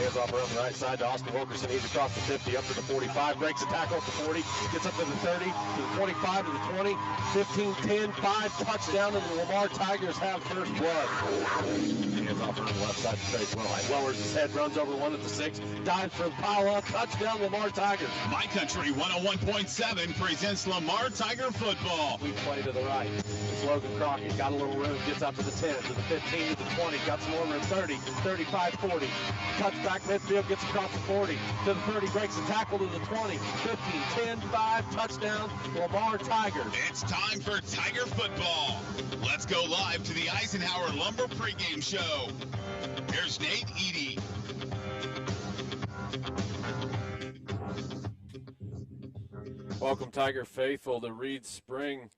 Hands off around the right side to Austin Wilkerson. He's across the 50, up to the 45. Breaks a tackle at the 40. Gets up to the 30, to the 25, to the 20. 15, 10, 5. Touchdown, and the Lamar Tigers have first blood. Hands off around the left side to Trey Wellhite. Lowers his head, runs over one at the 6. Dives for the pile-up. Touchdown, Lamar Tigers. My Country 101.7 presents Lamar Tiger football. We play to the right. It's Logan Crockett. Got a little room. Gets up to the 10, to the 15, to the 20. Got some more room. 30, 35, 40. Cuts back midfield. Gets across the 40. To the 30. Breaks a tackle to the 20. 15, 10, 5. Touchdown, Lamar Tigers. It's time for Tiger football. Let's go live to the Eisenhower Lumber pregame show. Here's Nate Eady. Welcome, Tiger faithful, to Reed Spring,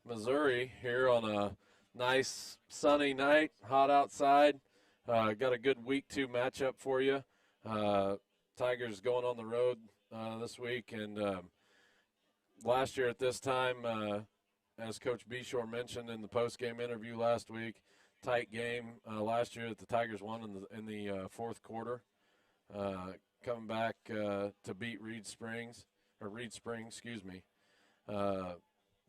Missouri, here on a nice sunny night, hot outside. Got a good week 2 matchup for you. Tigers going on the road this week, and last year at this time, as Coach Beshear mentioned in the post-game interview last week, tight game last year that the Tigers won in the fourth quarter, coming back to beat Reed Spring, excuse me.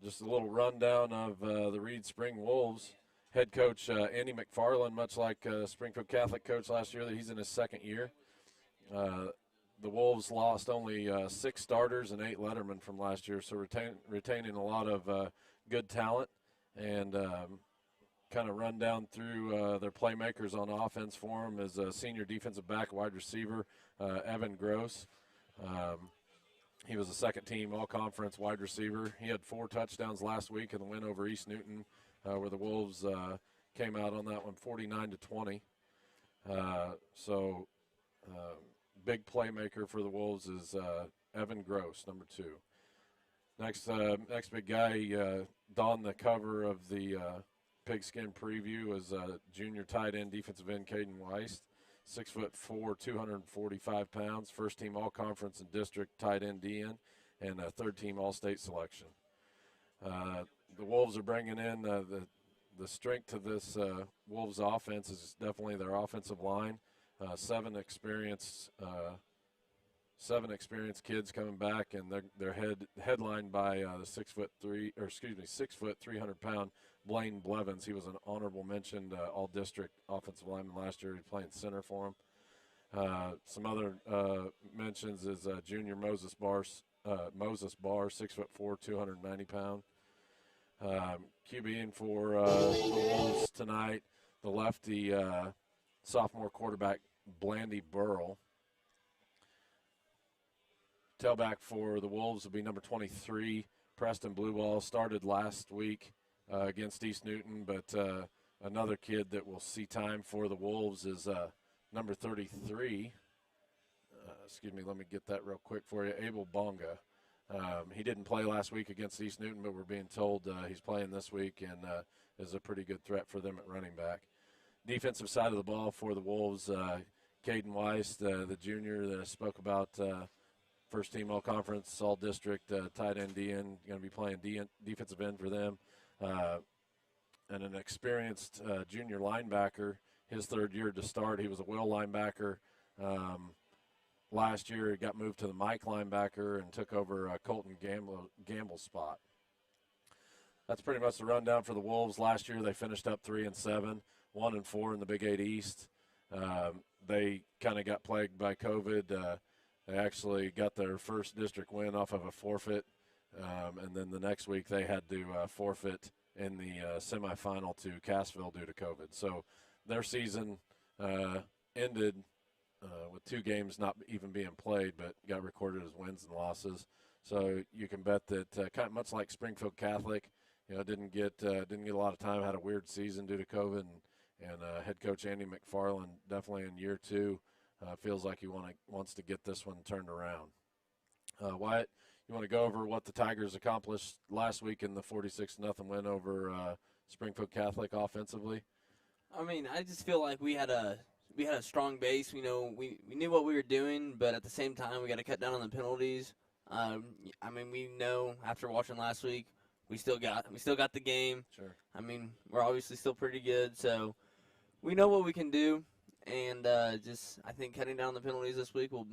Just a little rundown of the Reed Spring Wolves. Head coach Andy McFarland, much like Springfield Catholic coach last year, that he's in his second year. The Wolves lost only 6 starters and 8 lettermen from last year, so retaining a lot of good talent, and kind of run down through their playmakers on offense for them is a senior defensive back, wide receiver, Evan Gross. He was a second-team all-conference wide receiver. He had 4 touchdowns last week in the win over East Newton, where the Wolves came out on that one 49-20. Big playmaker for the Wolves is Evan Gross, number 2. Next big guy, donned the cover of the Pigskin Preview, is junior tight end, defensive end Caden Weiss, 6'4", 245 pounds, first-team all-conference and district tight end DN, and a third-team all-state selection. The Wolves are bringing in the strength to this Wolves offense is definitely their offensive line. 7 experienced kids coming back, and they're headlined by the 6'3", 300-pound Blaine Blevins. He was an honorable mentioned all-district offensive lineman last year. He's playing center for him. Some other mentions is junior Moses Barr, 6'4", 290-pound. QBing for the Wolves tonight, the lefty sophomore quarterback Blandy Burrell. Tailback for the Wolves will be number 23, Preston Blueball. Started last week against East Newton, but another kid that will see time for the Wolves is number 33. Let me get that real quick for you. Abel Bonga. He didn't play last week against East Newton, but we're being told he's playing this week and is a pretty good threat for them at running back. Defensive side of the ball for the Wolves, Kaden Weiss, the junior that I spoke about, first-team all-conference, all-district tight end DN, going to be playing defensive end for them. And an experienced junior linebacker, his third year to start. He was a will linebacker. Last year he got moved to the Mike linebacker and took over Colton Gamble's spot. That's pretty much the rundown for the Wolves. Last year they finished up 3-7, 1-4 in the Big 8 East. They kind of got plagued by COVID. They actually got their first district win off of a forfeit, and then the next week they had to forfeit in the semifinal to Cassville due to COVID. So their season ended with 2 games not even being played, but got recorded as wins and losses. So you can bet that kind of much like Springfield Catholic, didn't get a lot of time, had a weird season due to COVID, and head coach Andy McFarland definitely in year 2 feels like he wants to get this one turned around. Wyatt, you want to go over what the Tigers accomplished last week in the 46-0 win over Springfield Catholic offensively? I mean, I just feel like we had a strong base. We knew what we were doing, but at the same time, we got to cut down on the penalties. We know after watching last week, we still got the game. Sure. We're obviously still pretty good, so we know what we can do. and I think cutting down the penalties this week will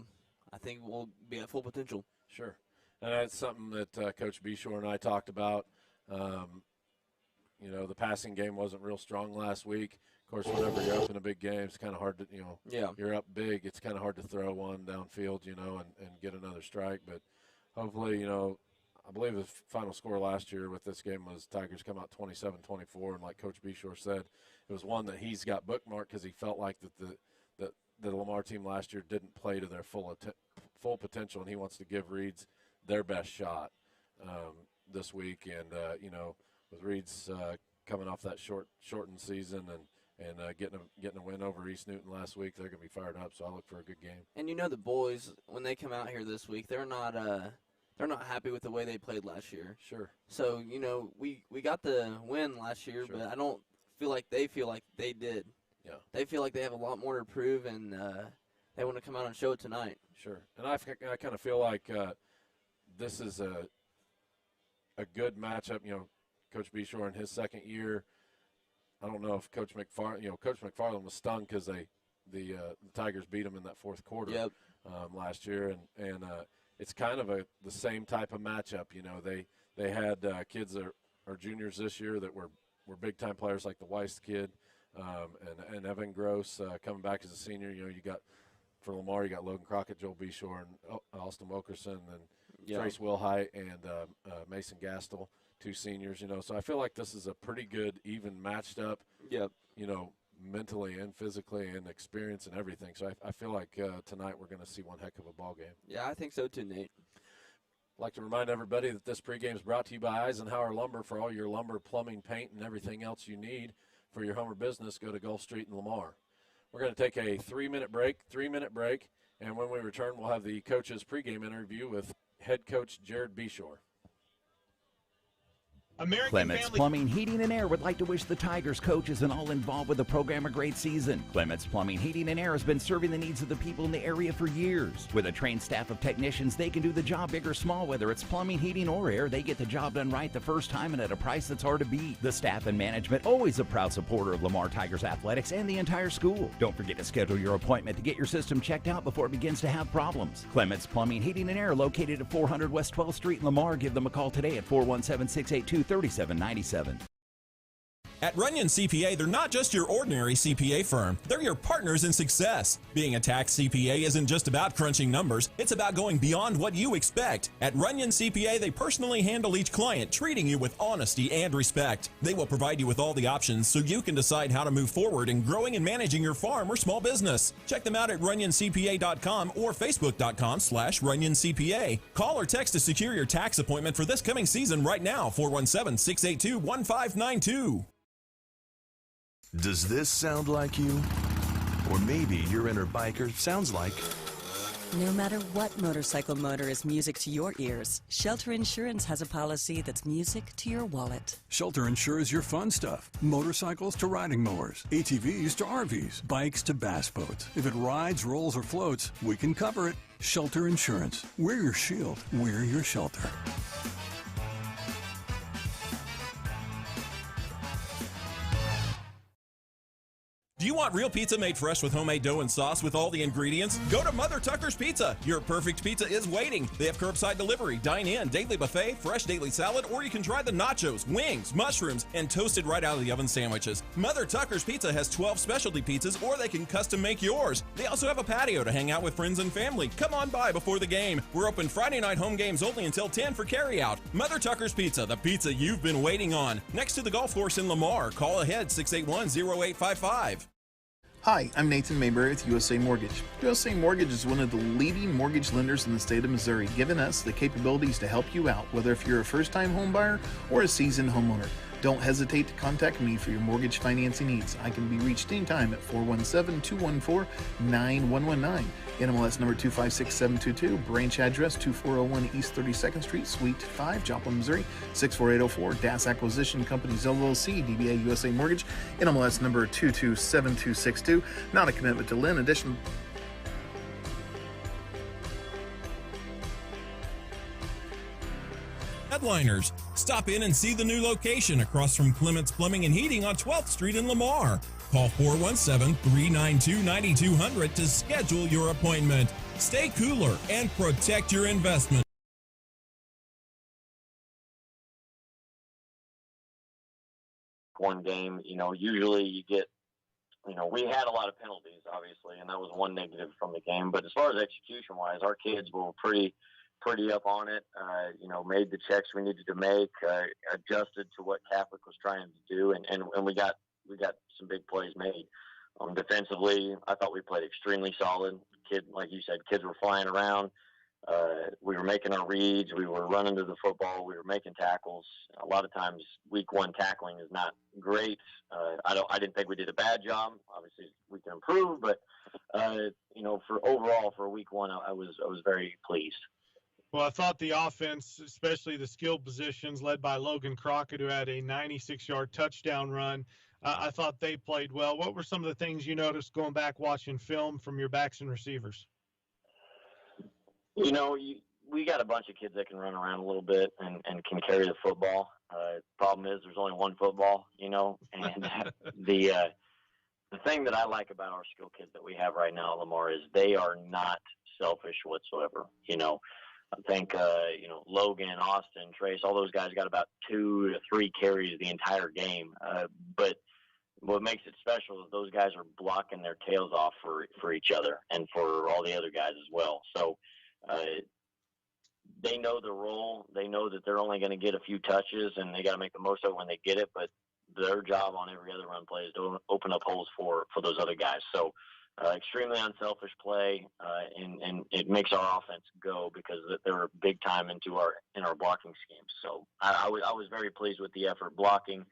be at full potential. Sure. And that's something that Coach Beshear and I talked about. The passing game wasn't real strong last week. Of course, whenever you're up in a big game, it's kind of hard to, you're up big. It's kind of hard to throw one downfield, and get another strike. But hopefully, I believe the final score last year with this game was Tigers come out 27-24. And like Coach Beshear said, it was one that he's got bookmarked because he felt like that the Lamar team last year didn't play to their full potential, and he wants to give Reeds their best shot this week. And, with Reeds coming off that shortened season and getting a win over East Newton last week, they're going to be fired up. So I look for a good game. And the boys, when they come out here this week, they're not happy with the way they played last year. Sure. So we got the win last year, sure. But I don't feel like they did. Yeah. They feel like they have a lot more to prove, and they want to come out and show it tonight. Sure. And I kind of feel like this is a good matchup. Coach Beshear in his second year. I don't know if Coach McFarland was stung because the Tigers beat him in that fourth quarter last year, and it's kind of the same type of matchup. They had kids that are juniors this year that were big time players like the Weiss kid and Evan Gross coming back as a senior. You got for Lamar, you got Logan Crockett, Joel Beshear, and Austin Wilkerson, and Trace Wilhite and Mason Gastel. Two seniors, so I feel like this is a pretty good, even matched up, mentally and physically and experience and everything. So I feel like tonight we're going to see one heck of a ball game. Yeah, I think so too, Nate. I'd like to remind everybody that this pregame is brought to you by Eisenhower Lumber. For all your lumber, plumbing, paint, and everything else you need for your home or business, go to Gulf Street in Lamar. We're going to take a 3-minute break, and when we return, we'll have the coach's pregame interview with head coach Jared Beshear. Clements Plumbing, Heating, and Air would like to wish the Tigers, coaches, and all involved with the program a great season. Clements Plumbing, Heating, and Air has been serving the needs of the people in the area for years. With a trained staff of technicians, they can do the job big or small. Whether it's plumbing, heating, or air, they get the job done right the first time and at a price that's hard to beat. The staff and management, always a proud supporter of Lamar Tigers athletics and the entire school. Don't forget to schedule your appointment to get your system checked out before it begins to have problems. Clements Plumbing, Heating, and Air, located at 400 West 12th Street in Lamar. Give them a call today at 417-682-3797. At Runyon CPA, they're not just your ordinary CPA firm. They're your partners in success. Being a tax CPA isn't just about crunching numbers. It's about going beyond what you expect. At Runyon CPA, they personally handle each client, treating you with honesty and respect. They will provide you with all the options so you can decide how to move forward in growing and managing your farm or small business. Check them out at runyoncpa.com or facebook.com/runyoncpa. Call or text to secure your tax appointment for this coming season right now, 417-682-1592. Does this sound like you? Or maybe your inner biker sounds like... No matter what motorcycle motor is music to your ears, Shelter Insurance has a policy that's music to your wallet. Shelter insures your fun stuff. Motorcycles to riding mowers, ATVs to RVs, bikes to bass boats. If it rides, rolls, or floats, we can cover it. Shelter Insurance. We're your shield. We're your shelter. Do you want real pizza made fresh with homemade dough and sauce with all the ingredients? Go to Mother Tucker's Pizza. Your perfect pizza is waiting. They have curbside delivery, dine-in, daily buffet, fresh daily salad, or you can try the nachos, wings, mushrooms, and toasted right out of the oven sandwiches. Mother Tucker's Pizza has 12 specialty pizzas, or they can custom make yours. They also have a patio to hang out with friends and family. Come on by before the game. We're open Friday night home games only until 10 for carryout. Mother Tucker's Pizza, the pizza you've been waiting on. Next to the golf course in Lamar. Call ahead 681-0855. Hi, I'm Nathan Mayberry with USA Mortgage. USA Mortgage is one of the leading mortgage lenders in the state of Missouri, giving us the capabilities to help you out, whether if you're a first-time home buyer or a seasoned homeowner. Don't hesitate to contact me for your mortgage financing needs. I can be reached anytime at 417-214-9119. NMLS number 256722, branch address 2401 East 32nd Street, Suite 5, Joplin, Missouri, 64804, DAS Acquisition Companies LLC, DBA USA Mortgage, NMLS number 227262, not a commitment to lend. Additional Headliners. Stop in and see the new location across from Clements Plumbing and Heating on 12th Street in Lamar. Call 417-392-9200 to schedule your appointment. Stay cooler and protect your investment. One game, usually you get, we had a lot of penalties, obviously, and that was one negative from the game. But as far as execution-wise, our kids were pretty up on it, made the checks we needed to make, adjusted to what Catholic was trying to do, and we got some big plays made. Defensively, I thought we played extremely solid. Like you said, kids were flying around. We were making our reads. We were running to the football. We were making tackles. A lot of times, week one tackling is not great. I didn't think we did a bad job. Obviously, we can improve, but for week one, I was very pleased. Well, I thought the offense, especially the skill positions led by Logan Crockett, who had a 96-yard touchdown run, I thought they played well. What were some of the things you noticed going back watching film from your backs and receivers? We got a bunch of kids that can run around a little bit and can carry the football. Problem is there's only one football, and the thing that I like about our skill kids that we have right now at Lamar is they are not selfish whatsoever. I think, Logan, Austin, Trace, all those guys got about 2 to 3 carries the entire game. But what makes it special is those guys are blocking their tails off for each other and for all the other guys as well. So they know the role. They know that they're only going to get a few touches, and they got to make the most of it when they get it. But their job on every other run play is to open up holes for those other guys. So extremely unselfish play, and it makes our offense go because they're big time in our blocking schemes. So I was very pleased with the effort blocking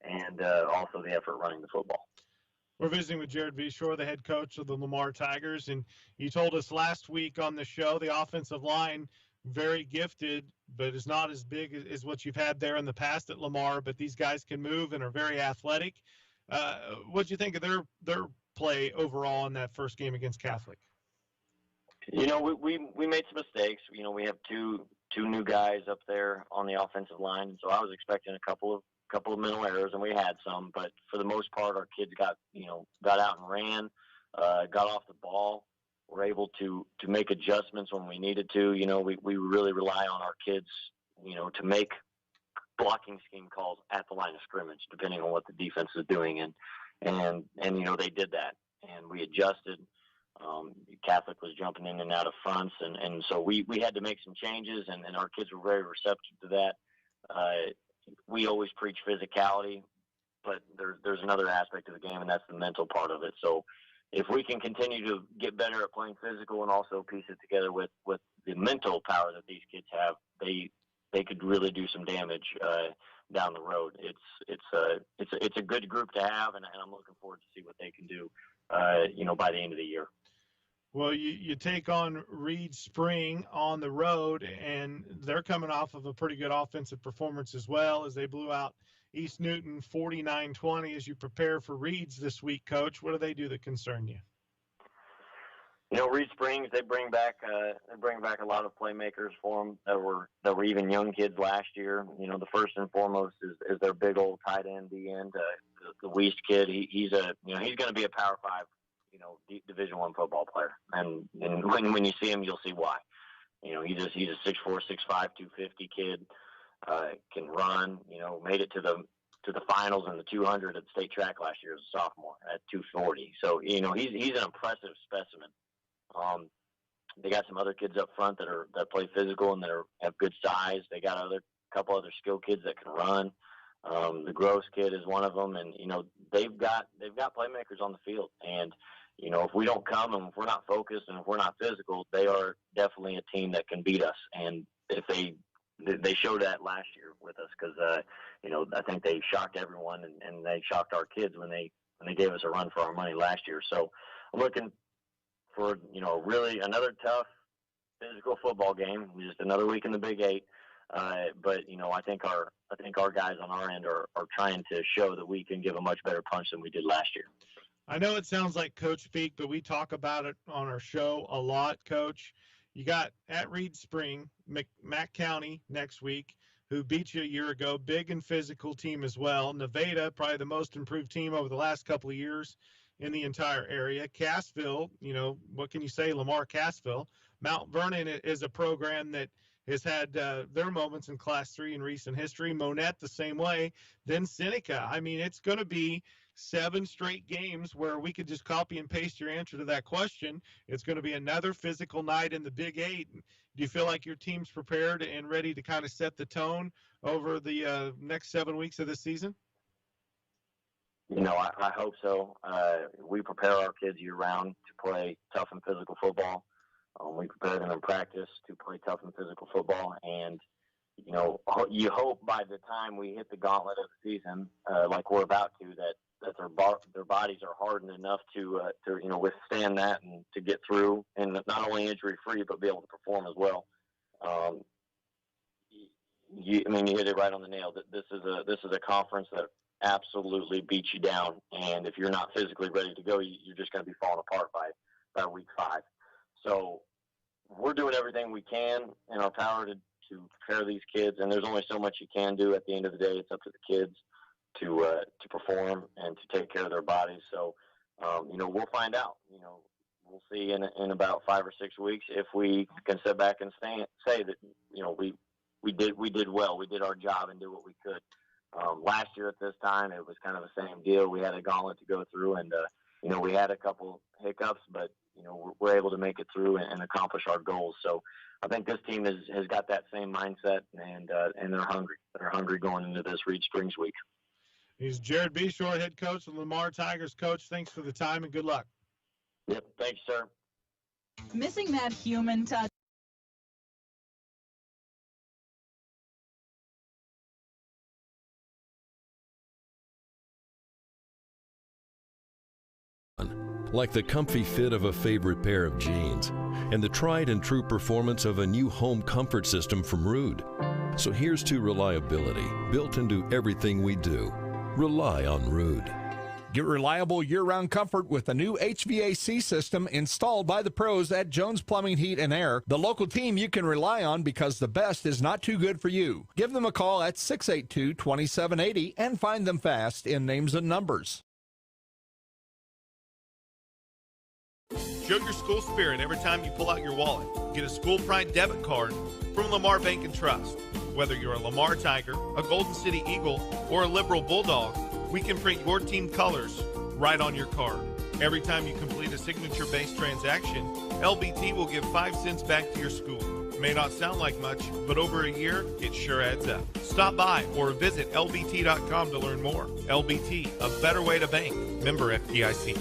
and also the effort running the football. We're visiting with Jared Beshear, the head coach of the Lamar Tigers, and you told us last week on the show the offensive line very gifted, but is not as big as what you've had there in the past at Lamar. But these guys can move and are very athletic. What do you think of their play overall in that first game against Catholic? We made some mistakes. We have two new guys up there on the offensive line, so I was expecting a couple of mental errors, and we had some. But for the most part, our kids got out and ran, got off the ball. We're able to make adjustments when we needed to. We really rely on our kids, to make blocking scheme calls at the line of scrimmage, depending on what the defense is doing. And they did that, and we adjusted. Catholic was jumping in and out of fronts, and so we had to make some changes, and our kids were very receptive to that. We always preach physicality, but there's another aspect of the game, and that's the mental part of it. So if we can continue to get better at playing physical and also piece it together with the mental power that these kids have, they could really do some damage down the road. It's a good group to have, and I'm looking forward to see what they can do, by the end of the year. Well, you take on Reed Spring on the road, and they're coming off of a pretty good offensive performance as well, as they blew out East Newton 49-20. As you prepare for Reed's this week, Coach, what do they do that concern you? Reed Springs, they bring back a lot of playmakers for them that were even young kids last year. The first and foremost is their big old tight end, the Weiss kid. He's going to be a Power 5, Division I football player, and when you see him, you'll see why. He's a 6'4", 6'5", 250 kid. Can run. Made it to the finals in the 200 at state track last year as a sophomore at 240. So he's an impressive specimen. They got some other kids up front that play physical and that have good size. They got a couple other skill kids that can run. The Gross kid is one of them, and they've got playmakers on the field. And if we don't come and if we're not focused and if we're not physical, they are definitely a team that can beat us. And if they showed that last year with us, because I think they shocked everyone and they shocked our kids when they gave us a run for our money last year. So I'm looking for really another tough physical football game, just another week in the Big 8. But I think our guys on our end are trying to show that we can give a much better punch than we did last year. I know it sounds like coach speak, but we talk about it on our show a lot, Coach. You got at Reed Spring, Mack County next week, who beat you a year ago. Big and physical team as well. Nevada, probably the most improved team over the last couple of years in the entire area. Cassville, what can you say? Lamar Cassville. Mount Vernon is a program that has had their moments in Class 3 in recent history. Monette the same way. Then Seneca. I mean, it's going to be 7 straight games where we could just copy and paste your answer to that question. It's going to be another physical night in the Big 8. Do you feel like your team's prepared and ready to kind of set the tone over the next 7 weeks of the season? I hope so. We prepare our kids year-round to play tough and physical football. We prepare them in practice to play tough and physical football. And, you hope by the time we hit the gauntlet of the season, like we're about to, that their bodies are hardened enough to withstand that and to get through, and not only injury-free, but be able to perform as well. You hit it right on the nail. This is a conference that absolutely beats you down, and if you're not physically ready to go, you're just going to be falling apart by week 5. So we're doing everything we can in our power to prepare these kids, and there's only so much you can do. At the end of the day, it's up to the kids to perform and to take care of their bodies. So, we'll find out. We'll see in about 5 or 6 weeks if we can sit back and say that we did well. We did our job and did what we could. Last year at this time, it was kind of the same deal. We had a gauntlet to go through, and we had a couple hiccups, but we're able to make it through and accomplish our goals. So I think this team has got that same mindset, and they're hungry. They're hungry going into this Reed Springs week. He's Jared Beshear, head coach of the Lamar Tigers. Coach, thanks for the time and good luck. Yep, thanks, sir. Missing that human touch. Like the comfy fit of a favorite pair of jeans and the tried and true performance of a new home comfort system from Rude. So here's to reliability built into everything we do. Rely on Rude. Get reliable year-round comfort with a new HVAC system installed by the pros at Jones Plumbing, Heat, and Air, the local team you can rely on because the best is not too good for you. Give them a call at 682-2780 and find them fast in names and numbers. Show your school spirit every time you pull out your wallet. Get a School Pride debit card from Lamar Bank and Trust. Whether you're a Lamar Tiger, a Golden City Eagle, or a Liberal Bulldog, we can print your team colors right on your card. Every time you complete a signature-based transaction, LBT will give 5 cents back to your school. May not sound like much, but over a year, it sure adds up. Stop by or visit lbt.com to learn more. LBT, a better way to bank. Member FDIC.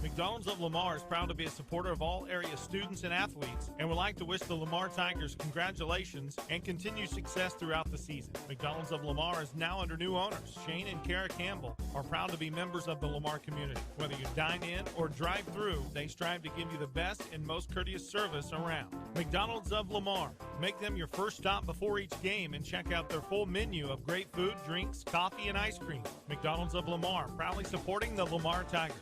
McDonald's of Lamar is proud to be a supporter of all area students and athletes and would like to wish the Lamar Tigers congratulations and continued success throughout the season. McDonald's of Lamar is now under new owners. Shane and Kara Campbell are proud to be members of the Lamar community. Whether you dine in or drive through, they strive to give you the best and most courteous service around. McDonald's of Lamar. Make them your first stop before each game and check out their full menu of great food, drinks, coffee, and ice cream. McDonald's of Lamar, proudly supporting the Lamar Tigers.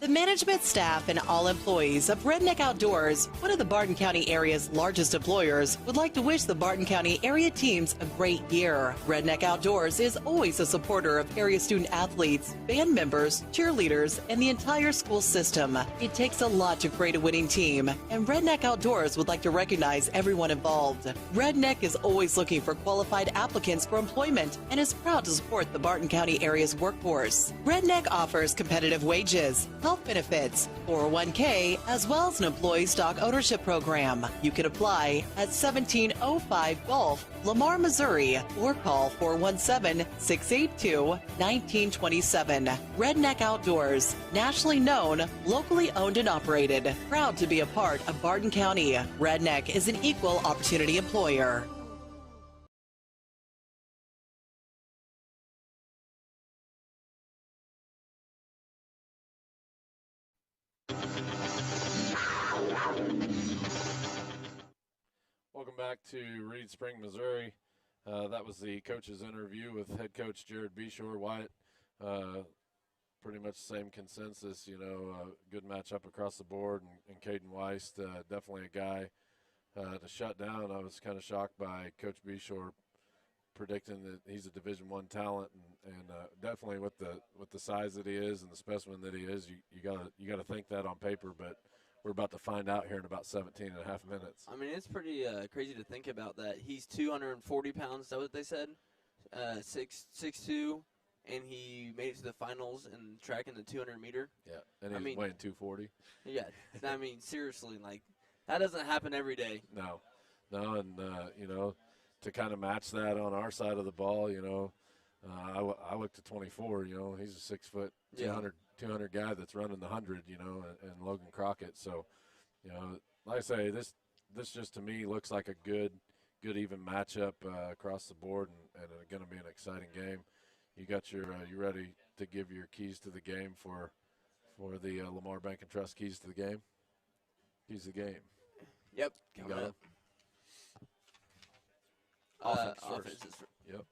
The management staff and all employees of Redneck Outdoors, one of the Barton County area's largest employers, would like to wish the Barton County area teams a great year. Redneck Outdoors is always a supporter of area student athletes, band members, cheerleaders, and the entire school system. It takes a lot to create a winning team, and Redneck Outdoors would like to recognize everyone involved. Redneck is always looking for qualified applicants for employment and is proud to support the Barton County area's workforce. Redneck offers competitive wages, health benefits, 401k, as well as an employee stock ownership program. You can apply at 1705 Gulf, Lamar, Missouri, or call 417-682-1927. Redneck Outdoors, nationally known, locally owned and operated, proud to be a part of Barton County. Redneck is an equal opportunity employer. Welcome back to Reed Spring, Missouri. That was the coach's interview with head coach Jared Beshear. Wyatt pretty much the same consensus. Good matchup across the board, and Kaden Weiss, definitely a guy to shut down. I was kind of shocked by Coach Beshear predicting that he's a Division I talent, and definitely with the size that he is and the specimen that he is, you gotta think that on paper, but we're about to find out here in about 17 and a half minutes. I mean, it's pretty crazy to think about that. He's 240 pounds, is that what they said? 6'2", and he made it to the finals in track in the 200-meter. Yeah, and he's weighing 240. Yeah, I mean, seriously, like, that doesn't happen every day. No, and, to kind of match that on our side of the ball, I looked at 24, he's a 6 foot, 200 guy that's running the 100, and Logan Crockett. So, like I say, this just to me looks like a good even matchup across the board, and going to be an exciting game. You got you ready to give your keys to the game for the Lamar Bank and Trust keys to the game? Keys to the game. Yep. You got it. Offense. Yep.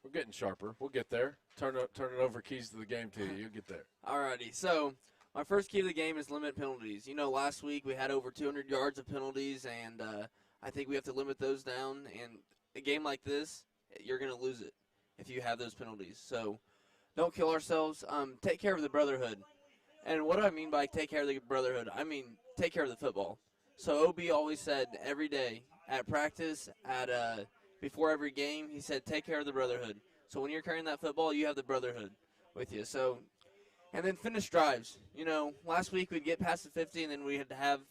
We're getting sharper. We'll get there. Turn it over keys to the game to you. You'll get there. Alrighty. So my first key to the game is limit penalties. Last week we had over 200 yards of penalties, and I think we have to limit those down. And a game like this, you're going to lose it if you have those penalties. So don't kill ourselves. Take care of the brotherhood. And what do I mean by take care of the brotherhood? I mean take care of the football. So OB always said every day at practice, before every game, he said take care of the brotherhood. So when you're carrying that football, you have the brotherhood with you. So, and then finish drives. Last week we'd get past the 50, and then we had to have.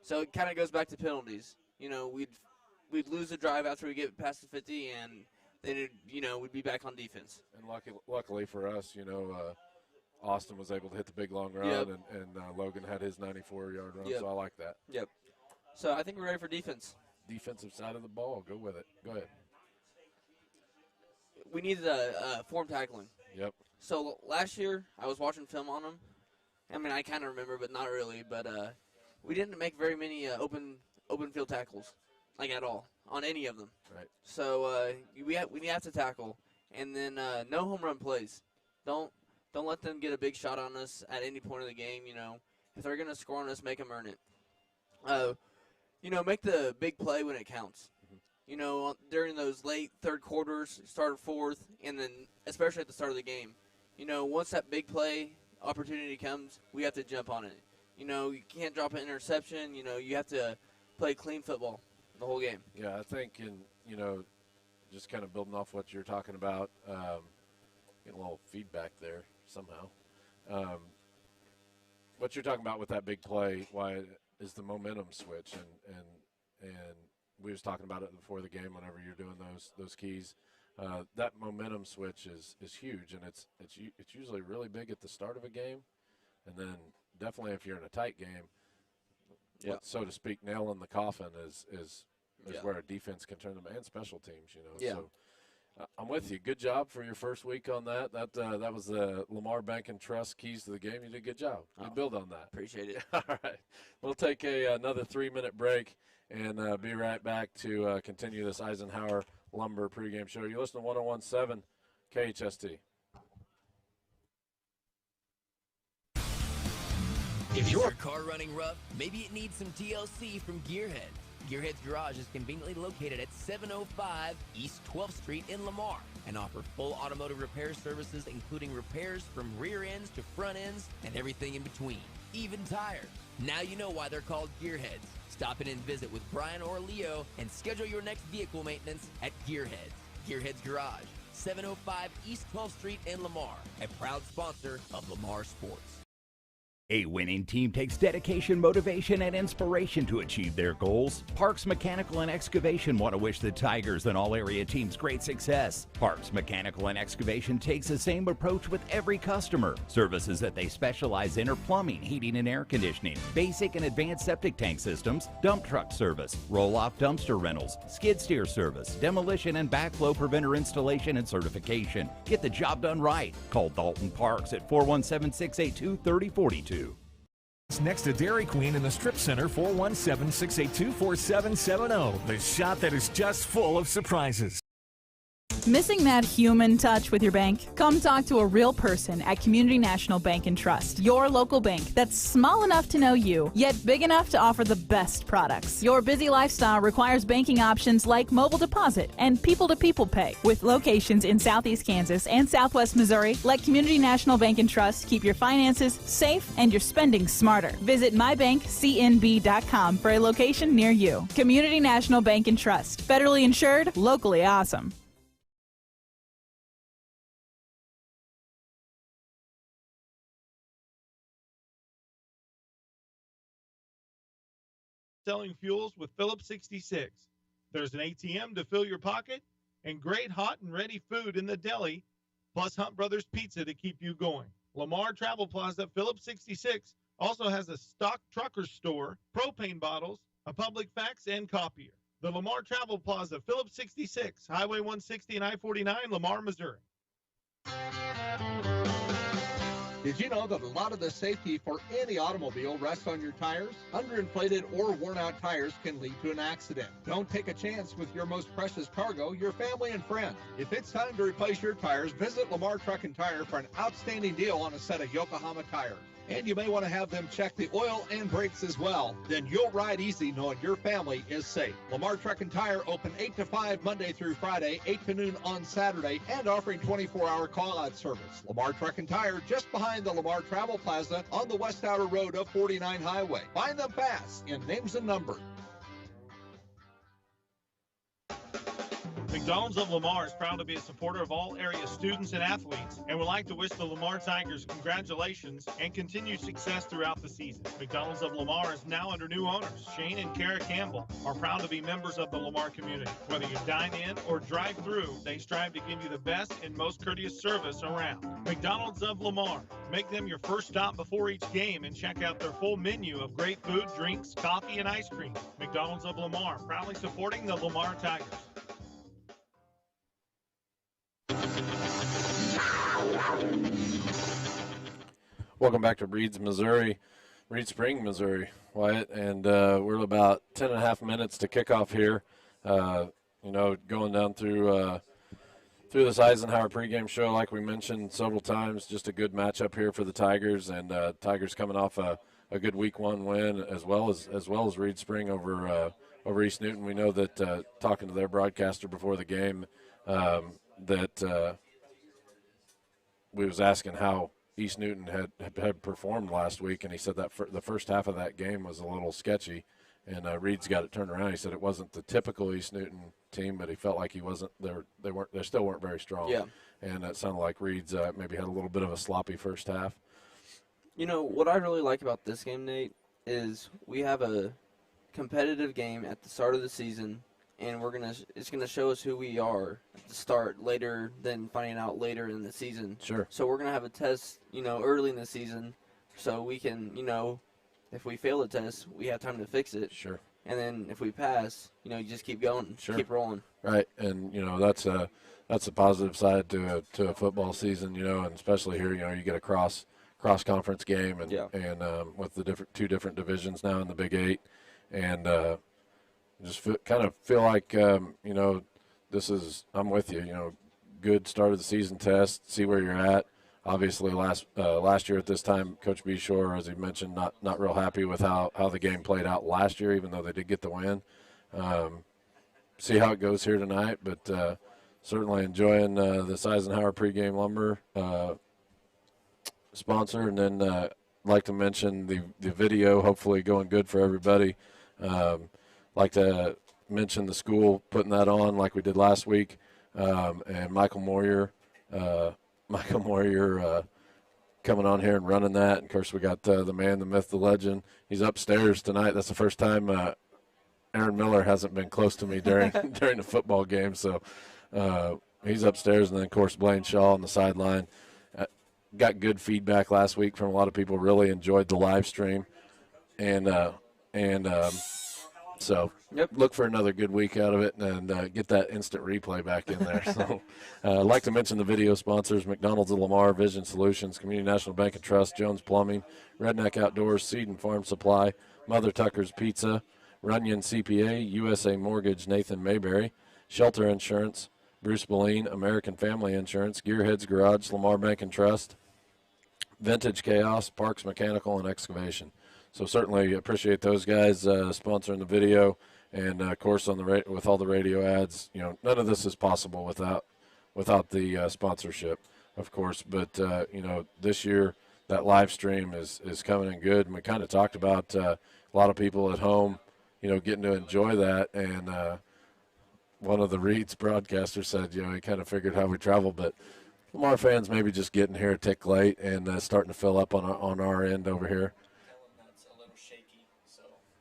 So it kind of goes back to penalties. We'd lose the drive after we get past the 50, and then we'd be back on defense. And luckily for us, Austin was able to hit the big long run, Yep. and Logan had his 94-yard run. Yep. So I like that. Yep. So I think we're ready for defense. Defensive side of the ball, go with it. Go ahead. We needed form tackling. Yep. So last year I was watching film on them. I mean, I kind of remember, but not really. But we didn't make very many open field tackles, like at all, on any of them. Right. So we have to tackle, and then no home run plays. Don't let them get a big shot on us at any point of the game. If they're gonna score on us, make them earn it. Make the big play when it counts. During those late third quarters, start of fourth, and then especially at the start of the game. Once that big play opportunity comes, we have to jump on it. You can't drop an interception. You have to play clean football the whole game. Yeah, I think just kind of building off what you're talking about, getting a little feedback there somehow. What you're talking about with that big play, why is the momentum switch, and we was talking about it before the game. Whenever you're doing those keys, that momentum switch is huge, and it's usually really big at the start of a game, and then definitely if you're in a tight game, so to speak, nail in the coffin is where a defense can turn them, and special teams. Yeah. So I'm with you. Good job for your first week on that. That was the Lamar Bank and Trust keys to the game. You did a good job. You build on that. Appreciate it. All right. We'll take another 3-minute break and be right back to continue this Eisenhower Lumber pregame show. You listen to 101.7 KHST. If your car running rough, maybe it needs some TLC from Gearhead. Gearhead's Garage is conveniently located at 705 East 12th Street in Lamar and offer full automotive repair services, including repairs from rear ends to front ends and everything in between, even tires. Now you know why they're called Gearheads. Stop in and visit with Brian or Leo and schedule your next vehicle maintenance at Gearheads. Gearhead's Garage, 705 East 12th Street in Lamar, a proud sponsor of Lamar Sports. A winning team takes dedication, motivation, and inspiration to achieve their goals. Parks Mechanical and Excavation want to wish the Tigers and all area teams great success. Parks Mechanical and Excavation takes the same approach with every customer. Services that they specialize in are plumbing, heating and air conditioning, basic and advanced septic tank systems, dump truck service, roll-off dumpster rentals, skid steer service, demolition and backflow preventer installation and certification. Get the job done right. Call Dalton Parks at 417-682-3042. It's next to Dairy Queen in the Strip Center, 417-682-4770. The shop that is just full of surprises. Missing that human touch with your bank? Come talk to a real person at Community National Bank and Trust, your local bank that's small enough to know you, yet big enough to offer the best products. Your busy lifestyle requires banking options like mobile deposit and people-to-people pay. With locations in Southeast Kansas and Southwest Missouri, let Community National Bank and Trust keep your finances safe and your spending smarter. Visit mybankcnb.com for a location near you. Community National Bank and Trust, federally insured, locally awesome. Selling fuels with Phillips 66. There's an ATM to fill your pocket and great hot and ready food in the deli, plus Hunt Brothers Pizza to keep you going. Lamar Travel Plaza Phillips 66 also has a stock trucker store, propane bottles, a public fax, and copier. The Lamar Travel Plaza Phillips 66, Highway 160 and I-49, Lamar, Missouri. Did you know that a lot of the safety for any automobile rests on your tires? Underinflated or worn out tires can lead to an accident. Don't take a chance with your most precious cargo, your family and friends. If it's time to replace your tires, visit Lamar Truck and Tire for an outstanding deal on a set of Yokohama tires. And you may want to have them check the oil and brakes as well. Then you'll ride easy knowing your family is safe. Lamar Truck and Tire open 8 to 5 Monday through Friday, 8 to noon on Saturday, and offering 24-hour call-out service. Lamar Truck and Tire just behind the Lamar Travel Plaza on the West Outer Road of 49 Highway. Find them fast in names and numbers. McDonald's of Lamar is proud to be a supporter of all area students and athletes and would like to wish the Lamar Tigers congratulations and continued success throughout the season. McDonald's of Lamar is now under new owners. Shane and Kara Campbell are proud to be members of the Lamar community. Whether you dine in or drive through, they strive to give you the best and most courteous service around. McDonald's of Lamar. Make them your first stop before each game and check out their full menu of great food, drinks, coffee, and ice cream. McDonald's of Lamar, proudly supporting the Lamar Tigers. Welcome back to Reed Spring, Missouri, Wyatt, and we're about 10 and a half minutes to kickoff here. Going down through this Eisenhower pregame show, like we mentioned several times, just a good matchup here for the Tigers, and Tigers coming off a good Week 1 win as well as Reed Spring over East Newton. We know that talking to their broadcaster before the game, that we was asking how East Newton had performed last week, and he said that the first half of that game was a little sketchy, and Reed's got it turned around. He said it wasn't the typical East Newton team, but he felt like he wasn't. They still weren't very strong. Yeah. And it sounded like Reed's maybe had a little bit of a sloppy first half. You know what I really like about this game, Nate, is we have a competitive game at the start of the season. And it's gonna show us who we are at the start later than finding out later in the season. Sure. So we're gonna have a test, early in the season, so we can, if we fail the test, we have time to fix it. Sure. And then if we pass, you just keep going, keep rolling. Right, and that's a positive side to a football season, and especially here, you get a cross conference game, and with the two different divisions now in the Big 8, and. Just feel like, this is, I'm with you, good start of the season test, see where you're at. Obviously, last year at this time, Coach Beshear, as he mentioned, not real happy with how the game played out last year, even though they did get the win. See how it goes here tonight, but certainly enjoying this Eisenhower pregame lumber sponsor. And then I'd like to mention the video, hopefully going good for everybody. Like to mention the school putting that on like we did last week, and Michael Moyer coming on here and running that. And of course, we got the man, the myth, the legend. He's upstairs tonight. That's the first time Aaron Miller hasn't been close to me during the football game. So he's upstairs, and then of course Blaine Shaw on the sideline. Got good feedback last week from a lot of people. Really enjoyed the live stream, So look for another good week out of it, and get that instant replay back in there. So I'd like to mention the video sponsors: McDonald's of Lamar, Vision Solutions, Community National Bank and Trust, Jones Plumbing, Redneck Outdoors, Seed and Farm Supply, Mother Tucker's Pizza, Runyon CPA, USA Mortgage, Nathan Mayberry, Shelter Insurance, Bruce Boleen, American Family Insurance, Gearheads Garage, Lamar Bank and Trust, Vintage Chaos, Parks Mechanical, and Excavation. So certainly appreciate those guys sponsoring the video, and of course on the with all the radio ads. You know, none of this is possible without the sponsorship, of course. But you know, this year that live stream is coming in good, and we kind of talked about a lot of people at home, you know, getting to enjoy that. And one of the Reeds broadcasters said, you know, he kind of figured how we travel, but Lamar fans maybe just getting here a tick late and starting to fill up on our end over here.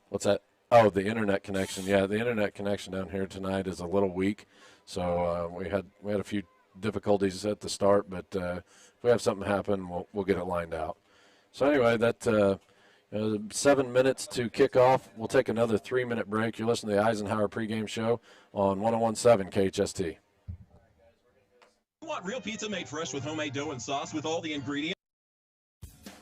What's that? Oh, the internet connection. Yeah, the internet connection down here tonight is a little weak, so we had a few difficulties at the start, but if we have something happen, we'll get it lined out. So anyway, that 7 minutes to kick off. We'll take another 3-minute break. You're listening to the Eisenhower pregame show on 101.7 KHST. You want real pizza made fresh with homemade dough and sauce with all the ingredients?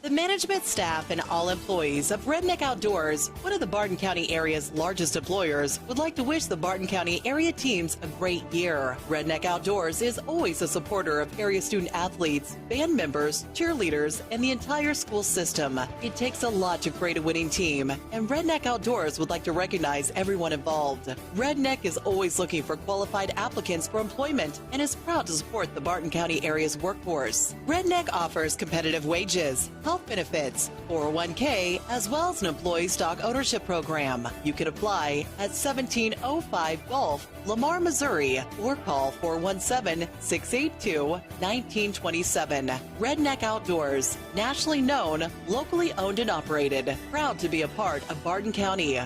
The management staff and all employees of Redneck Outdoors, one of the Barton County area's largest employers, would like to wish the Barton County area teams a great year. Redneck Outdoors is always a supporter of area student athletes, band members, cheerleaders, and the entire school system. It takes a lot to create a winning team, and Redneck Outdoors would like to recognize everyone involved. Redneck is always looking for qualified applicants for employment and is proud to support the Barton County area's workforce. Redneck offers competitive wages, health benefits, 401k, as well as an employee stock ownership program. You can apply at 1705 Gulf, Lamar, Missouri, or call 417-682-1927. Redneck Outdoors, nationally known, locally owned and operated, proud to be a part of Barton County.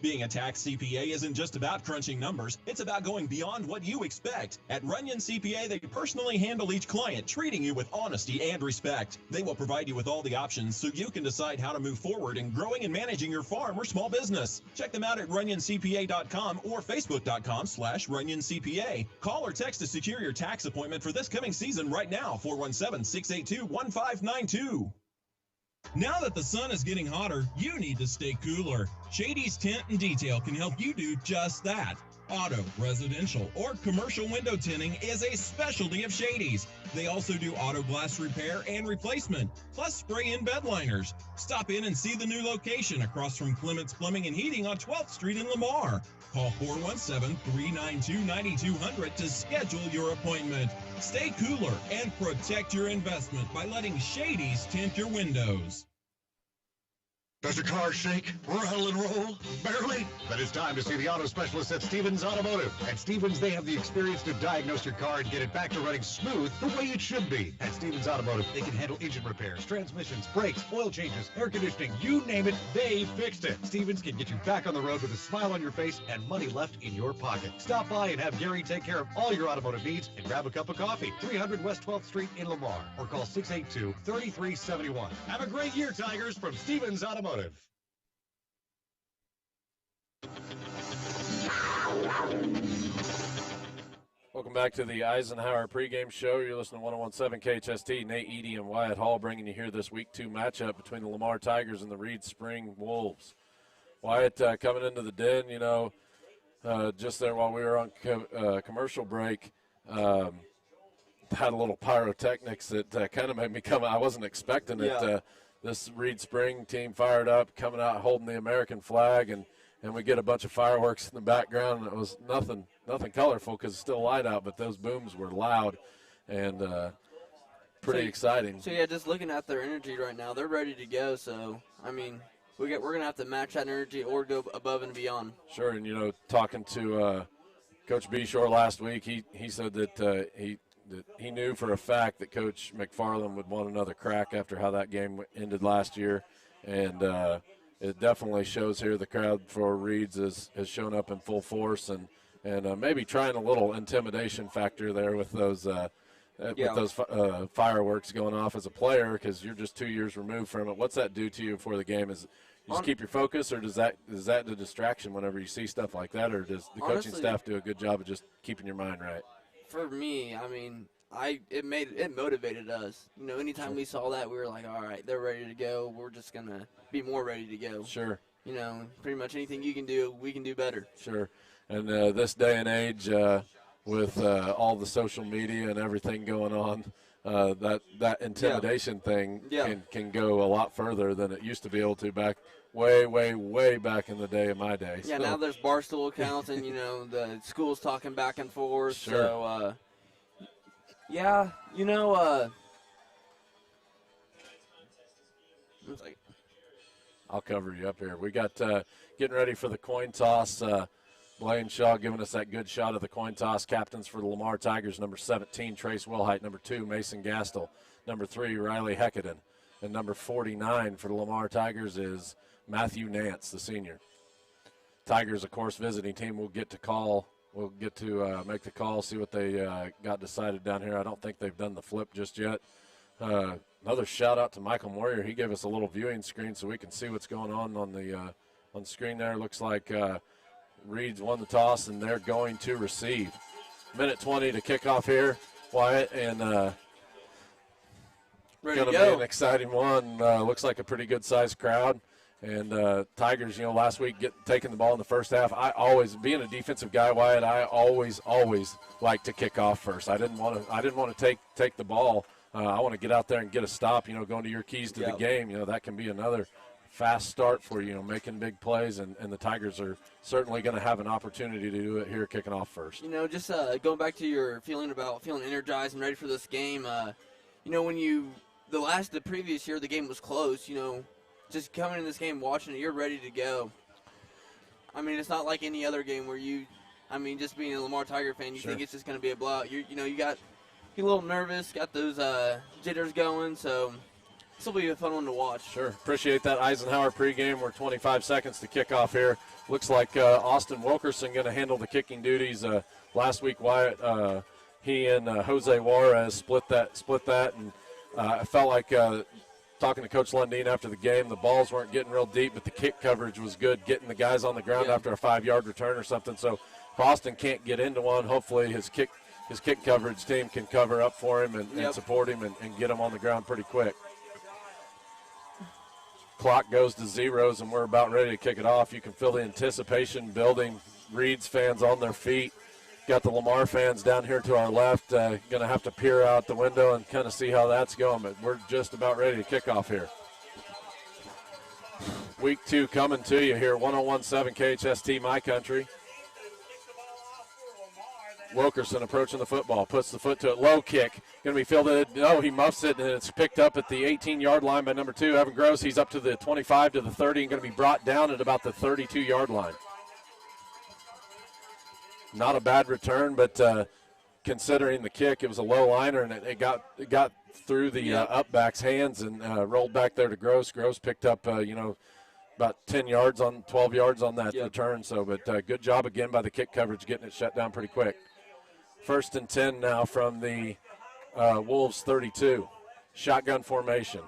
Being a tax CPA isn't just about crunching numbers, it's about going beyond what you expect. At Runyon CPA, they personally handle each client, treating you with honesty and respect. They will provide you with all the options so you can decide how to move forward in growing and managing your farm or small business. Check them out at runyoncpa.com or facebook.com/runyoncpa. Call or text to secure your tax appointment for this coming season right now, 417-682-1592. Now that the sun is getting hotter, you need to stay cooler. Shady's Tint and Detail can help you do just that. Auto, residential, or commercial window tinting is a specialty of Shady's. They also do auto glass repair and replacement, plus spray-in bed liners. Stop in and see the new location across from Clements Plumbing and Heating on 12th Street in Lamar. Call 417-392-9200 to schedule your appointment. Stay cooler and protect your investment by letting Shady's tint your windows. Does your car shake, rattle, and roll? Barely? Then it's time to see the auto specialist at Stevens Automotive. At Stevens, they have the experience to diagnose your car and get it back to running smooth the way it should be. At Stevens Automotive, they can handle engine repairs, transmissions, brakes, oil changes, air conditioning, you name it, they fixed it. Stevens can get you back on the road with a smile on your face and money left in your pocket. Stop by and have Gary take care of all your automotive needs and grab a cup of coffee. 300 West 12th Street in Lamar, or call 682-3371. Have a great year, Tigers, from Stevens Automotive. Welcome back to the Eisenhower pregame show. You're listening to 101.7 KHST. Nate Eady and Wyatt Hall bringing you here this Week 2 matchup between the Lamar Tigers and the Reed Spring Wolves. Wyatt coming into the den, you know, just there while we were on commercial break, had a little pyrotechnics that kind of made me come. I wasn't expecting it. Yeah. This Reed Spring team fired up, coming out holding the American flag, and we get a bunch of fireworks in the background, and it was nothing colorful because it's still light out, but those booms were loud and pretty exciting. So, yeah, just looking at their energy right now, they're ready to go. So, I mean, we're going to have to match that energy or go above and beyond. Sure, and, you know, talking to Coach Beshear last week, he said that he knew for a fact that Coach McFarland would want another crack after how that game ended last year. And, it definitely shows here the crowd for Reeds has shown up in full force and maybe trying a little intimidation factor there with those fireworks going off as a player because you're just 2 years removed from it. What's that do to you before the game? Is you just keep your focus, or is that the distraction whenever you see stuff like that, or does the coaching staff do a good job of just keeping your mind right? For me, I mean, it motivated us. You know, anytime we saw that, we were like, all right, they're ready to go. We're just gonna be more ready to go. Sure. You know, pretty much anything you can do, we can do better. Sure. And this day and age, with all the social media and everything going on, that intimidation thing can go a lot further than it used to be able to back way back in the day of my day. Yeah, so. now there's Barstool accounts and, you know, the schools talking back and forth. Sure. So, yeah, you know, I'll cover you up here. We got getting ready for the coin toss. Blaine Shaw giving us that good shot of the coin toss. Captains for the Lamar Tigers, number 17, Trace Wilhite. Number 2, Mason Gastel. Number 3, Riley Heckaden. And number 49 for the Lamar Tigers is Matthew Nance, the senior. Tigers, of course, visiting team. We'll get to make the call, see what they got decided down here. I don't think they've done the flip just yet. Another shout out to Michael Moyer. He gave us a little viewing screen so we can see what's going on the screen there. Looks like Reeds won the toss, and they're going to receive. Minute 20 to kick off here, Wyatt, and going to be an exciting one. Looks like a pretty good-sized crowd. And Tigers, you know, last week taking the ball in the first half. I always, being a defensive guy, Wyatt, I always like to kick off first. I didn't want to take the ball. I want to get out there and get a stop. You know, going to your keys to the game. You know, that can be another fast start for you know making big plays, and the Tigers are certainly going to have an opportunity to do it here, kicking off first. You know, just going back to your feeling energized and ready for this game. You know, when the previous year the game was close. You know, just coming in this game, watching it, you're ready to go. I mean, it's not like any other game where just being a Lamar Tiger fan, you think it's just going to be a blowout. You get a little nervous, got those jitters going, so this will be a fun one to watch. Sure. Appreciate that Eisenhower pregame. We're 25 seconds to kick off here. Looks like Austin Wilkerson going to handle the kicking duties. Last week, Wyatt, he and Jose Juarez split that, and I felt like talking to Coach Lundeen after the game, the balls weren't getting real deep, but the kick coverage was good, getting the guys on the ground after a 5-yard return or something. So if Austin can't get into one, hopefully his kick coverage team can cover up for him and support him and get him on the ground pretty quick. Clock goes to zeros, and we're about ready to kick it off. You can feel the anticipation building. Reeds fans on their feet. Got the Lamar fans down here to our left. Going to have to peer out the window and kind of see how that's going, but we're just about ready to kick off here. Week 2 coming to you here, 101.7 KHST My Country. Wilkerson approaching the football, puts the foot to it, low kick, going to be fielded. No, he muffs it, and it's picked up at the 18-yard line by number 2, Evan Gross. He's up to the 25 to the 30 and going to be brought down at about the 32-yard line. Not a bad return, but considering the kick, it was a low liner, and it got through the up-back's hands and rolled back there to Gross. Gross picked up, about 12 yards on that return. So, but good job again by the kick coverage, getting it shut down pretty quick. 1st and 10 now from the Wolves 32. Shotgun formation.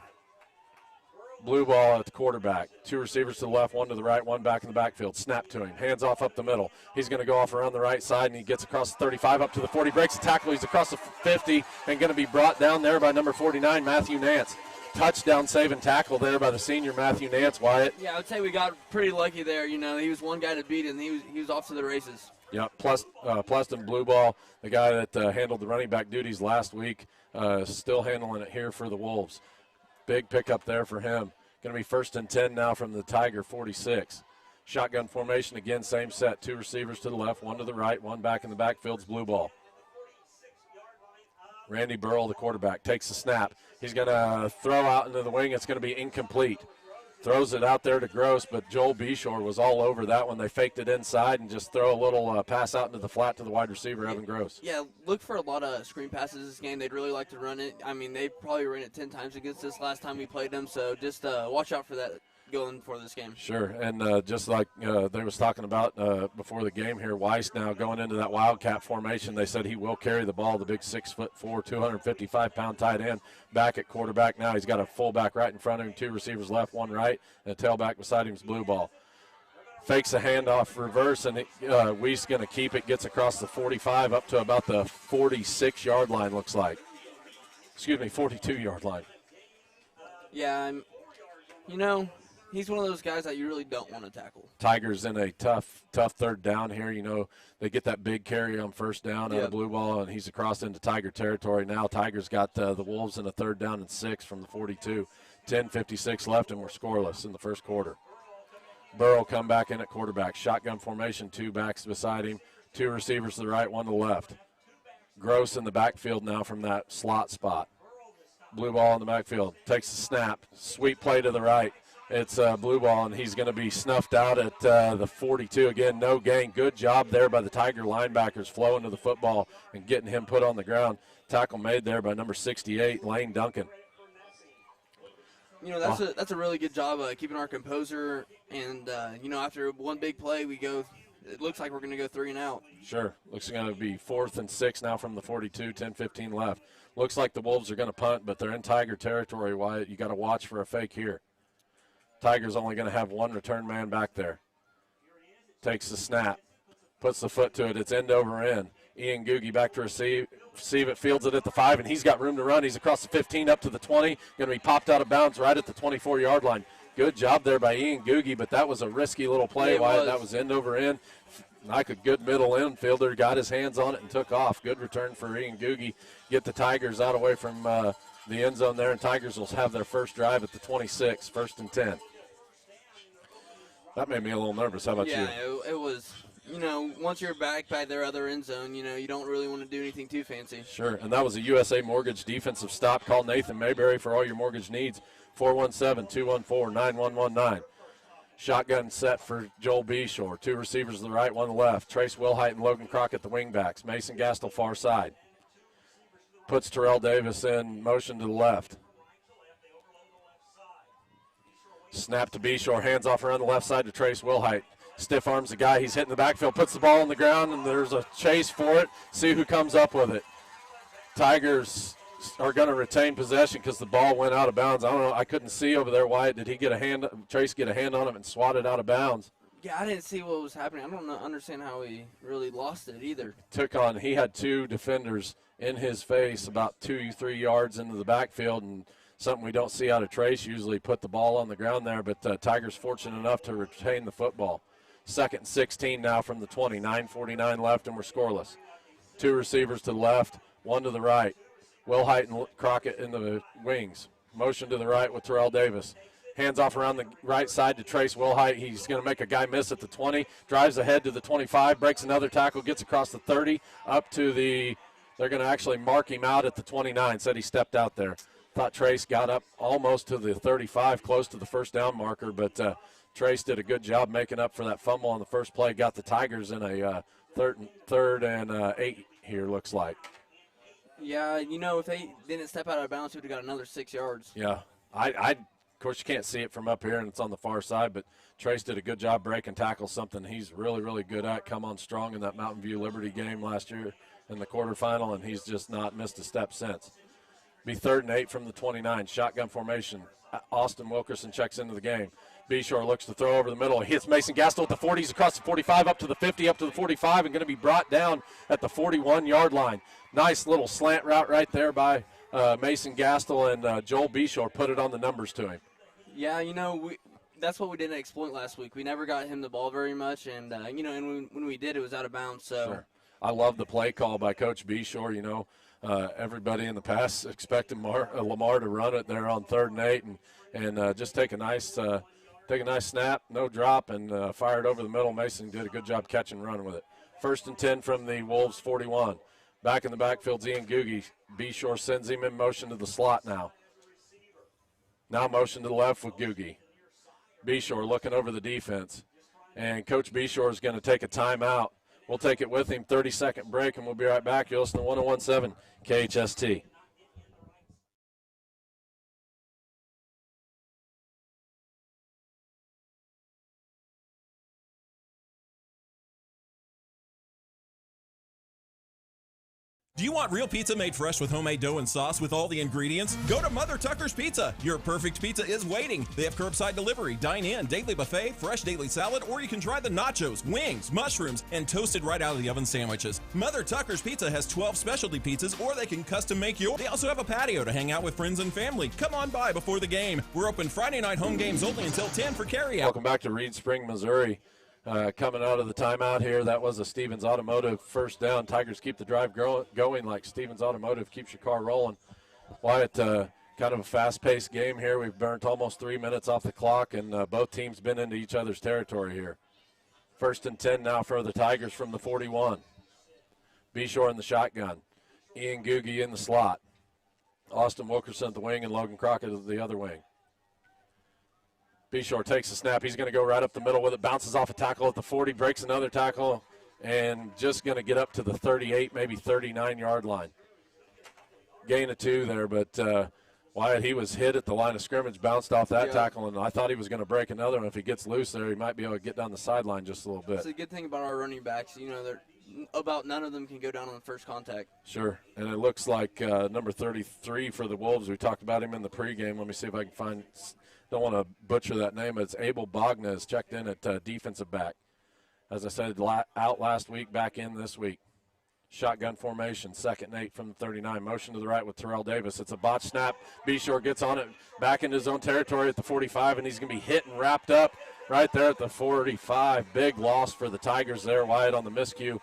Blue ball at the quarterback. 2 receivers to the left, 1 to the right, 1 back in the backfield. Snap to him. Hands off up the middle. He's going to go off around the right side, and he gets across the 35 up to the 40. Breaks the tackle. He's across the 50 and going to be brought down there by number 49, Matthew Nance. Touchdown saving tackle there by the senior Matthew Nance, Wyatt. Yeah, I would say we got pretty lucky there. You know, he was one guy to beat, and he was off to the races. Yeah, Pleston Blue Ball, the guy that handled the running back duties last week, still handling it here for the Wolves. Big pickup there for him. Going to be 1st and 10 now from the Tiger 46. Shotgun formation again, same set. 2 receivers to the left, 1 to the right, 1 back in the backfield's Blue Ball. Randy Burrell, the quarterback, takes the snap. He's going to throw out into the wing. It's going to be incomplete. Throws it out there to Gross, but Joel Beshear was all over that one. They faked it inside and just throw a little pass out into the flat to the wide receiver, Evan Gross. Yeah, look for a lot of screen passes this game. They'd really like to run it. I mean, they probably ran it 10 times against us last time we played them, so just watch out for that. going for this game. Sure, and just like they was talking about before the game here, Weiss now going into that Wildcat formation, they said he will carry the ball, the big 6'4", 255-pound tight end back at quarterback now. He's got a fullback right in front of him, 2 receivers left, 1 right, and a tailback beside him's blue ball. Fakes a handoff reverse, and Weiss going to keep it, gets across the 45 up to about the 46-yard line, looks like. Excuse me, 42-yard line. Yeah, he's one of those guys that you really don't want to tackle. Tigers in a tough third down here. They get that big carry on first down out of blue ball, and he's across into Tiger territory. Now Tigers got the Wolves in a 3rd down and 6 from the 42. 10:56 left, and we're scoreless in the first quarter. Burrow come back in at quarterback. Shotgun formation, 2 backs beside him, 2 receivers to the right, 1 to the left. Gross in the backfield now from that slot spot. Blue ball in the backfield. Takes the snap. Sweep play to the right. It's blue ball, and he's going to be snuffed out at the 42. Again, no gain. Good job there by the Tiger linebackers flowing to the football and getting him put on the ground. Tackle made there by number 68, Lane Duncan. That's a really good job keeping our composure. And, after one big play, it looks like we're going to go 3 and out. Sure. Looks going to be 4th and 6 now from the 42, 10:15 left. Looks like the Wolves are going to punt, but they're in Tiger territory, Wyatt. You got to watch for a fake here. Tigers only going to have 1 return man back there. Takes the snap. Puts the foot to it. It's end over end. Ian Googie back to receive it, fields it at the 5, and he's got room to run. He's across the 15 up to the 20. Going to be popped out of bounds right at the 24-yard line. Good job there by Ian Googie, but that was a risky little play, Wyatt. That was end over end. Like a good middle infielder, got his hands on it and took off. Good return for Ian Googie. Get the Tigers out away from the end zone there, and Tigers will have their first drive at the 26, 1st and 10. That made me a little nervous. How about you? Yeah, it was, once you're back by their other end zone, you don't really want to do anything too fancy. Sure, and that was a USA Mortgage defensive stop. Call Nathan Mayberry for all your mortgage needs, 417-214-9119. Shotgun set for Joel Beshear. 2 receivers to the right, 1 to the left. Trace Wilhite and Logan Crockett, the wingbacks. Mason Gastel far side. Puts Terrell Davis in motion to the left. Snap to Beshear, hands off around the left side to Trace Wilhite. Stiff arms the guy, he's hitting the backfield, puts the ball on the ground, and there's a chase for it. See who comes up with it. Tigers are going to retain possession because the ball went out of bounds. I don't know, I couldn't see over there, Wyatt. Did he get a hand, Trace get a hand on him and swat it out of bounds? Yeah, I didn't see what was happening. I don't understand how he really lost it either. He had 2 defenders in his face about 2-3 yards into the backfield, and something we don't see out of Trace. Usually put the ball on the ground there, but Tigers fortunate enough to retain the football. 2nd and 16 now from the 20. 9:49 left, and we're scoreless. 2 receivers to the left, 1 to the right. Wilhite and Crockett in the wings. Motion to the right with Terrell Davis. Hands off around the right side to Trace Wilhite. He's going to make a guy miss at the 20. Drives ahead to the 25. Breaks another tackle. Gets across the 30. Up to the – they're going to actually mark him out at the 29. Said he stepped out there. Thought Trace got up almost to the 35, close to the first down marker. But Trace did a good job making up for that fumble on the first play. Got the Tigers in a third and 8 here, looks like. Yeah, if they didn't step out of bounds, we would have got another 6 yards. Yeah. Of course, you can't see it from up here, and it's on the far side, but Trace did a good job breaking tackles, something he's really, really good at. Come on strong in that Mountain View Liberty game last year in the quarterfinal, and he's just not missed a step since. Be 3rd and 8 from the 29. Shotgun formation. Austin Wilkerson checks into the game. Beshear looks to throw over the middle. He hits Mason Gastel at the 40. He's across the 45, up to the 50, up to the 45, and going to be brought down at the 41-yard line. Nice little slant route right there by Mason Gastel, and Joel Beshear put it on the numbers to him. Yeah, that's what we didn't exploit last week. We never got him the ball very much, and, and when we did, it was out of bounds. So. Sure. I love the play call by Coach Beshear. Everybody in the past expected Lamar to run it there on 3rd and 8 and just take a nice snap, no drop, and fire it over the middle. Mason did a good job catching and running with it. 1st and 10 from the Wolves 41. Back in the backfield, Ian Googie. Beshear sends him in motion to the slot now. Now motion to the left with Googie. Beshear looking over the defense. And Coach Beshear is going to take a timeout. We'll take it with him, 30-second break, and we'll be right back. You're listening to 101.7 KHST. Do you want real pizza made fresh with homemade dough and sauce with all the ingredients? Go to Mother Tucker's Pizza. Your perfect pizza is waiting. They have curbside delivery, dine-in, daily buffet, fresh daily salad, or you can try the nachos, wings, mushrooms, and toasted right out of the oven sandwiches. Mother Tucker's Pizza has 12 specialty pizzas, or they can custom make yours. They also have a patio to hang out with friends and family. Come on by before the game. We're open Friday night home games only until 10 for carryout. Welcome back to Reed Spring, Missouri. Coming out of the timeout here, that was a Stevens Automotive first down. Tigers keep the drive going like Stevens Automotive keeps your car rolling. Wyatt, kind of a fast-paced game here. We've burnt almost 3 minutes off the clock, and both teams been into each other's territory here. 1st and 10 now for the Tigers from the 41. Beshear in the shotgun. Ian Googie in the slot. Austin Wilkerson at the wing and Logan Crockett at the other wing. Beshear takes the snap. He's going to go right up the middle with it. Bounces off a tackle at the 40, breaks another tackle, and just going to get up to the 38, maybe 39-yard line. Gain of 2 there, but Wyatt, he was hit at the line of scrimmage, bounced off that tackle, and I thought he was going to break another one. If he gets loose there, he might be able to get down the sideline just a little bit. That's a good thing about our running backs. You know, about none of them can go down on the first contact. Sure, and it looks like number 33 for the Wolves. We talked about him in the pregame. Let me see if I can find – don't want to butcher that name, but it's Abel Bogna is checked in at defensive back. As I said, out last week, back in this week. Shotgun formation, 2nd and 8 from the 39. Motion to the right with Terrell Davis. It's a botch snap. Beshear gets on it back into his own territory at the 45, and he's going to be hit and wrapped up right there at the 45. Big loss for the Tigers there, Wyatt, on the miscue.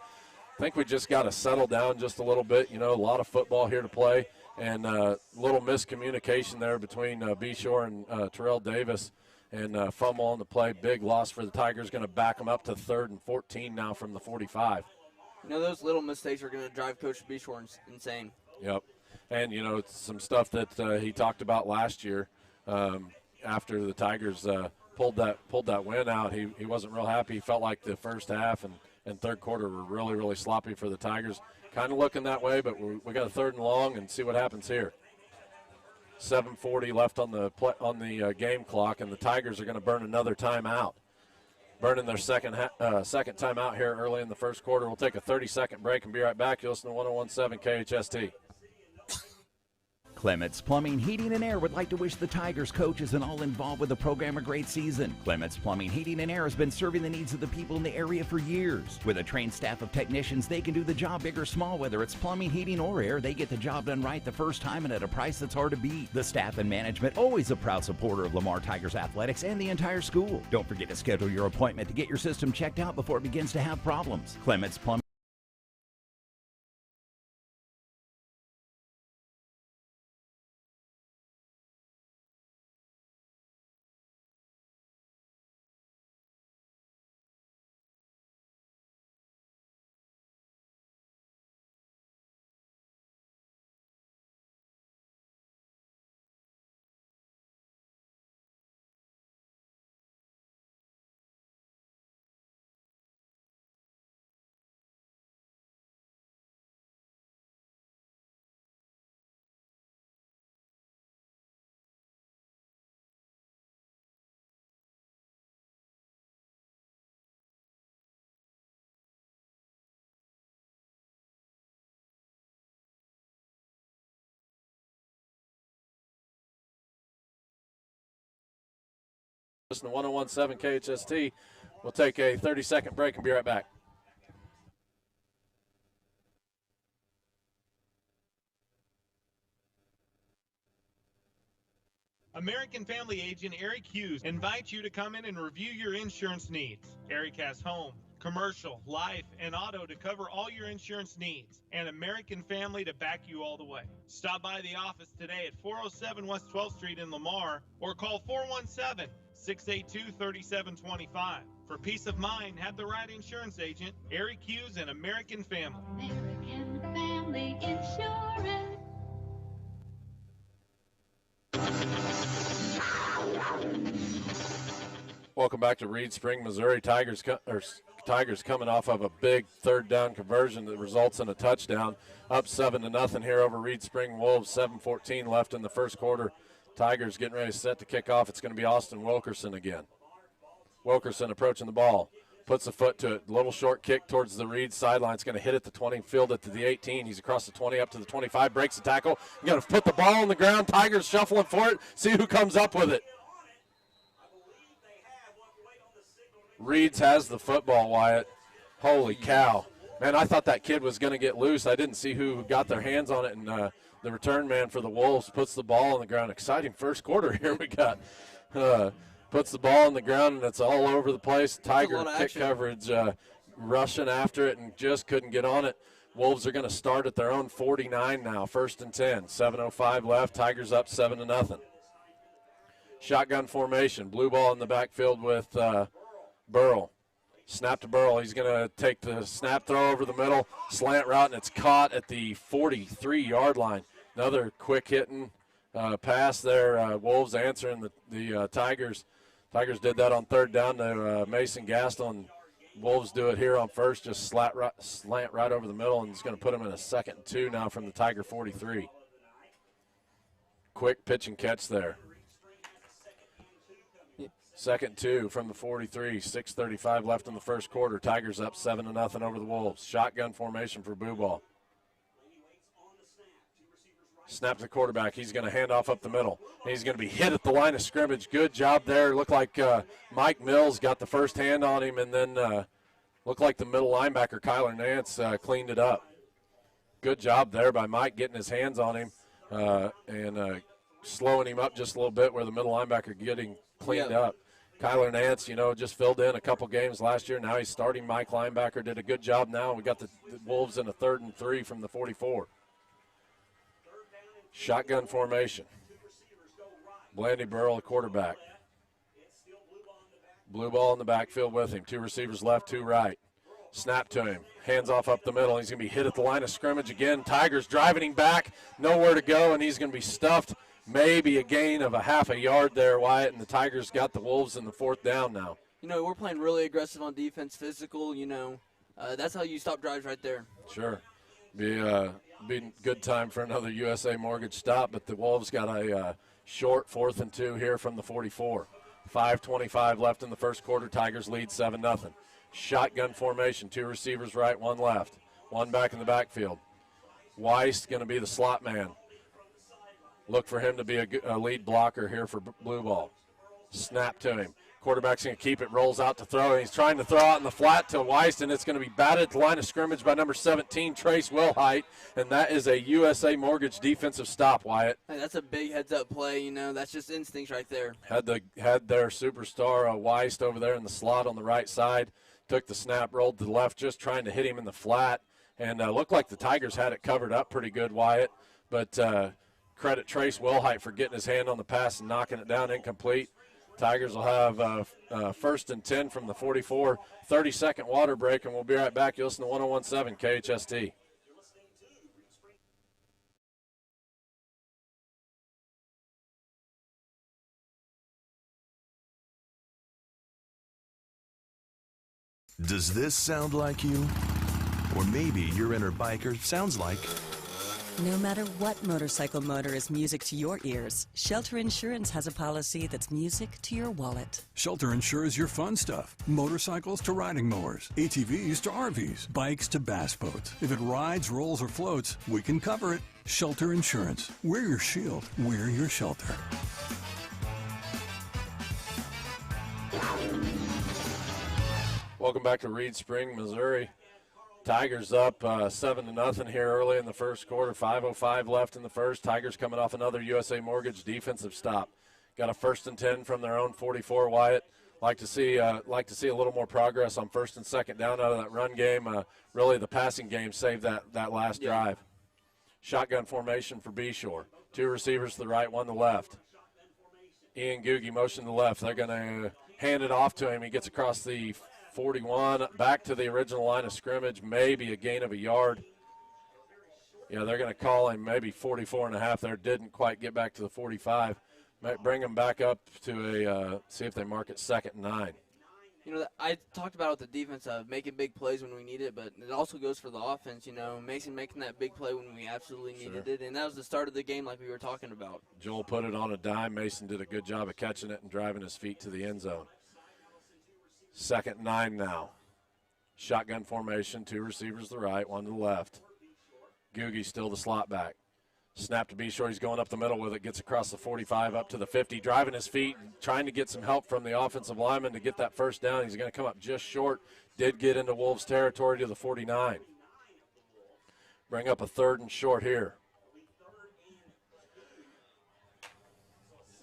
I think we just got to settle down just a little bit. You know, a lot of football here to play. And a little miscommunication there between Beshear and Terrell Davis, and fumble on the play. Big loss for the Tigers. Going to back them up to 3rd and 14 now from the 45. You know, those little mistakes are going to drive Coach Beshear insane. Yep. And, you know, it's some stuff that he talked about last year after the Tigers pulled that win out. He wasn't real happy. He felt like the first half and third quarter were really, really sloppy for the Tigers. Kind of looking that way, but we got a 3rd and long, and see what happens here. 7:40 left on the game clock, and the Tigers are going to burn another timeout. Burning their second timeout here early in the first quarter. We'll take a 30-second break and be right back. You listen to 101.7 KHST. Clements Plumbing, Heating, and Air would like to wish the Tigers coaches and all involved with the program a great season. Clements Plumbing, Heating, and Air has been serving the needs of the people in the area for years. With a trained staff of technicians, they can do the job big or small. Whether it's plumbing, heating, or air, they get the job done right the first time and at a price that's hard to beat. The staff and management, always a proud supporter of Lamar Tigers athletics and the entire school. Don't forget to schedule your appointment to get your system checked out before it begins to have problems. Clements Plumbing. Listen to 101.7 KHST. We'll take a 30-second break and be right back. American Family Agent Eric Hughes invites you to come in and review your insurance needs. Eric has home, commercial, life, and auto to cover all your insurance needs, and American Family to back you all the way. Stop by the office today at 407 West 12th Street in Lamar, or call 417-682-3725. For peace of mind, have the right insurance agent, Eric Hughes and American Family. American Family Insurance. Welcome back to Reed Spring, Missouri. Tigers coming off of a big 3rd down conversion that results in a touchdown. Up 7-0 here over Reed Spring Wolves. 7:14 left in the first quarter. Tigers getting ready to set to kick off. It's going to be Austin Wilkerson again. Wilkerson approaching the ball. puts the foot to it. Little short kick towards the Reed sideline. It's going to hit at the 20, field it to the 18. He's across the 20 up to the 25, breaks the tackle. Going to put the ball on the ground. Tigers shuffling for it. See who comes up with it. Reeds has the football, Wyatt. Holy cow. Man, I thought that kid was going to get loose. I didn't see who got their hands on it, and the return man for the Wolves puts the ball on the ground. Exciting first quarter here we got. Puts the ball on the ground, and it's all over the place. Tiger kick coverage rushing after it and just couldn't get on it. Wolves are going to start at their own 49 now, 1st and 10. 7:05 left. Tigers up 7-0. Shotgun formation. Blue ball in the backfield with Burrell. Snap to Burrell. He's going to take the snap throw over the middle, slant route, and it's caught at the 43-yard line. Another quick hitting pass there. Wolves answering the Tigers. Tigers did that on 3rd down to Mason Gaston. Wolves do it here on 1st, just slant right over the middle, and it's going to put them in a 2nd and 2 now from the Tiger 43. Quick pitch and catch there. 2nd and 2 from the 43. 6:35 left in the first quarter. Tigers up 7-0 over the Wolves. Shotgun formation for Boo Ball. Snap to the quarterback. He's going to hand off up the middle. He's going to be hit at the line of scrimmage. Good job there. Looked like Mike Mills got the first hand on him, and then looked like the middle linebacker, Kyler Nance, cleaned it up. Good job there by Mike getting his hands on him and slowing him up just a little bit where the middle linebacker getting cleaned up. Kyler Nance, just filled in a couple games last year. Now he's starting Mike linebacker. Did a good job now. We got the Wolves in a 3rd and 3 from the 44. Shotgun formation. Blandy Burrell, the quarterback. Blue ball in the backfield with him. 2 receivers left, 2 right. Snap to him. Hands off up the middle. He's going to be hit at the line of scrimmage again. Tigers driving him back. Nowhere to go, and he's going to be stuffed. Maybe a gain of a half a yard there, Wyatt, and the Tigers got the Wolves in the 4th down now. We're playing really aggressive on defense, physical, that's how you stop drives right there. Sure. Be a good time for another USA Mortgage stop, but the Wolves got a short 4th and 2 here from the 44. 5:25 left in the first quarter. Tigers lead 7-0. Shotgun formation. 2 receivers right, 1 left. 1 back in the backfield. Weiss going to be the slot man. Look for him to be a lead blocker here for Blue Ball. Snap to him. Quarterback's going to keep it, rolls out to throw. He's trying to throw out in the flat to Weiss, and it's going to be batted at the line of scrimmage by number 17, Trace Wilhite, and that is a USA Mortgage defensive stop, Wyatt. Hey, that's a big heads-up play, that's just instincts right there. Had their superstar Weiss over there in the slot on the right side, took the snap, rolled to the left, just trying to hit him in the flat, and looked like the Tigers had it covered up pretty good, Wyatt, but credit Trace Wilhite for getting his hand on the pass and knocking it down incomplete. Tigers will have 1st and 10 from the 44, 30-second water break, and we'll be right back. You listen to 101.7 KHST. Does this sound like you? Or maybe your inner biker sounds like... No matter what motorcycle motor is music to your ears, Shelter Insurance has a policy that's music to your wallet. Shelter insures your fun stuff. Motorcycles to riding mowers, ATVs to RVs, bikes to bass boats. If it rides, rolls, or floats, we can cover it. Shelter Insurance. We're your shield. We're your shelter. Welcome back to Reed Spring, Missouri. Tigers up 7-0 here early in the first quarter. 5:05 left in the first. Tigers coming off another USA Mortgage defensive stop. Got a 1st and 10 from their own 44. Wyatt, like to see a little more progress on 1st and 2nd down out of that run game. Really, the passing game saved that last drive. Shotgun formation for Beshear. 2 receivers to the right, 1 to the left. Ian Googie motion to the left. They're going to hand it off to him. He gets across the 41, back to the original line of scrimmage, maybe a gain of a yard. Yeah, they're going to call him maybe 44.5 there. Didn't quite get back to the 45. Might bring him back up to see if they mark it 2nd and 9. I talked about with the defense of making big plays when we need it, but it also goes for the offense, Mason making that big play when we absolutely needed it, and that was the start of the game like we were talking about. Joel put it on a dime. Mason did a good job of catching it and driving his feet to the end zone. 2nd and 9 now. Shotgun formation, 2 receivers to the right, 1 to the left. Googie still the slot back. Snap to Beshear. He's going up the middle with it. Gets across the 45 up to the 50. Driving his feet, trying to get some help from the offensive lineman to get that first down. He's going to come up just short. Did get into Wolves territory to the 49. Bring up a 3rd and short here.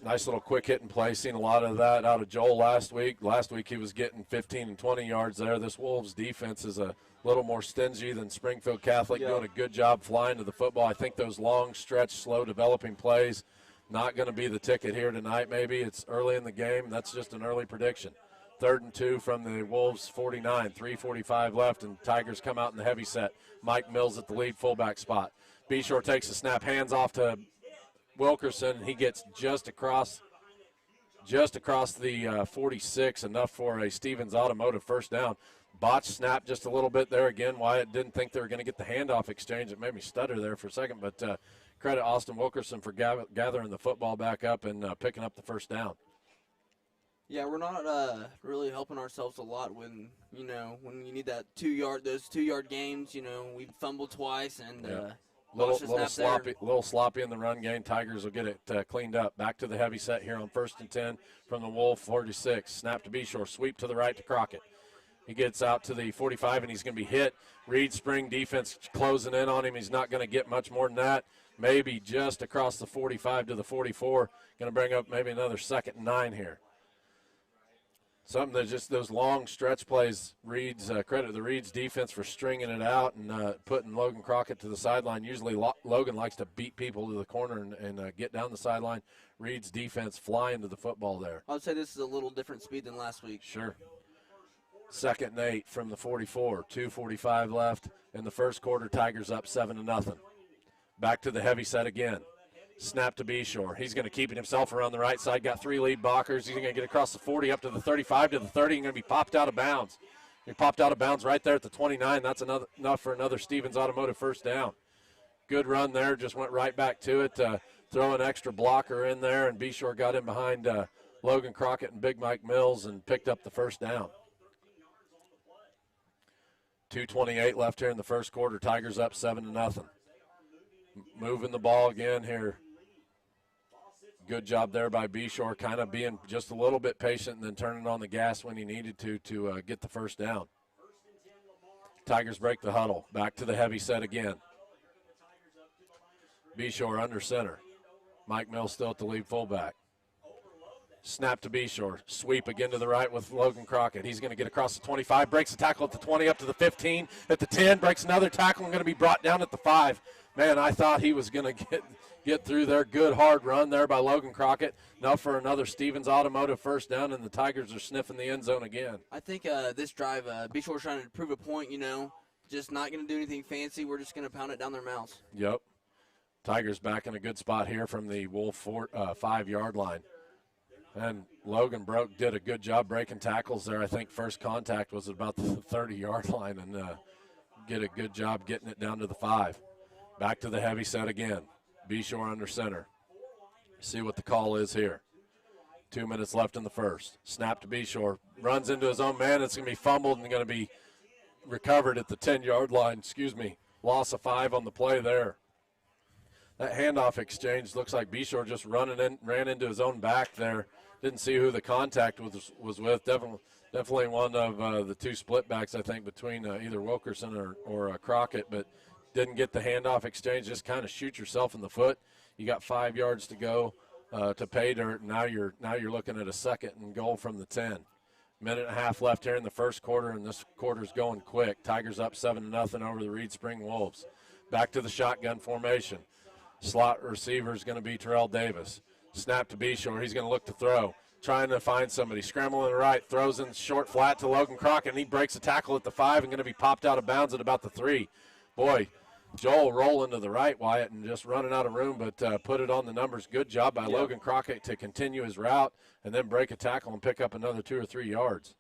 Nice little quick hit and play. Seen a lot of that out of Joel last week. Last week he was getting 15 and 20 yards there. This Wolves defense is a little more stingy than Springfield Catholic, doing a good job flying to the football. I think those long stretch, slow developing plays, not going to be the ticket here tonight maybe. It's early in the game. That's just an early prediction. 3rd and 2 from the Wolves 49, 3:45 left, and Tigers come out in the heavy set. Mike Mills at the lead fullback spot. Beshear takes a snap, hands off to Wilkerson, and he gets just across the 46, enough for a Stevens Automotive first down. Botch snap just a little bit there again. Wyatt didn't think they were going to get the handoff exchange. It made me stutter there for a second, but credit Austin Wilkerson for gathering the football back up and picking up the first down. Yeah, we're not really helping ourselves a lot when you need that 2-yard, those 2-yard games. We fumbled twice and little sloppy in the run game. Tigers will get it cleaned up. Back to the heavy set here on 1st and 10 from the Wolf 46. Snap to Beshear, sweep to the right to Crockett. He gets out to the 45 and he's going to be hit. Reed Spring defense closing in on him. He's not going to get much more than that. Maybe just across the 45 to the 44. Going to bring up maybe another 2nd and 9 here. Something that just those long stretch plays, credit the Reed's defense for stringing it out and putting Logan Crockett to the sideline. Usually Logan likes to beat people to the corner and get down the sideline. Reed's defense flying to the football there. I would say this is a little different speed than last week. Sure. 2nd and 8 from the 44, 2:45 left in the first quarter. Tigers up 7-0. Back to the heavy set again. Snap to Beshear. He's going to keep it himself around the right side. Got 3 lead blockers. He's going to get across the 40 up to the 35 to the 30. He's going to be popped out of bounds. He popped out of bounds right there at the 29. That's enough for another Stevens Automotive first down. Good run there. Just went right back to it. Throw an extra blocker in there, and Beshear got in behind Logan Crockett and Big Mike Mills and picked up the first down. 2:28 left here in the first quarter. Tigers up 7-0. Moving the ball again here. Good job there by Beshear, kind of being just a little bit patient and then turning on the gas when he needed to get the first down. Tigers break the huddle. Back to the heavy set again. Beshear under center. Mike Mills still at the lead fullback. Snap to Beshear. Sweep again to the right with Logan Crockett. He's going to get across the 25, breaks the tackle at the 20, up to the 15, at the 10, breaks another tackle and going to be brought down at the 5. Man, I thought he was going to get through there. Good hard run there by Logan Crockett. Now for another Stevens Automotive first down, and the Tigers are sniffing the end zone again. I think this drive, Beshear's trying to prove a point, just not going to do anything fancy. We're just going to pound it down their mouths. Yep. Tigers back in a good spot here from the Wolf 5-yard line. And Logan did a good job breaking tackles there. I think first contact was about the 30-yard line and did a good job getting it down to the 5. Back to the heavy set again. Beshear under center. See what the call is here. 2 minutes left in the first. Snap to Beshear. Runs into his own man. It's going to be fumbled and going to be recovered at the 10-yard line. Loss of 5 on the play there. That handoff exchange looks like Beshear just ran into his own back there. Didn't see who the contact was with. Definitely one of the 2 split backs, I think, between either Wilkerson or Crockett, but didn't get the handoff exchange. Just kind of shoot yourself in the foot. You got 5 yards to go to pay dirt. Now you're looking at a 2nd and goal from the 10. Minute and a half left here in the first quarter, and this quarter's going quick. Tigers up 7-0 over the Reed Spring Wolves. Back to the shotgun formation. Slot receiver is going to be Terrell Davis. Snap to Beshear. He's going to look to throw. Trying to find somebody. Scrambling to the right. Throws in short flat to Logan Crockett, and he breaks a tackle at the 5 and going to be popped out of bounds at about the 3. Boy, Joel rolling to the right, Wyatt, and just running out of room, but put it on the numbers. Good job by Logan Crockett to continue his route and then break a tackle and pick up another 2 or 3 yards.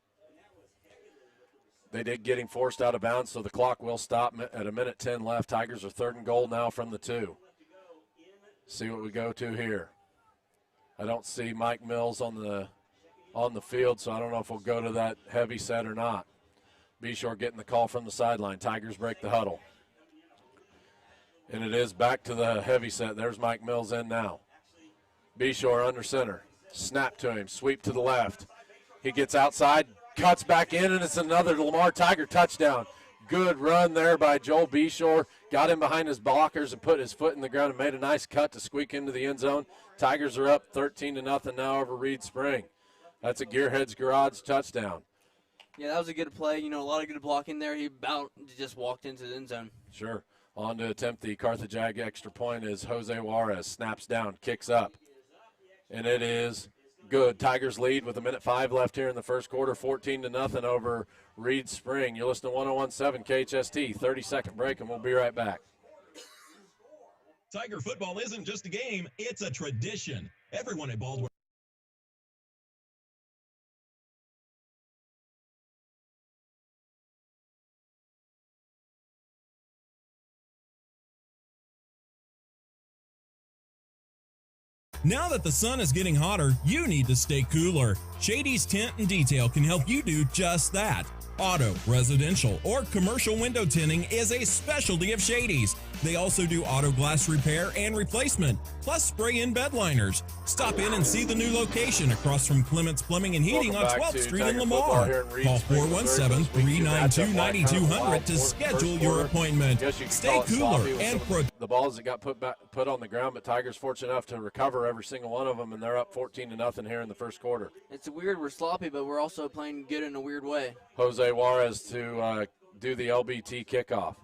They did get him forced out of bounds, so the clock will stop at a minute 10 left. Tigers are 3rd and goal now from the 2. See what we go to here. I don't see Mike Mills on the field, so I don't know if we'll go to that heavy set or not. Beshear getting the call from the sideline. Tigers break the huddle. And it is back to the heavy set. There's Mike Mills in now. Beshear under center. Snap to him. Sweep to the left. He gets outside, cuts back in, and it's another Lamar Tiger touchdown. Good run there by Joel Beshear. Got him behind his blockers and put his foot in the ground and made a nice cut to squeak into the end zone. Tigers are up 13-0 now over Reed Spring. That's a Gearheads Garage touchdown. Yeah, that was a good play. You know, a lot of good blocking there. He about just walked into the end zone. Sure. On to attempt the Carthage Ag extra point is Jose Juarez. Snaps down, kicks up. And it is good. Tigers lead with 1:05 left here in the first quarter, 14-0 over Reed Spring. You're listening to 101.7 KHST. 30-second break, and we'll be right back. Tiger football isn't just a game, it's a tradition. Everyone at Baldwin. Now that the sun is getting hotter, you need to stay cooler. Shady's Tint and Detail can help you do just that. Auto, residential, or commercial window tinting is a specialty of Shady's. They also do auto glass repair and replacement, plus spray-in bed liners. Stop in and see the new location across from Clements Plumbing and Heating on 12th Street in Lamar. Call 417-392-9200 to schedule your appointment. Stay cooler and the balls that got put on the ground, but Tigers fortunate enough to recover every single one of them, and they're up 14-0 here in the first quarter. It's weird. We're sloppy, but we're also playing good in a weird way. Jose Juarez to do the LBT kickoff.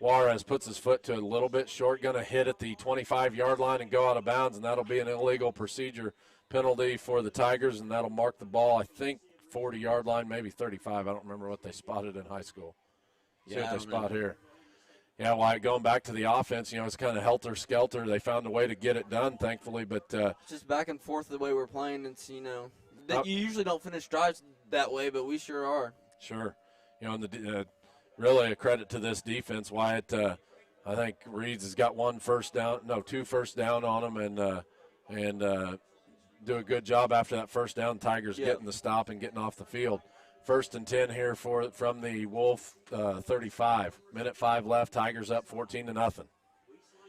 Juarez puts his foot to a little bit short, going to hit at the 25-yard line and go out of bounds, and that'll be an illegal procedure penalty for the Tigers, and that'll mark the ball, I think, 40-yard line, maybe 35. I don't remember what they spotted in high school. See what they spot here. Yeah, well, going back to the offense, it's kind of helter-skelter. They found a way to get it done, thankfully, but just back and forth the way we're playing. It's, you usually don't finish drives that way, but we sure are. Sure. And really a credit to this defense, Wyatt. I think Reeds has got two first down on them, and do a good job after that first down. Tigers getting the stop and getting off the field. 1st and 10 here from the Wolf 35. 1:05 left. Tigers up 14-0.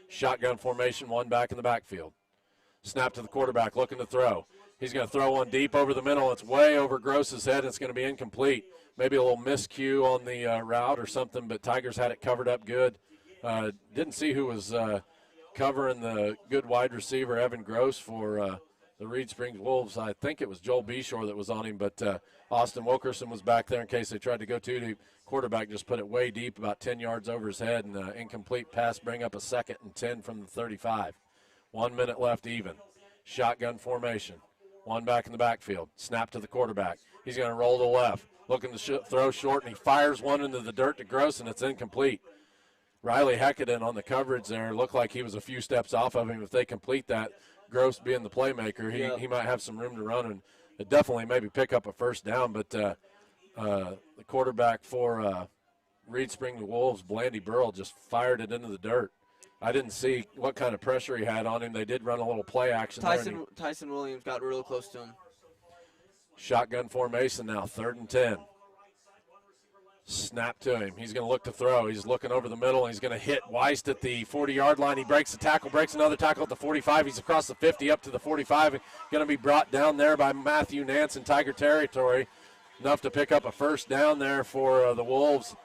Shotgun formation, one back in the backfield. Snap to the quarterback, looking to throw. He's going to throw one deep over the middle. It's way over Gross's head. It's going to be incomplete. Maybe a little miscue on the route or something, but Tigers had it covered up good. Didn't see who was covering the good wide receiver, Evan Gross, for the Reed Springs Wolves. I think it was Joel Beshear that was on him, but Austin Wilkerson was back there in case they tried to go too deep. Quarterback just put it way deep, about 10 yards over his head, and incomplete pass, bring up a 2nd and 10 from the 35. 1 minute left even. Shotgun formation. One back in the backfield. Snap to the quarterback. He's going to roll to the left. Looking to throw short, and he fires one into the dirt to Gross, and it's incomplete. Riley Heckaden on the coverage there looked like he was a few steps off of him. If they complete that, Gross being the playmaker, he might have some room to run and definitely maybe pick up a first down. But the quarterback for Reed Spring Wolves, Blandy Burrell, just fired it into the dirt. I didn't see what kind of pressure he had on him. They did run a little play action there. Tyson Williams got real close to him. Shotgun formation now, 3rd and 10. Snap to him. He's going to look to throw. He's looking over the middle. He's going to hit Weiss at the 40-yard line. He breaks the tackle, breaks another tackle at the 45. He's across the 50 up to the 45. Going to be brought down there by Matthew Nance in Tiger territory. Enough to pick up a first down there for the Wolves.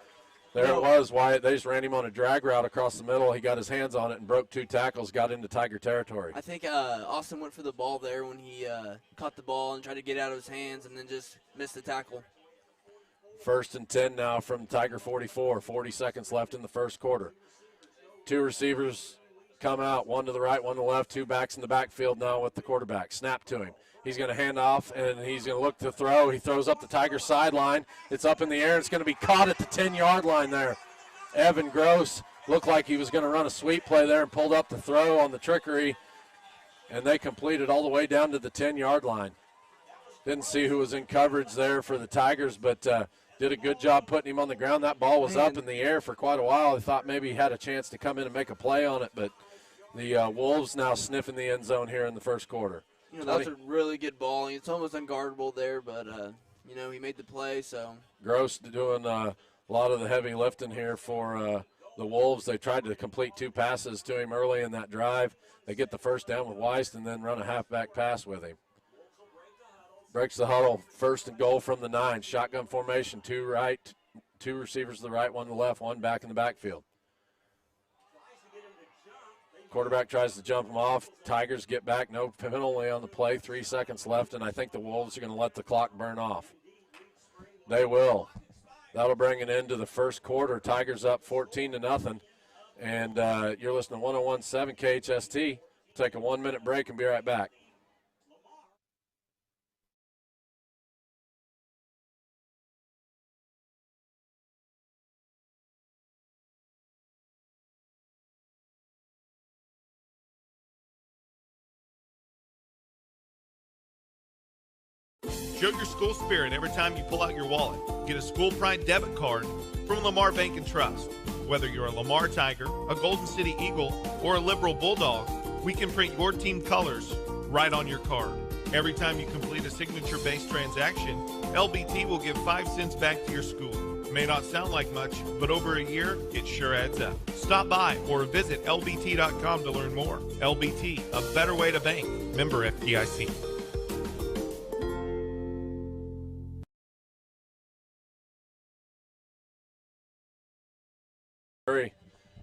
There it was, Wyatt. They just ran him on a drag route across the middle. He got his hands on it and broke 2 tackles, got into Tiger territory. I think Austin went for the ball there when he caught the ball and tried to get out of his hands and then just missed the tackle. 1st and 10 now from Tiger 44. 40 seconds left in the first quarter. 2 receivers come out, one to the right, one to the left, 2 backs in the backfield now with the quarterback. Snap to him. He's going to hand off, and he's going to look to throw. He throws up the Tiger sideline. It's up in the air. It's going to be caught at the 10-yard line there. Evan Gross looked like he was going to run a sweep play there and pulled up the throw on the trickery, and they completed all the way down to the 10-yard line. Didn't see who was in coverage there for the Tigers, but did a good job putting him on the ground. That ball was up in the air for quite a while. I thought maybe he had a chance to come in and make a play on it, but the Wolves now sniffing the end zone here in the first quarter. That was a really good ball. It's almost unguardable there, but he made the play. So Gross doing a lot of the heavy lifting here for the Wolves. They tried to complete 2 passes to him early in that drive. They get the first down with Weiss and then run a halfback pass with him. Breaks the huddle, 1st and goal from the 9. Shotgun formation, 2 right, 2 receivers to the right, 1 to the left, 1 back in the backfield. Quarterback tries to jump him off. Tigers get back, no penalty on the play, 3 seconds left, and I think the Wolves are going to let the clock burn off. They will. That'll bring an end to the first quarter. Tigers up 14-0, and you're listening to 101.7 KHST. We'll take a 1-minute break and be right back. Show your school spirit every time you pull out your wallet. Get a School Pride debit card from Lamar Bank and Trust. Whether you're a Lamar Tiger, a Golden City Eagle, or a Liberal Bulldog, we can print your team colors right on your card. Every time you complete a signature-based transaction, LBT will give 5 cents back to your school. May not sound like much, but over a year, it sure adds up. Stop by or visit lbt.com to learn more. LBT, a better way to bank. Member FDIC.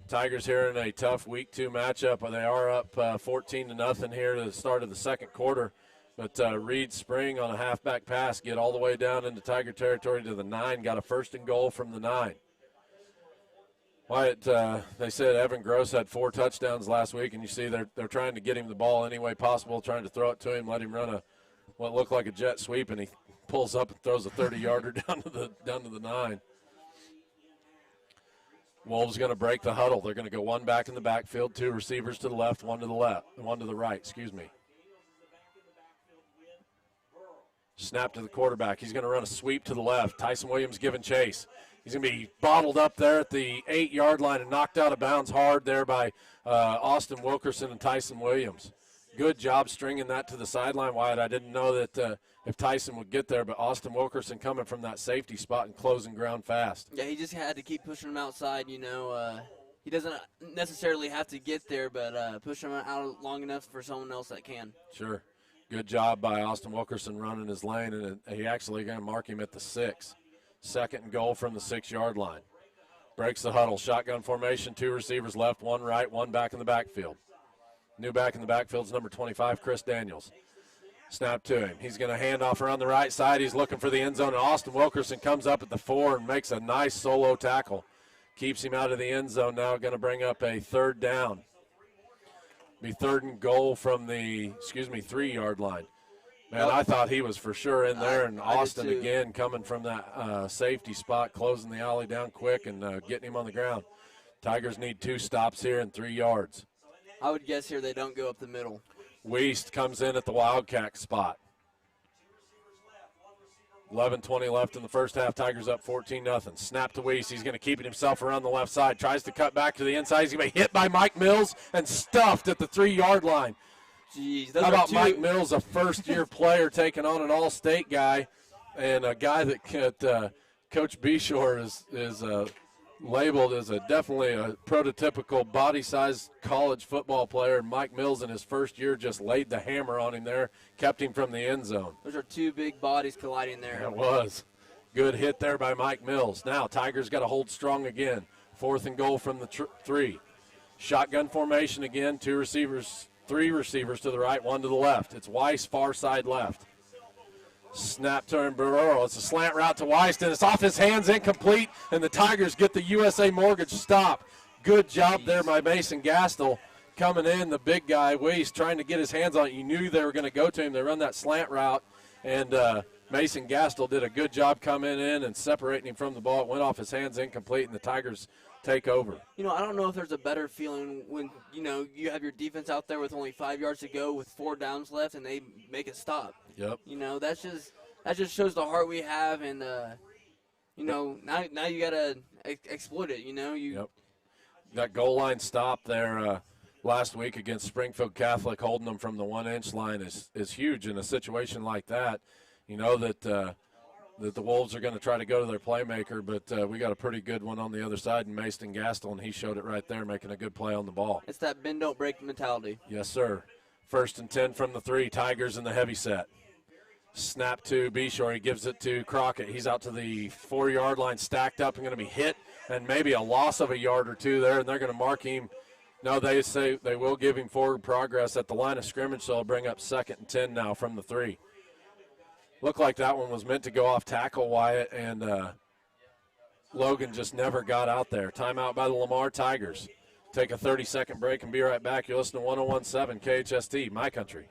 Tigers here in a tough week 2 matchup. They are up 14-0 here to the start of the second quarter. But Reed Spring on a halfback pass get all the way down into Tiger territory to the 9. Got a 1st and goal from the 9. Wyatt, they said Evan Gross had 4 touchdowns last week, and you see they're trying to get him the ball any way possible, trying to throw it to him, let him run what looked like a jet sweep, and he pulls up and throws a 30-yarder down to the 9. Wolves going to break the huddle. They're going to go 1 back in the backfield, 2 receivers to the left, 1 to the right, excuse me. Snap to the quarterback. He's going to run a sweep to the left. Tyson Williams giving chase. He's going to be bottled up there at the 8-yard line and knocked out of bounds hard there by Austin Wilkerson and Tyson Williams. Good job stringing that to the sideline, Wyatt. I didn't know that if Tyson would get there, but Austin Wilkerson coming from that safety spot and closing ground fast. Yeah, he just had to keep pushing him outside. He doesn't necessarily have to get there, but push him out long enough for someone else that can. Sure. Good job by Austin Wilkerson running his lane, and he actually going to mark him at the 6. 2nd and goal from the 6-yard line. Breaks the huddle. Shotgun formation, 2 receivers left, 1 right, 1 back in the backfield. New back in the backfield is number 25, Chris Daniels. Snap to him. He's going to hand off around the right side. He's looking for the end zone, and Austin Wilkerson comes up at the 4 and makes a nice solo tackle. Keeps him out of the end zone now, going to bring up a 3rd down. Be 3rd and goal from the, 3-yard line. Man, I thought he was for sure in there, and Austin again coming from that safety spot, closing the alley down quick and getting him on the ground. Tigers need 2 stops here and 3 yards. I would guess here they don't go up the middle. Weist comes in at the Wildcat spot. 11:20 left in the first half. Tigers up 14-0. Snap to Weist. He's going to keep it himself around the left side. Tries to cut back to the inside. He's going to be hit by Mike Mills and stuffed at the 3-yard line. Jeez, how about Mike Mills, a first-year player taking on an all-state guy, and a guy that Coach Beshear is labeled as definitely a prototypical body-sized college football player. Mike Mills in his first year just laid the hammer on him there, kept him from the end zone. Those are 2 big bodies colliding there. It was. Good hit there by Mike Mills. Now Tigers got to hold strong again. 4th and goal from the 3. Shotgun formation again, 3 receivers to the right, 1 to the left. It's Weiss, far side left. Snap turn Barrero. It's a slant route to Weiss, and it's off his hands, incomplete, and the Tigers get the USA Mortgage stop. Good job there by Mason Gastel coming in, the big guy, Weiss, trying to get his hands on it. You knew they were going to go to him. They run that slant route, and Mason Gastel did a good job coming in and separating him from the ball. It went off his hands, incomplete, and the Tigers take over. I don't know if there's a better feeling when, you have your defense out there with only 5 yards to go with 4 downs left and they make it stop. Yep. That just shows the heart we have, and now you got to exploit it, Yep. That goal line stop there last week against Springfield Catholic, holding them from the 1-inch line is huge in a situation like that. You know that that the Wolves are going to try to go to their playmaker, but we got a pretty good one on the other side in Mason Gastel, and he showed it right there, making a good play on the ball. It's that bend, don't break mentality. Yes, sir. 1st and 10 from the 3, Tigers in the heavy set. Snap to Beshear. He gives it to Crockett. He's out to the 4-yard line, stacked up and going to be hit, and maybe a loss of a yard or two there, and they're going to mark him. No, they say they will give him forward progress at the line of scrimmage, so they'll bring up 2nd and 10 now from the 3. Looked like that one was meant to go off tackle, Wyatt, and Logan just never got out there. Timeout by the Lamar Tigers. Take a 30-second break and be right back. You're listening to 101.7 KHST, My Country.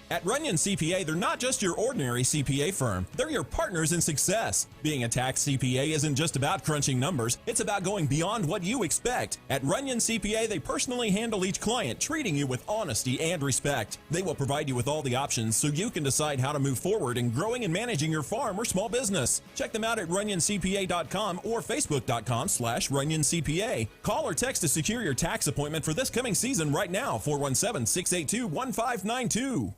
At Runyon CPA, they're not just your ordinary CPA firm. They're your partners in success. Being a tax CPA isn't just about crunching numbers. It's about going beyond what you expect. At Runyon CPA, they personally handle each client, treating you with honesty and respect. They will provide you with all the options so you can decide how to move forward in growing and managing your farm or small business. Check them out at runyoncpa.com or facebook.com/runyoncpa. Call or text to secure your tax appointment for this coming season right now, 417-682-1592.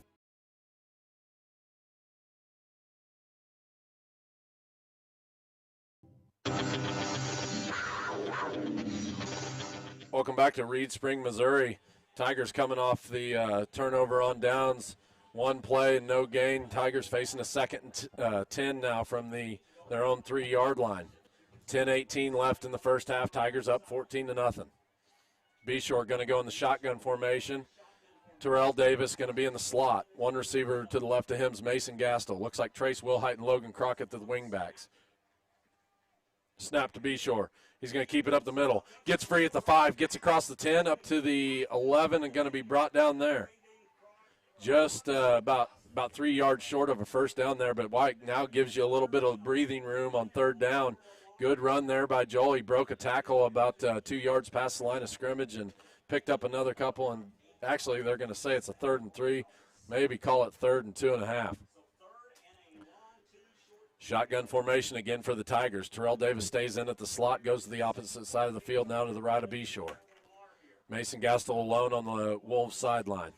Welcome back to Reed Spring, Missouri. Tigers coming off the turnover on downs. 1 play and no gain. Tigers facing a 2nd and 10 now from their own 3-yard line. 10:18 left in the first half. Tigers up 14-0. Beshear going to go in the shotgun formation. Terrell Davis going to be in the slot. 1 receiver to the left of him is Mason Gastel. Looks like Trace Wilhite and Logan Crockett to the wingbacks. Snap to Beshear. He's going to keep it up the middle. Gets free at the 5, gets across the 10, up to the 11, and going to be brought down there. Just about 3 yards short of a first down there, but White now gives you a little bit of breathing room on 3rd down. Good run there by Joel. He broke a tackle about 2 yards past the line of scrimmage and picked up another couple, and actually they're going to say it's a 3rd and 3, maybe call it 3rd and 2.5. Shotgun formation again for the Tigers. Terrell Davis stays in at the slot, goes to the opposite side of the field now to the right of Beshear. Mason Gastel alone on the Wolves sideline.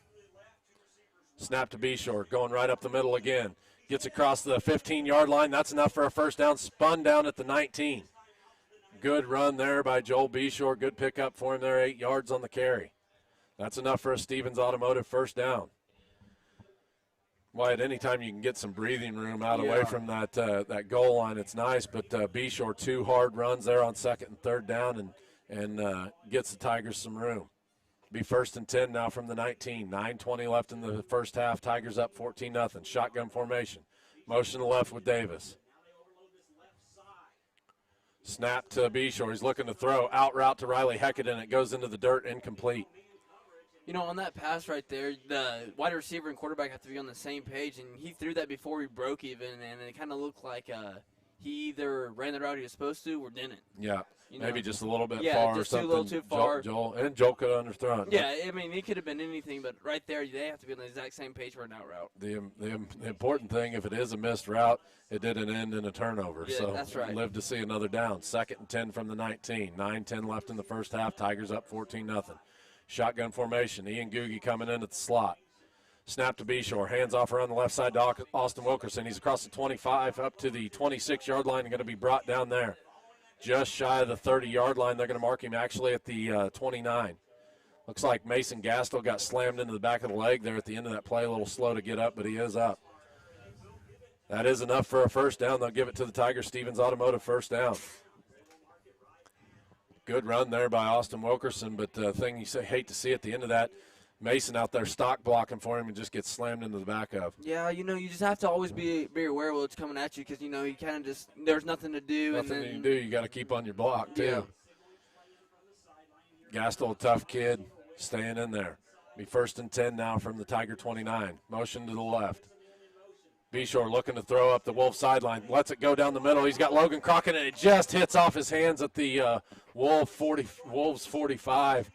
Snap to Beshear, going right up the middle again. Gets across the 15-yard line. That's enough for a first down. Spun down at the 19. Good run there by Joel Beshear. Good pickup for him there, 8 yards on the carry. That's enough for a Stevens Automotive first down. Wyatt, anytime you can get some breathing room out away from that goal line, it's nice. But Beshear, 2 hard runs there on 2nd and 3rd down and gets the Tigers some room. Be 1st and 10 now from the 19. 9:20 left in the first half. Tigers up 14-0. Shotgun formation. Motion to the left with Davis. Snap to Beshear. He's looking to throw. Out route to Riley Heckett, and it goes into the dirt, incomplete. You know, on that pass right there, the wide receiver and quarterback have to be on the same page, and he threw that before he broke even, and it kind of looked like he either ran the route he was supposed to or didn't. Yeah, maybe just a little bit yeah, far just or something. A little too far. Joel could have underthrown. Yeah, I mean, it could have been anything, but right there, they have to be on the exact same page for an out route. The important thing, if it is a missed route, it didn't end in a turnover. Yeah, so that's right. Live to see another down. 2nd and 10 from the 19. 9:10 left in the first half. Tigers up 14-0. Shotgun formation. Ian Googie coming in at the slot. Snap to Beshear. Hands off around the left side to Austin Wilkerson. He's across the 25 up to the 26-yard line and going to be brought down there. Just shy of the 30-yard line. They're going to mark him actually at the 29. Looks like Mason Gastel got slammed into the back of the leg there at the end of that play. A little slow to get up, but he is up. That is enough for a first down. They'll give it to the Tigers. Stevens Automotive first down. Good run there by Austin Wilkerson, but the thing you hate to see at the end of that, Mason out there stock blocking for him and just gets slammed into the back of. Yeah, you know, you just have to always be aware of what's coming at you because, you know, you kind of just, there's nothing to do. Nothing you do. You got to keep on your block, too. Yeah. Gastel, a tough kid, staying in there. Be 1st and 10 now from the Tiger 29. Motion to the left. Beshear looking to throw up the Wolf sideline. Lets it go down the middle. He's got Logan Crockett, and it just hits off his hands at the Wolves 45.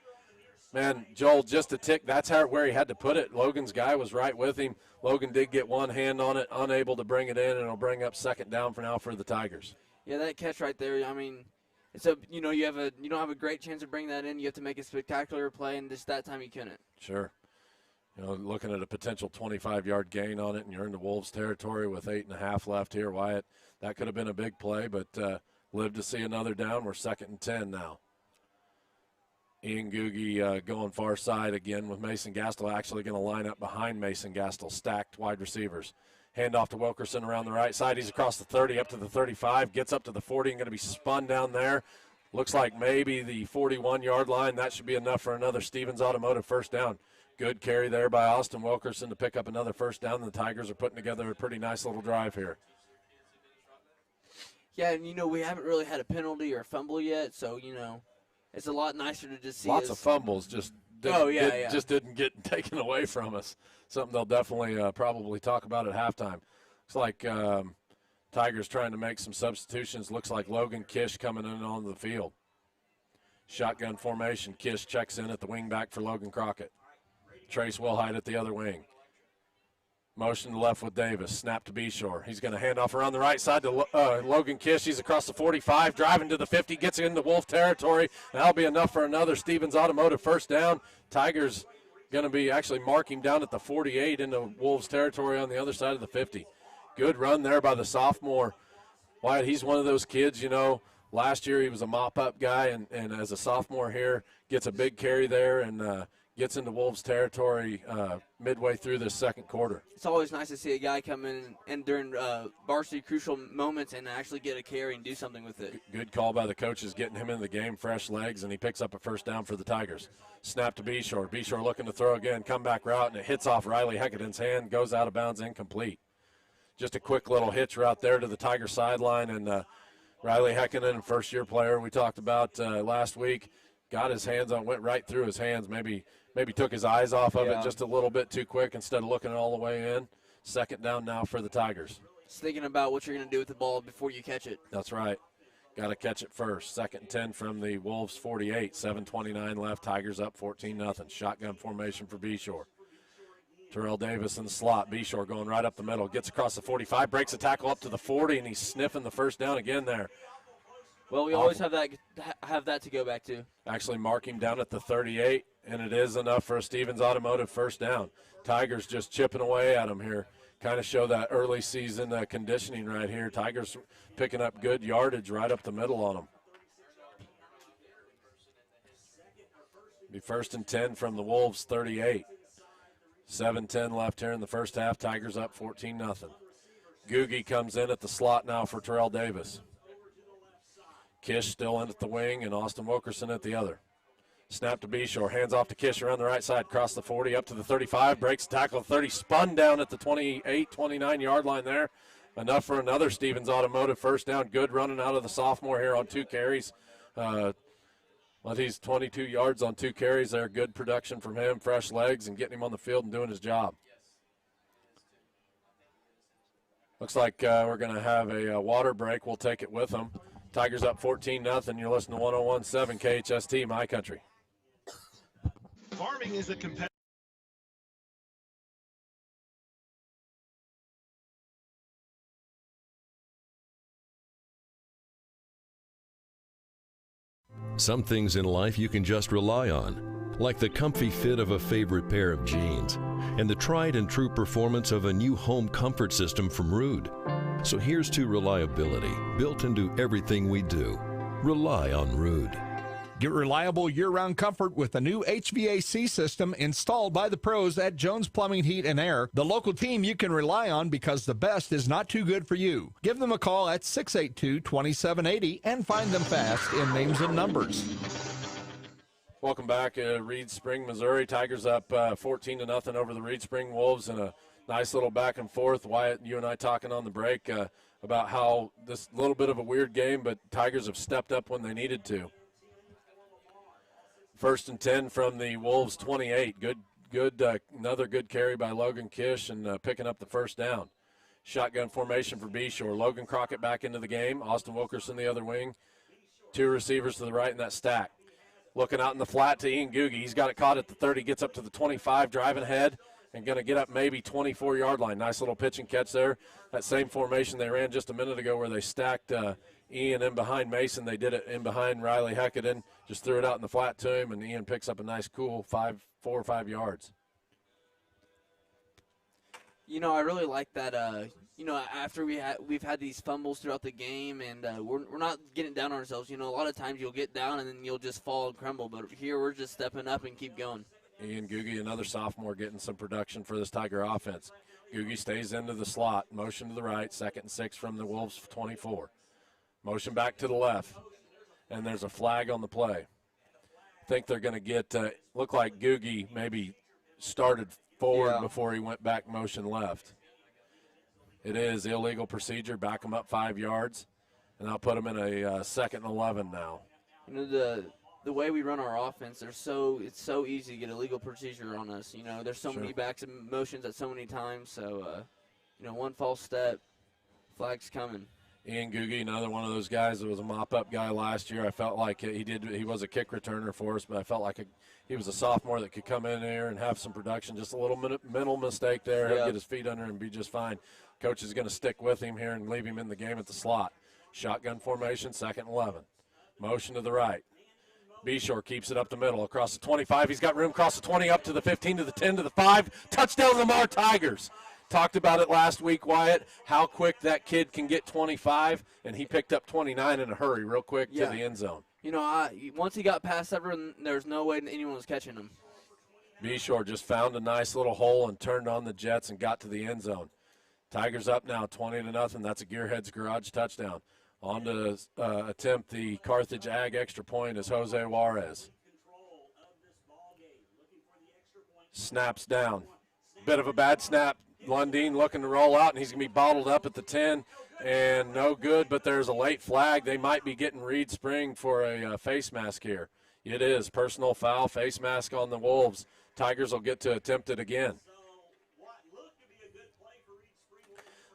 Man, Joel, just a tick. That's where he had to put it. Logan's guy was right with him. Logan did get one hand on it, unable to bring it in, and it'll bring up 2nd down for now for the Tigers. Yeah, that catch right there, I mean, it's a, you know, you don't have a great chance of bringing that in. You have to make a spectacular play, and just that time you couldn't. Sure. looking at a potential 25-yard gain on it, and you're into Wolves territory with 8.5 left here, Wyatt. That could have been a big play, but live to see another down. We're 2nd and 10 now. Ian Googie going far side again with Mason Gastel actually going to line up behind Mason Gastel, stacked wide receivers. Handoff to Wilkerson around the right side. He's across the 30 up to the 35, gets up to the 40 and going to be spun down there. Looks like maybe the 41-yard line. That should be enough for another Stevens Automotive first down. Good carry there by Austin Wilkerson to pick up another first down. The Tigers are putting together a pretty nice little drive here. Yeah, and, we haven't really had a penalty or a fumble yet, so, it's a lot nicer to just see lots of fumbles, just didn't get taken away from us. Something they'll definitely probably talk about at halftime. Looks like Tigers trying to make some substitutions. Looks like Logan Kish coming in on the field. Shotgun formation. Kish checks in at the wing back for Logan Crockett. Trace Wilhite at the other wing. Motion to left with Davis. Snap to Beshear. He's going to hand off around the right side to Logan Kish. He's across the 45, driving to the 50, gets into Wolf territory. That'll be enough for another Stevens Automotive first down. Tigers going to be actually marking down at the 48 into Wolves territory on the other side of the 50. Good run there by the sophomore. Wyatt, he's one of those kids, last year he was a mop-up guy, and as a sophomore here, gets a big carry there and gets into Wolves territory midway through this second quarter. It's always nice to see a guy come in and during varsity crucial moments and actually get a carry and do something with it. Good call by the coaches, getting him in the game, fresh legs, and he picks up a first down for the Tigers. Snap to Beshear. Beshear looking to throw again, comeback route, and it hits off Riley Heckaden's hand, goes out of bounds, incomplete. Just a quick little hitch route there to the Tiger sideline, and Riley Heckaden, first-year player we talked about last week, got his hands on, went right through his hands, maybe took his eyes off of it just a little bit too quick instead of looking all the way in. Second down now for the Tigers. Just thinking about what you're going to do with the ball before you catch it. That's right. Got to catch it first. 2nd and 10 from the Wolves 48. 7:29 left. Tigers up 14-0. Shotgun formation for Beshear. Terrell Davis in the slot. Beshear going right up the middle. Gets across the 45. Breaks a tackle up to the 40, and he's sniffing the first down again there. Well, we always have that to go back to. Actually mark him down at the 38, and it is enough for a Stevens Automotive first down. Tigers just chipping away at him here. Kind of show that early season conditioning right here. Tigers picking up good yardage right up the middle on them. Be 1st and 10 from the Wolves 38. 7:10 left here in the first half. Tigers up 14-0. Googie comes in at the slot now for Terrell Davis. Kish still in at the wing, and Austin Wilkerson at the other. Snap to Beshear, hands off to Kish around the right side, cross the 40, up to the 35, breaks tackle 30, spun down at the 28, 29-yard line there. Enough for another Stevens Automotive first down. Good running out of the sophomore here on 2 carries. He's 22 yards on 2 carries there. Good production from him, fresh legs, and getting him on the field and doing his job. Looks like we're going to have a water break. We'll take it with them. Tigers up 14-0. You're listening to 101.7 KHST, My Country. Farming is a competitive. Some things in life you can just rely on, like the comfy fit of a favorite pair of jeans and the tried and true performance of a new home comfort system from Rude. So here's to reliability, built into everything we do. Rely on Rude. Get reliable year-round comfort with the new HVAC system installed by the pros at Jones Plumbing, Heat, and Air, the local team you can rely on because the best is not too good for you. Give them a call at 682-2780 and find them fast in names and numbers. Welcome back, Reed Spring, Missouri. Tigers up 14-0 over the Reed Spring Wolves, and a nice little back and forth. Wyatt, you and I talking on the break about how this little bit of a weird game, but Tigers have stepped up when they needed to. 1st and 10 from the Wolves 28. Another good carry by Logan Kish and picking up the first down. Shotgun formation for Beshear. Logan Crockett back into the game. Austin Wilkerson the other wing. 2 receivers to the right in that stack. Looking out in the flat to Ian Googie. He's got it caught at the 30, gets up to the 25, driving ahead, and going to get up maybe 24-yard line. Nice little pitch and catch there. That same formation they ran just a minute ago where they stacked Ian in behind Mason. They did it in behind Riley Heckaden. Just threw it out in the flat to him, and Ian picks up a nice, cool 4 or 5 yards. I really like that. After we've had these fumbles throughout the game, and we're not getting down on ourselves. A lot of times you'll get down and then you'll just fall and crumble. But here we're just stepping up and keep going. Ian Googie, another sophomore, getting some production for this Tiger offense. Googie stays into the slot, motion to the right, 2nd and 6 from the Wolves 24. Motion back to the left, and there's a flag on the play. I think they're going to get, look like Googie maybe started forward before he went back motion left. It is illegal procedure, back him up 5 yards, and I'll put him in a 2nd and 11 now. The way we run our offense, it's so easy to get illegal procedure on us. There's so many backs and motions at so many times. So, one false step, flag's coming. Ian Googie, another one of those guys that was a mop-up guy last year. I felt like he was a kick returner for us, but I felt like he was a sophomore that could come in there and have some production. Just a little mental mistake there. He'll get his feet under and be just fine. Coach is going to stick with him here and leave him in the game at the slot. Shotgun formation, 2nd and 11. Motion to the right. Beshear keeps it up the middle across the 25. He's got room across the 20, up to the 15, to the 10, to the 5. Touchdown, Lamar Tigers. Talked about it last week, Wyatt, how quick that kid can get 25, and he picked up 29 in a hurry real quick to the end zone. Once he got past everyone, there's no way anyone was catching him. Beshear just found a nice little hole and turned on the jets and got to the end zone. Tigers up now 20-0. That's a Gearheads Garage touchdown. On to attempt the Carthage Ag extra point is Jose Juarez. Snaps down. Bit of a bad snap. Lundeen looking to roll out, and he's going to be bottled up at the 10, and no good, but there's a late flag. They might be getting Reed Spring for a face mask here. It is personal foul, face mask on the Wolves. Tigers will get to attempt it again.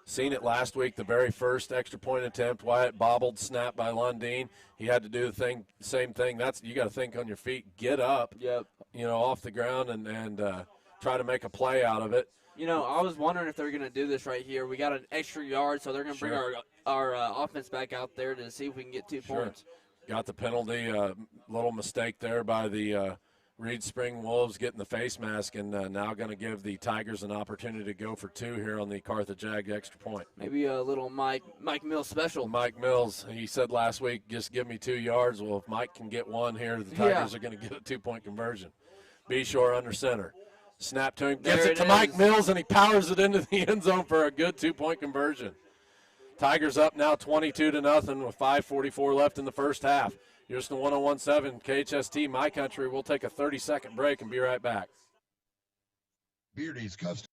Seen it last week, the very first extra point attempt. Wyatt bobbled, snap by Lundeen. He had to do the same thing. You got to think on your feet, get up, off the ground, and try to make a play out of it. I was wondering if they were going to do this right here. We got an extra yard, so they're going to bring our offense back out there to see if we can get 2 points. Got the penalty, little mistake there by the Reed Spring Wolves getting the face mask, and now going to give the Tigers an opportunity to go for 2 here on the Carthage Ag extra point. Maybe a little Mike Mills special. Mike Mills, he said last week, just give me 2 yards. Well, if Mike can get 1 here, the Tigers are going to get a 2-point conversion. Beshear under center. Snap to him, gets it to Mike Mills, and he powers it into the end zone for a good 2-point conversion. Tigers up now 22-0 with 5:44 left in the first half. Here's the 101.7 KHST My Country. We'll take a 30-second break and be right back. Beardy's Custom.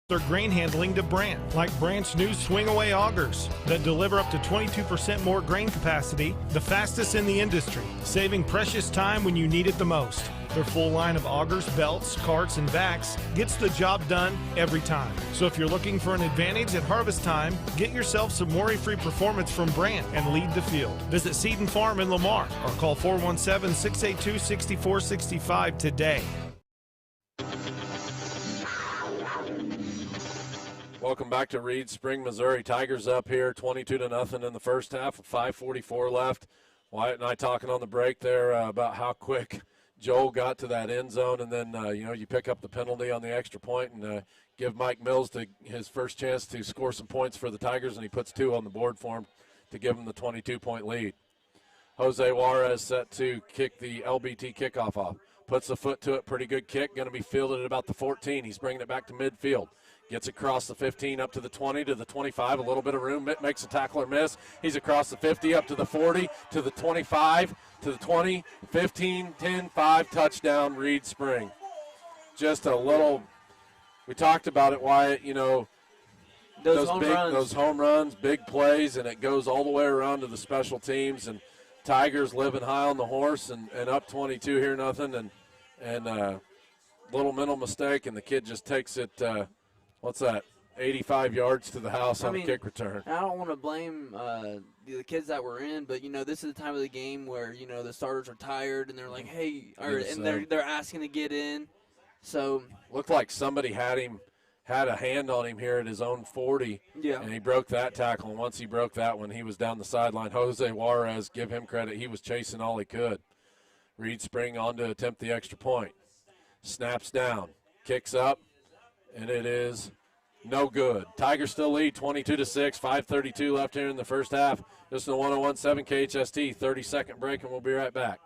Their grain handling to Brandt, like Brandt's new swing-away augers that deliver up to 22% more grain capacity, the fastest in the industry, saving precious time when you need it the most. Their full line of augers, belts, carts, and vacs gets the job done every time. So if you're looking for an advantage at harvest time, get yourself some worry-free performance from Brandt and lead the field. Visit Seed and Farm in Lamar or call 417-682-6465 today. Welcome back to Reed Spring, Missouri. Tigers up here 22-0 in the first half with 5:44 left. Wyatt and I talking on the break there about how quick Joel got to that end zone, and then, you pick up the penalty on the extra point and give Mike Mills his first chance to score some points for the Tigers, and he puts 2 on the board for him to give him the 22-point lead. Jose Juarez set to kick the LBT kickoff off. Puts the foot to it, pretty good kick, going to be fielded at about the 14. He's bringing it back to midfield. Gets across the 15, up to the 20, to the 25, a little bit of room, makes a tackler miss. He's across the 50, up to the 40, to the 25, to the 20, 15, 10, 5, touchdown, Reed Spring. Just a little, we talked about it, Wyatt, those home runs, big plays, and it goes all the way around to the special teams, and Tigers living high on the horse and up 22 here, nothing, and little mental mistake, and the kid just takes it, 85 yards to the house on a kick return. I don't want to blame the kids that were in, but this is the time of the game where the starters are tired and they're like, hey, and they're asking to get in. So looked like somebody had a hand on him here at his own 40, and he broke that tackle. And once he broke that one, he was down the sideline. Jose Juarez, give him credit, he was chasing all he could. Reed Spring on to attempt the extra point. Snaps down, kicks up. And it is No good. Tigers still lead 22-6, 5:32 left here in the first half. This is the 101.7 KHST 30-second break, and we'll be right back.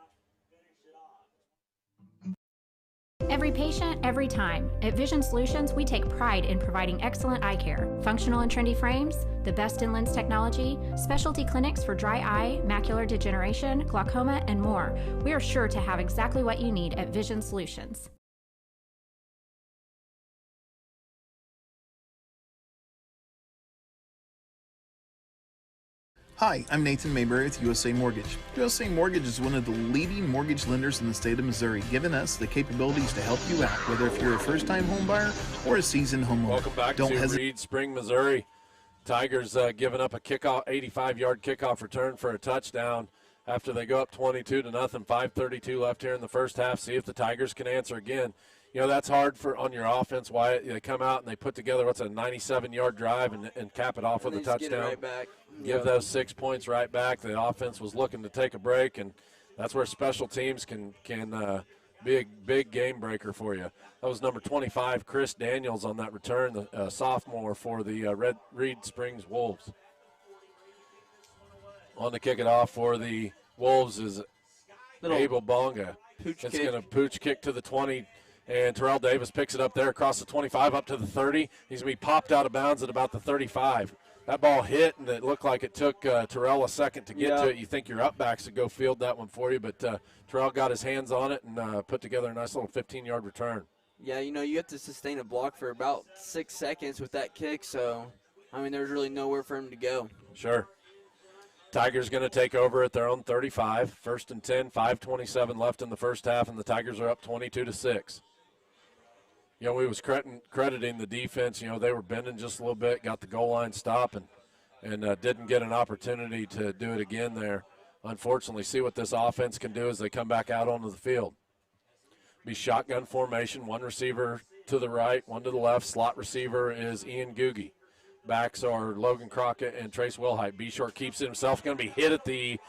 Every patient, every time. At Vision Solutions, we take pride in providing excellent eye care. Functional and trendy frames, the best in lens technology, specialty clinics for dry eye, macular degeneration, glaucoma, and more. We are sure to have exactly what you need at Vision Solutions. Hi, I'm Nathan Mayberry with USA Mortgage. USA Mortgage is one of the leading mortgage lenders in the state of Missouri, giving us the capabilities to help you out, whether if you're a first-time home buyer or a seasoned homeowner. Welcome back to Reed Spring, Missouri. Tigers giving up a kickoff, 85-yard kickoff return for a touchdown after they go up 22-0. 5:32 left here in the first half. See if the Tigers can answer again. You know, that's hard on your offense. Why they come out and they put together what's a 97-yard drive and cap it off with a touchdown. Get it right back. Give those 6 points right back. The offense was looking to take a break, and that's where special teams can be a big game breaker for you. That was number 25, Chris Daniels, on that return, the sophomore for the Reed Springs Wolves. On to kick it off for the Wolves is Abel Bonga. It's going to pooch kick to the 20. And Terrell Davis picks it up there across the 25 up to the 30. He's going to be popped out of bounds at about the 35. That ball hit, and it looked like it took Terrell a second to get to it. You think your up-backs would go field that one for you, but Terrell got his hands on it and put together a nice little 15-yard return. Yeah, you know, you have to sustain a block for about 6 seconds with that kick, so, I mean, there's really nowhere for him to go. Sure. Tigers going to take over at their own 35. 1st and 10, 5:27 left in the first half, and the Tigers are up 22-6. You know, we was crediting the defense. You know, they were bending just a little bit, got the goal line stop, and didn't get an opportunity to do it again there. Unfortunately, see what this offense can do as they come back out onto the field. Be shotgun formation, one receiver to the right, one to the left. Slot receiver is Ian Googie. Backs are Logan Crockett and Trace Wilhite. Beshear keeps it himself. Going to be hit at the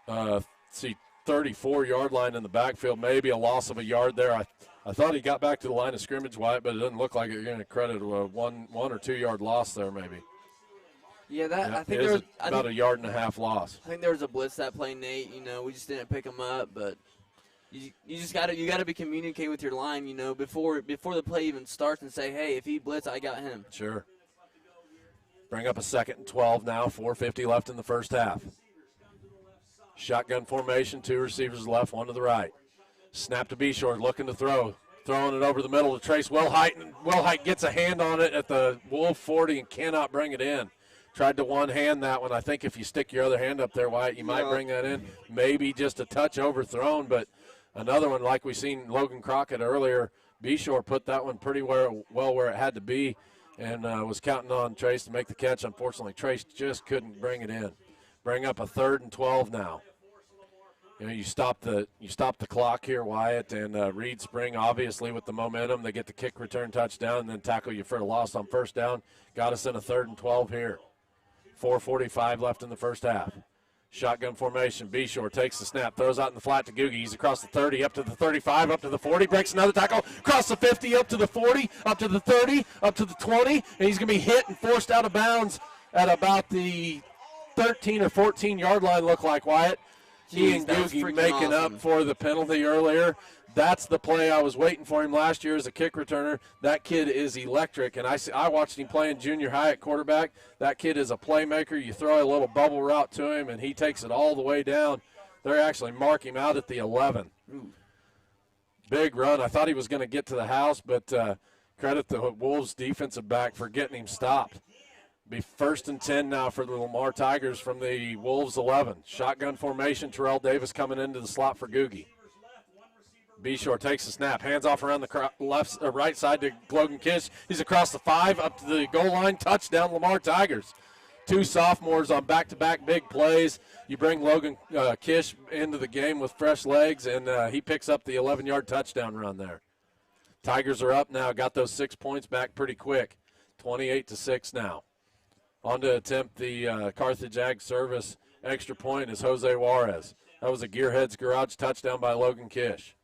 34-yard line in the backfield. Maybe a loss of a yard there. I thought he got back to the line of scrimmage, Wyatt, but it doesn't look like you're going to credit a 1 or 2 yard loss there, maybe. Yeah, I think there was about a yard and a half loss. I think there was a blitz that play, Nate. You know, we just didn't pick him up, but you got to be communicating with your line, you know, before the play even starts and say, hey, if he blitz, I got him. Sure. Bring up a 2nd and 12 now. 4:50 left in the first half. Shotgun formation, 2 receivers left, 1 to the right. Snap to Beshear, looking to throw. Throwing it over the middle to Trace Wilhite, and Wilhite gets a hand on it at the Wolf 40 and cannot bring it in. Tried to one-hand that one. I think if you stick your other hand up there, Wyatt, you might bring that in. Maybe just a touch overthrown, but another one like we seen Logan Crockett earlier. Beshear put that one pretty well where it had to be and was counting on Trace to make the catch. Unfortunately, Trace just couldn't bring it in. Bring up a 3rd and 12 now. You know, you stop the clock here, Wyatt, and Reed Spring, obviously, with the momentum, they get the kick return touchdown and then tackle you for a loss on 1st down. Got us in a 3rd and 12 here. 4:45 left in the first half. Shotgun formation. Beshear takes the snap, throws out in the flat to Googie. He's across the 30, up to the 35, up to the 40, breaks another tackle, across the 50, up to the 40, up to the 30, up to the 20, and he's going to be hit and forced out of bounds at about the 13 or 14-yard line, look like, Wyatt. Ian Googie making up for the penalty earlier. That's the play I was waiting for him last year as a kick returner. That kid is electric, and I watched him play in junior high at quarterback. That kid is a playmaker. You throw a little bubble route to him, and he takes it all the way down. They're actually marking him out at the 11. Ooh. Big run. I thought he was going to get to the house, but credit the Wolves defensive back for getting him stopped. Be 1st and 10 now for the Lamar Tigers from the Wolves 11. Shotgun formation, Terrell Davis coming into the slot for Googie. Beshear takes the snap, hands off around the right side to Logan Kish. He's across the 5, up to the goal line, touchdown Lamar Tigers. 2 sophomores on back-to-back big plays. You bring Logan Kish into the game with fresh legs, and he picks up the 11-yard touchdown run there. Tigers are up now, got those 6 points back pretty quick. 28-6 now. On to attempt the Carthage Ag Service extra point is Jose Juarez. That was a Gearheads Garage touchdown by Logan Kish.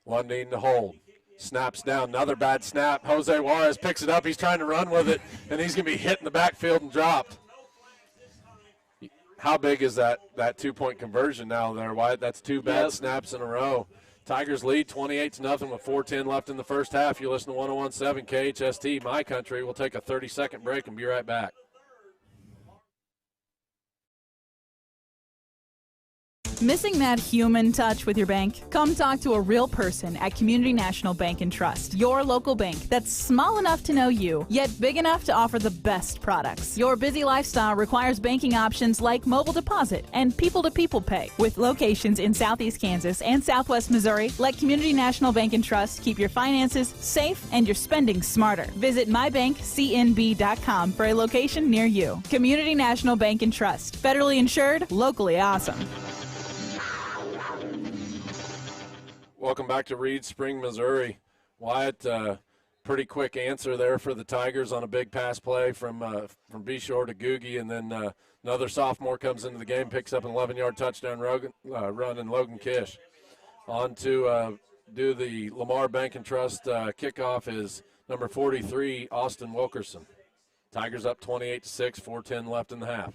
Lundeen to hold. Snaps down, another bad snap. Jose Juarez picks it up. He's trying to run with it, and he's going to be hit in the backfield and dropped. How big is that 2-point conversion now there, Wyatt? That's 2 bad snaps in a row. Tigers lead 28-0 with 4:10 left in the first half. You listen to 101.7 KHST, My Country. We'll take a 30-second break and be right back. Missing that human touch with your bank? Come talk to a real person at Community National Bank and Trust, your local bank that's small enough to know you, yet big enough to offer the best products. Your busy lifestyle requires banking options like mobile deposit and people-to-people pay. With locations in Southeast Kansas and Southwest Missouri, let Community National Bank and Trust keep your finances safe and your spending smarter. Visit mybankcnb.com for a location near you. Community National Bank and Trust, federally insured, locally awesome. Welcome back to Reed Spring, Missouri. Wyatt, pretty quick answer there for the Tigers on a big pass play from Beshear to Googie, and then another sophomore comes into the game, picks up an 11-yard touchdown run, and Logan Kish. On to do the Lamar Bank and Trust kickoff is number 43, Austin Wilkerson. Tigers up 28-6, 4:10 left in the half.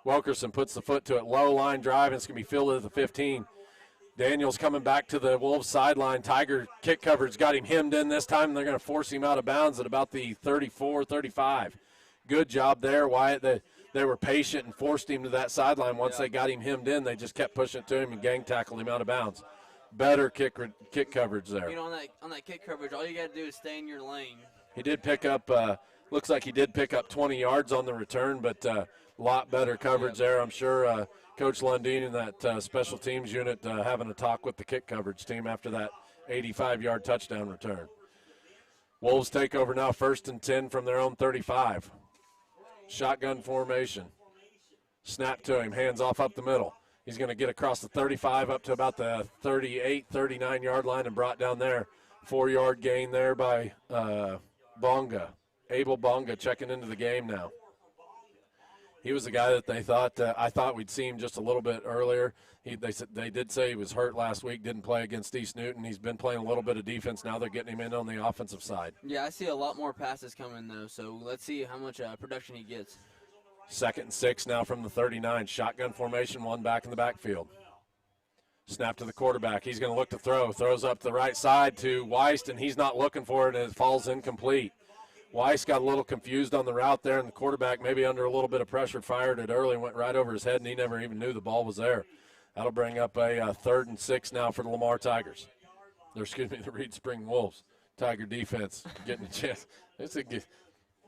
Wilkerson puts the foot to it, low line drive, and it's going to be fielded at the 15. Daniels coming back to the Wolves sideline. Tiger kick coverage got him hemmed in this time, and they're going to force him out of bounds at about the 34, 35. Good job there, Wyatt. They were patient and forced him to that sideline. Once they got him hemmed in, they just kept pushing it to him and gang tackled him out of bounds. Better kick coverage there. You know, on that kick coverage, all you got to do is stay in your lane. He did pick up, looks like he did pick up 20 yards on the return, but a lot better coverage there. I'm sure Coach Lundeen and that special teams unit having a talk with the kick coverage team after that 85-yard touchdown return. Wolves take over now, 1st and 10 from their own 35. Shotgun formation. Snap to him, hands off up the middle. He's going to get across the 35 up to about the 38, 39-yard line and brought down there. 4-yard gain there by Bonga. Abel Bonga checking into the game now. He was the guy that they thought I thought we'd see him just a little bit earlier. They did say he was hurt last week, didn't play against East Newton. He's been playing a little bit of defense. Now they're getting him in on the offensive side. Yeah, I see a lot more passes coming, though, so let's see how much production he gets. 2nd and 6 now from the 39. Shotgun formation, one back in the backfield. Snap to the quarterback. He's going to look to throw. Throws up the right side to Weiss, and he's not looking for it, and it falls incomplete. Weiss got a little confused on the route there, and the quarterback, maybe under a little bit of pressure, fired it early, went right over his head, and he never even knew the ball was there. That'll bring up a 3rd and 6 now for the Lamar Tigers. The Reed Spring Wolves. Tiger defense getting a chance. It's a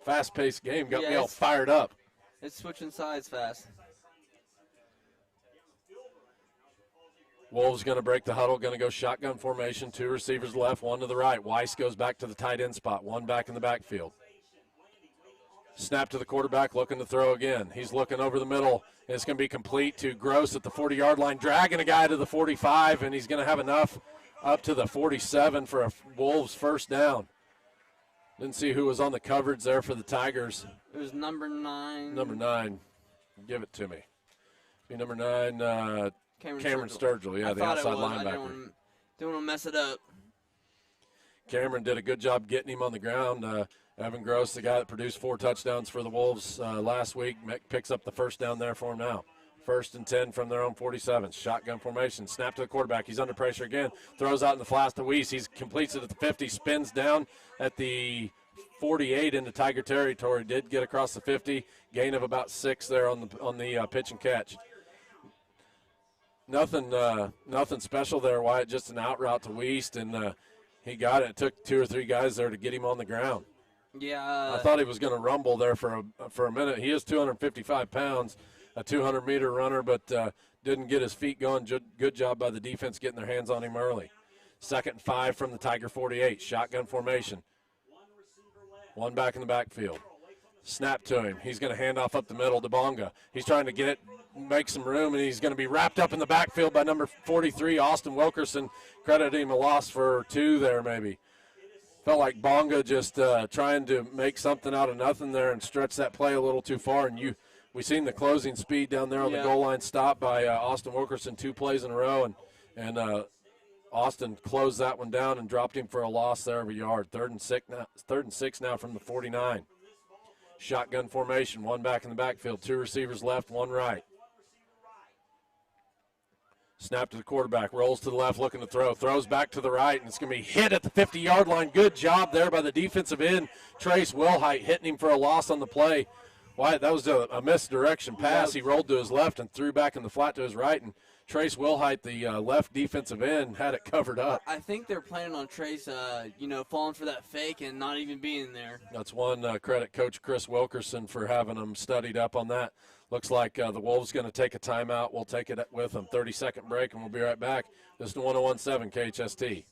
fast-paced game. Got me all fired up. It's switching sides fast. Wolves going to break the huddle, going to go shotgun formation, 2 receivers left, 1 to the right. Weiss goes back to the tight end spot, 1 back in the backfield. Snap to the quarterback, looking to throw again. He's looking over the middle. It's going to be complete to Gross at the 40-yard line, dragging a guy to the 45, and he's going to have enough up to the 47 for a Wolves first down. Didn't see who was on the coverage there for the Tigers. It was number 9. Number 9. Give it to me. Be number 9, Cameron Sturgill, the outside linebacker. I didn't want to mess it up. Cameron did a good job getting him on the ground. Evan Gross, the guy that produced 4 touchdowns for the Wolves last week, picks up the first down there for him now. 1st and 10 from their own 47. Shotgun formation. Snap to the quarterback. He's under pressure again. Throws out in the flats to Weiss. He completes it at the 50. Spins down at the 48 into Tiger territory. Did get across the 50. Gain of about 6 there on the pitch and catch. Nothing special there, Wyatt. Just an out route to Weiss, and he got it. It took 2 or 3 guys there to get him on the ground. Yeah. I thought he was going to rumble there for a minute. He is 255 pounds, a 200-meter runner, but didn't get his feet going. Good job by the defense getting their hands on him early. 2nd and 5 from the Tiger 48. Shotgun formation. 1 back in the backfield. Snap to him. He's going to hand off up the middle to Bonga. He's trying to get it, make some room, and he's going to be wrapped up in the backfield by number 43, Austin Wilkerson. Credit him a loss for 2 there maybe. Felt like Bonga just trying to make something out of nothing there and stretch that play a little too far. And we seen the closing speed down there on the goal line stop by Austin Wilkerson 2 plays in a row, and Austin closed that one down and dropped him for a loss there of a yard. Third and six now from the 49. Shotgun formation, one back in the backfield, two receivers left, one right. Snap to the quarterback, rolls to the left, looking to throw, throws back to the right, and it's going to be hit at the 50-yard line. Good job there by the defensive end, Trace Wilhite, hitting him for a loss on the play. Why, that was a misdirection pass. He rolled to his left and threw back in the flat to his right, and Trace Wilhite, the left defensive end, had it covered up. I think they're planning on Trace, falling for that fake and not even being there. That's one credit Coach Chris Wilkerson for having them studied up on that. Looks like the Wolves going to take a timeout. We'll take it with them. 30-second break, and we'll be right back. This is 101.7 KHST.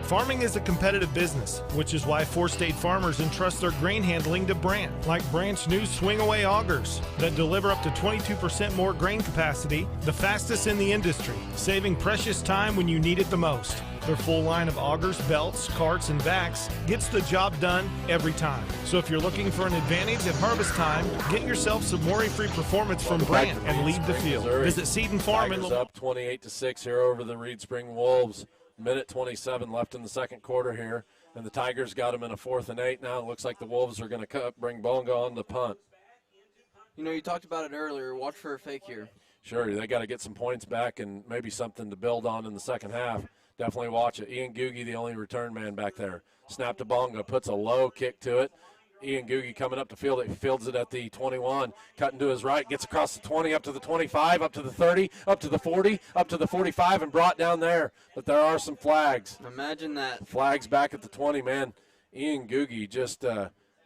Farming is a competitive business, which is why four-state farmers entrust their grain handling to Brandt, like Brandt's new swing-away augers that deliver up to 22% more grain capacity, the fastest in the industry, saving precious time when you need it the most. Their full line of augers, belts, carts, and backs gets the job done every time. So if you're looking for an advantage at harvest time, get yourself some worry-free performance from Brandt and lead the field. Visit Seed and Farm in Tigers up 28-6 here over the Reed Spring Wolves. Minute 27 left in the second quarter here, and the Tigers got them in a 4th and 8 now. It looks like the Wolves are going to bring Bonga on the punt. You talked about it earlier. Watch for a fake here. Sure, they got to get some points back and maybe something to build on in the second half. Definitely watch it. Ian Googie, the only return man back there. Snap to Bonga, puts a low kick to it. Ian Googie coming up the field. He fields it at the 21, cutting to his right, gets across the 20, up to the 25, up to the 30, up to the 40, up to the 45, and brought down there. But there are some flags. Imagine that. Flags back at the 20, man. Ian Googie just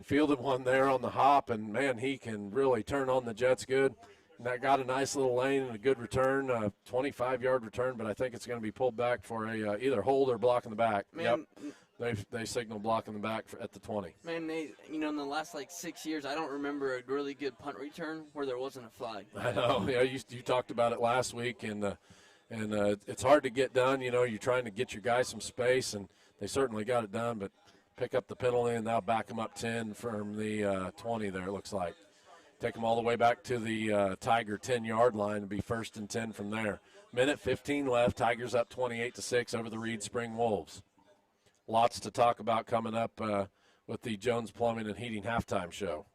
fielded one there on the hop, and, man, he can really turn on the Jets good. And that got a nice little lane and a good return, 25-yard return, but I think it's going to be pulled back for a either hold or block in the back. Man, yep. They signal block in the back at the 20. Man, in the last 6 years, I don't remember a really good punt return where there wasn't a flag. I know. Yeah, you talked about it last week, and it's hard to get done. You're trying to get your guys some space, and they certainly got it done, but pick up the penalty and now back them up 10 from the 20 there, it looks like. Take them all the way back to the Tiger 10-yard line and be 1st and 10 from there. Minute 15 left. Tigers up 28-6 over the Reed Spring Wolves. Lots to talk about coming up with the Jones Plumbing and Heating halftime show.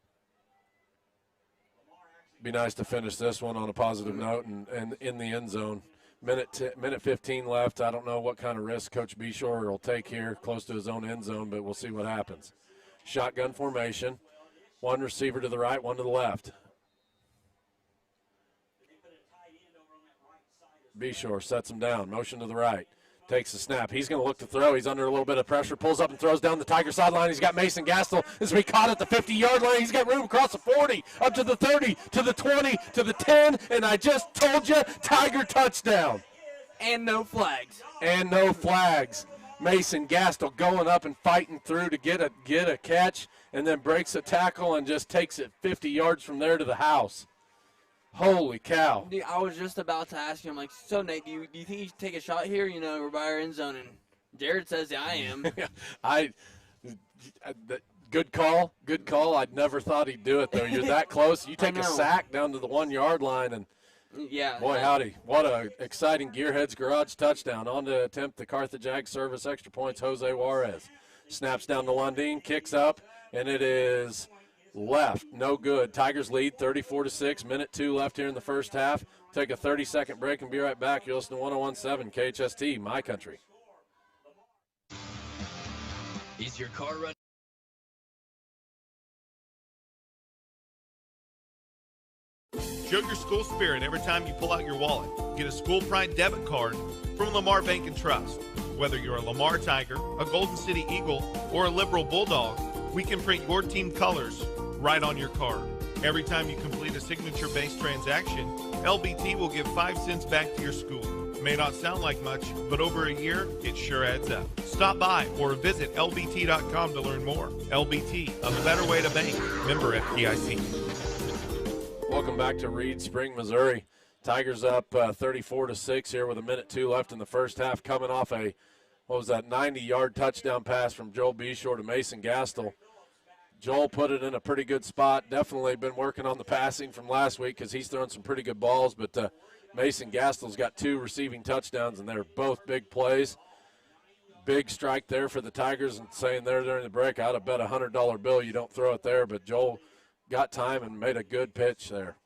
Be nice to finish this one on a positive note and in the end zone. Minute 15 left. I don't know what kind of risk Coach Beshear will take here close to his own end zone, but we'll see what happens. Shotgun formation. One receiver to the right, one to the left. Beshear sets him down. Motion to the right. Takes the snap. He's going to look to throw. He's under a little bit of pressure. Pulls up and throws down the Tiger sideline. He's got Mason Gastel. This will be caught at the 50-yard line. He's got room across the 40, up to the 30, to the 20, to the 10. And I just told you, Tiger touchdown. And no flags. And no flags. Mason Gastel going up and fighting through to get a catch, and then breaks a tackle and just takes it 50 yards from there to the house. Holy cow. Dude, I was just about to ask him, so Nate, do you think you should take a shot here? We're by our end zone, and Jared says, yeah, I am. Good call. Good call. I'd never thought he'd do it, though. You're that close. You take a sack down to the 1-yard line, and yeah. Boy, howdy. What a exciting Gearheads Garage touchdown. On to attempt the Carthage Ag service extra points, Jose Juarez. Snaps down to Lundeen, kicks up, and it is left. No good. Tigers lead 34-6. Minute 2 left here in the first half. Take a 30-second break and be right back. You're listening to 101.7 KHST, My Country. Is your car running? Show your school spirit every time you pull out your wallet. Get a School Pride debit card from Lamar Bank and Trust. Whether you're a Lamar Tiger, a Golden City Eagle, or a Liberal Bulldog, we can print your team colors right on your card. Every time you complete a signature-based transaction, LBT will give 5 cents back to your school. May not sound like much, but over a year, it sure adds up. Stop by or visit lbt.com to learn more. LBT, a better way to bank. Member FDIC. Welcome back to Reed Spring, Missouri. Tigers up 34-6 here with a minute 2 left in the first half, coming off a what was that, 90-yard touchdown pass from Joel Beshear to Mason Gastel. Joel put it in a pretty good spot. Definitely been working on the passing from last week because he's thrown some pretty good balls. But Mason Gastel's got 2 receiving touchdowns, and they're both big plays. Big strike there for the Tigers, and saying there during the break, I'd have bet a $100 bill you don't throw it there. But Joel got time and made a good pitch there.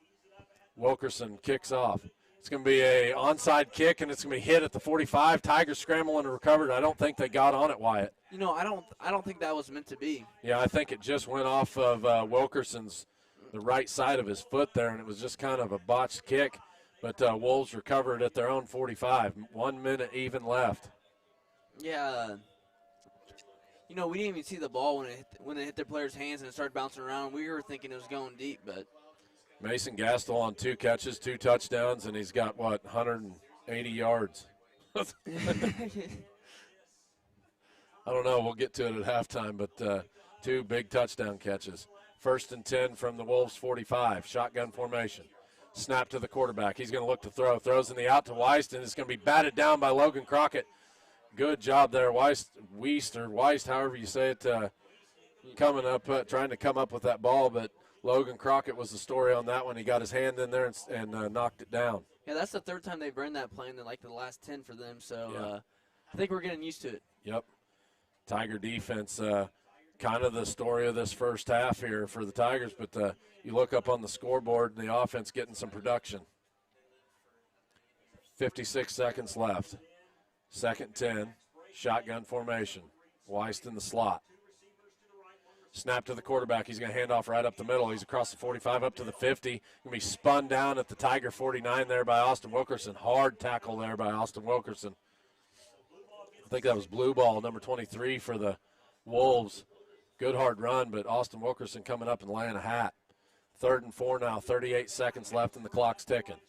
Wilkerson kicks off. It's going to be a onside kick, and it's going to be hit at the 45. Tigers scrambling to recover. I don't think they got on it, Wyatt. You know, I don't think that was meant to be. Yeah, I think it just went off of Wilkerson's, the right side of his foot there, and it was just kind of a botched kick. But Wolves recovered at their own 45. 1 minute even left. Yeah. You know, we didn't even see the ball when it hit their players' hands and it started bouncing around. We were thinking it was going deep, but. Mason Gastel on 2 catches, 2 touchdowns, and he's got, 180 yards. I don't know. We'll get to it at halftime, but 2 big touchdown catches. 1st and 10 from the Wolves' 45. Shotgun formation. Snap to the quarterback. He's going to look to throw. Throws in the out to Weiss, and it's going to be batted down by Logan Crockett. Good job there, Weiss, however you say it, coming up, trying to come up with that ball, but Logan Crockett was the story on that one. He got his hand in there and knocked it down. Yeah, that's the 3rd time they've run that play in the last 10 for them, so I think we're getting used to it. Yep. Tiger defense, kind of the story of this first half here for the Tigers, but you look up on the scoreboard and the offense getting some production. 56 seconds left. 2nd 10, shotgun formation. Weiss in the slot. Snap to the quarterback. He's going to hand off right up the middle. He's across the 45 up to the 50. Going to be spun down at the Tiger 49 there by Austin Wilkerson. Hard tackle there by Austin Wilkerson. I think that was blue ball, number 23 for the Wolves. Good hard run, but Austin Wilkerson coming up and laying a hat. 3rd and 4 now, 38 seconds left and the clock's ticking.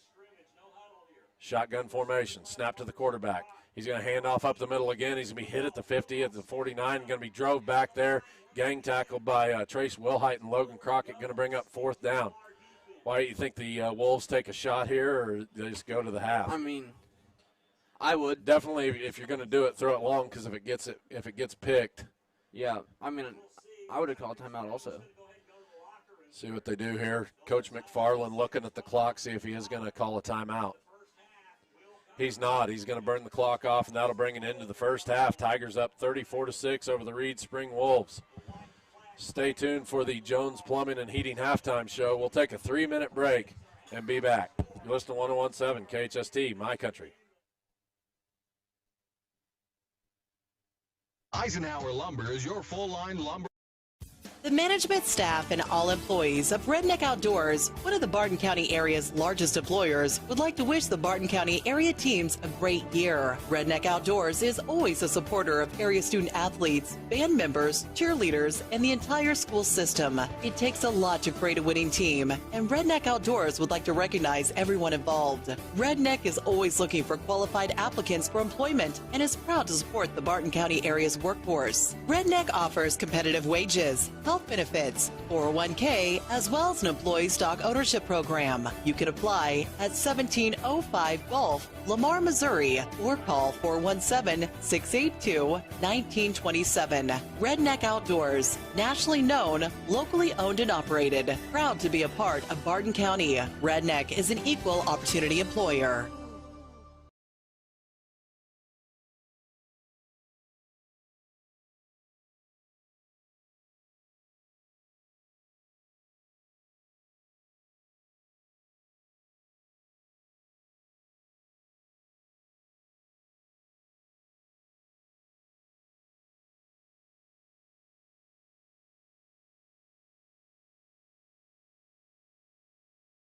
Shotgun formation. Snap to the quarterback. He's going to hand off up the middle again. He's going to be hit at the 50, at the 49. Going to be drove back there. Gang tackled by Trace Wilhite and Logan Crockett. Going to bring up 4th down. Why do you think the Wolves take a shot here, or they just go to the half? I mean, I would. Definitely, if you're going to do it, throw it long, because if it gets picked. Yeah, I mean, I would have called timeout also. See what they do here. Coach McFarland looking at the clock, see if he is going to call a timeout. He's not. He's going to burn the clock off, and that'll bring it into the first half. Tigers up 34-6 over the Reed Spring Wolves. Stay tuned for the Jones Plumbing and Heating halftime show. We'll take a 3-minute break and be back. You listen to 101.7 KHST, My Country. Eisenhower Lumber is your full-line lumber. The management staff and all employees of Redneck Outdoors, one of the Barton County area's largest employers, would like to wish the Barton County area teams a great year. Redneck Outdoors is always a supporter of area student athletes, band members, cheerleaders, and the entire school system. It takes a lot to create a winning team, and Redneck Outdoors would like to recognize everyone involved. Redneck is always looking for qualified applicants for employment and is proud to support the Barton County area's workforce. Redneck offers competitive wages, health benefits, 401k, as well as an employee stock ownership program. You can apply at 1705 Gulf, Lamar, Missouri, or call 417-682-1927. Redneck Outdoors, nationally known, locally owned and operated. Proud to be a part of Barton County. Redneck is an equal opportunity employer.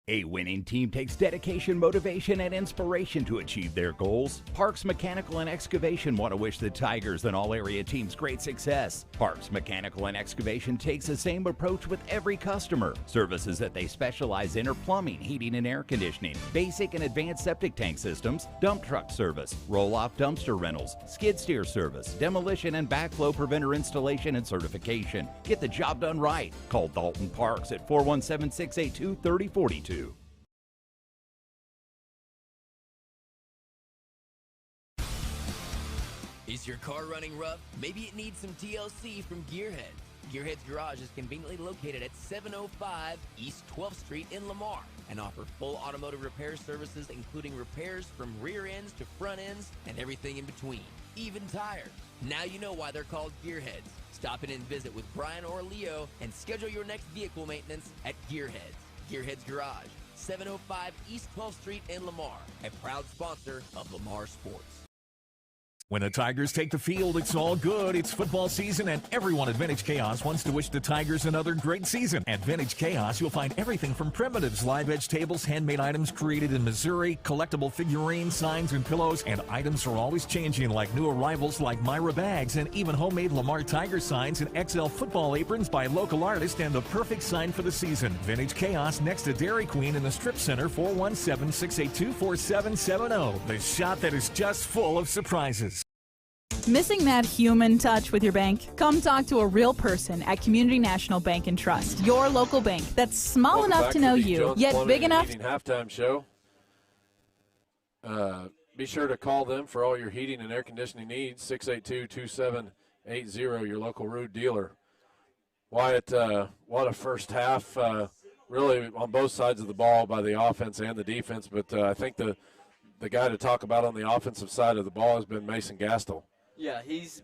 A winning team takes dedication, motivation, and inspiration to achieve their goals. Parks Mechanical and Excavation want to wish the Tigers and all area teams great success. Parks Mechanical and Excavation takes the same approach with every customer. Services that they specialize in are plumbing, heating and air conditioning, basic and advanced septic tank systems, dump truck service, roll-off dumpster rentals, skid steer service, demolition and backflow preventer installation and certification. Get the job done right. Call Dalton Parks at 417-682-3042. Is your car running rough? Maybe it needs some TLC from Gearhead. Gearhead's Garage is conveniently located at 705 East 12th Street in Lamar and offer full automotive repair services, including repairs from rear ends to front ends and everything in between, even tires. Now you know why they're called Gearheads. Stop in and visit with Brian or Leo and schedule your next vehicle maintenance at Gearheads. Gearhead's Garage, 705 East 12th Street in Lamar, a proud sponsor of Lamar Sports. When the Tigers take the field, it's all good. It's football season, and everyone at Vintage Chaos wants to wish the Tigers another great season. At Vintage Chaos, you'll find everything from primitives, live edge tables, handmade items created in Missouri, collectible figurines, signs, and pillows, and items are always changing, like new arrivals like Myra bags, and even homemade Lamar Tiger signs and XL football aprons by local artists, and the perfect sign for the season. Vintage Chaos next to Dairy Queen in the Strip Center, 417-682-4770. The shop that is just full of surprises. Missing that human touch with your bank? Come talk to a real person at Community National Bank and Trust, your local bank that's small Welcome enough back to know the you, Jones yet Plumbing big and enough. Heating halftime show. Be sure to call them for all your heating and air conditioning needs. 682-2780, your local Rude dealer. Wyatt, what a first half, really on both sides of the ball by the offense and the defense. But I think the guy to talk about on the offensive side of the ball has been Mason Gastel. Yeah, he's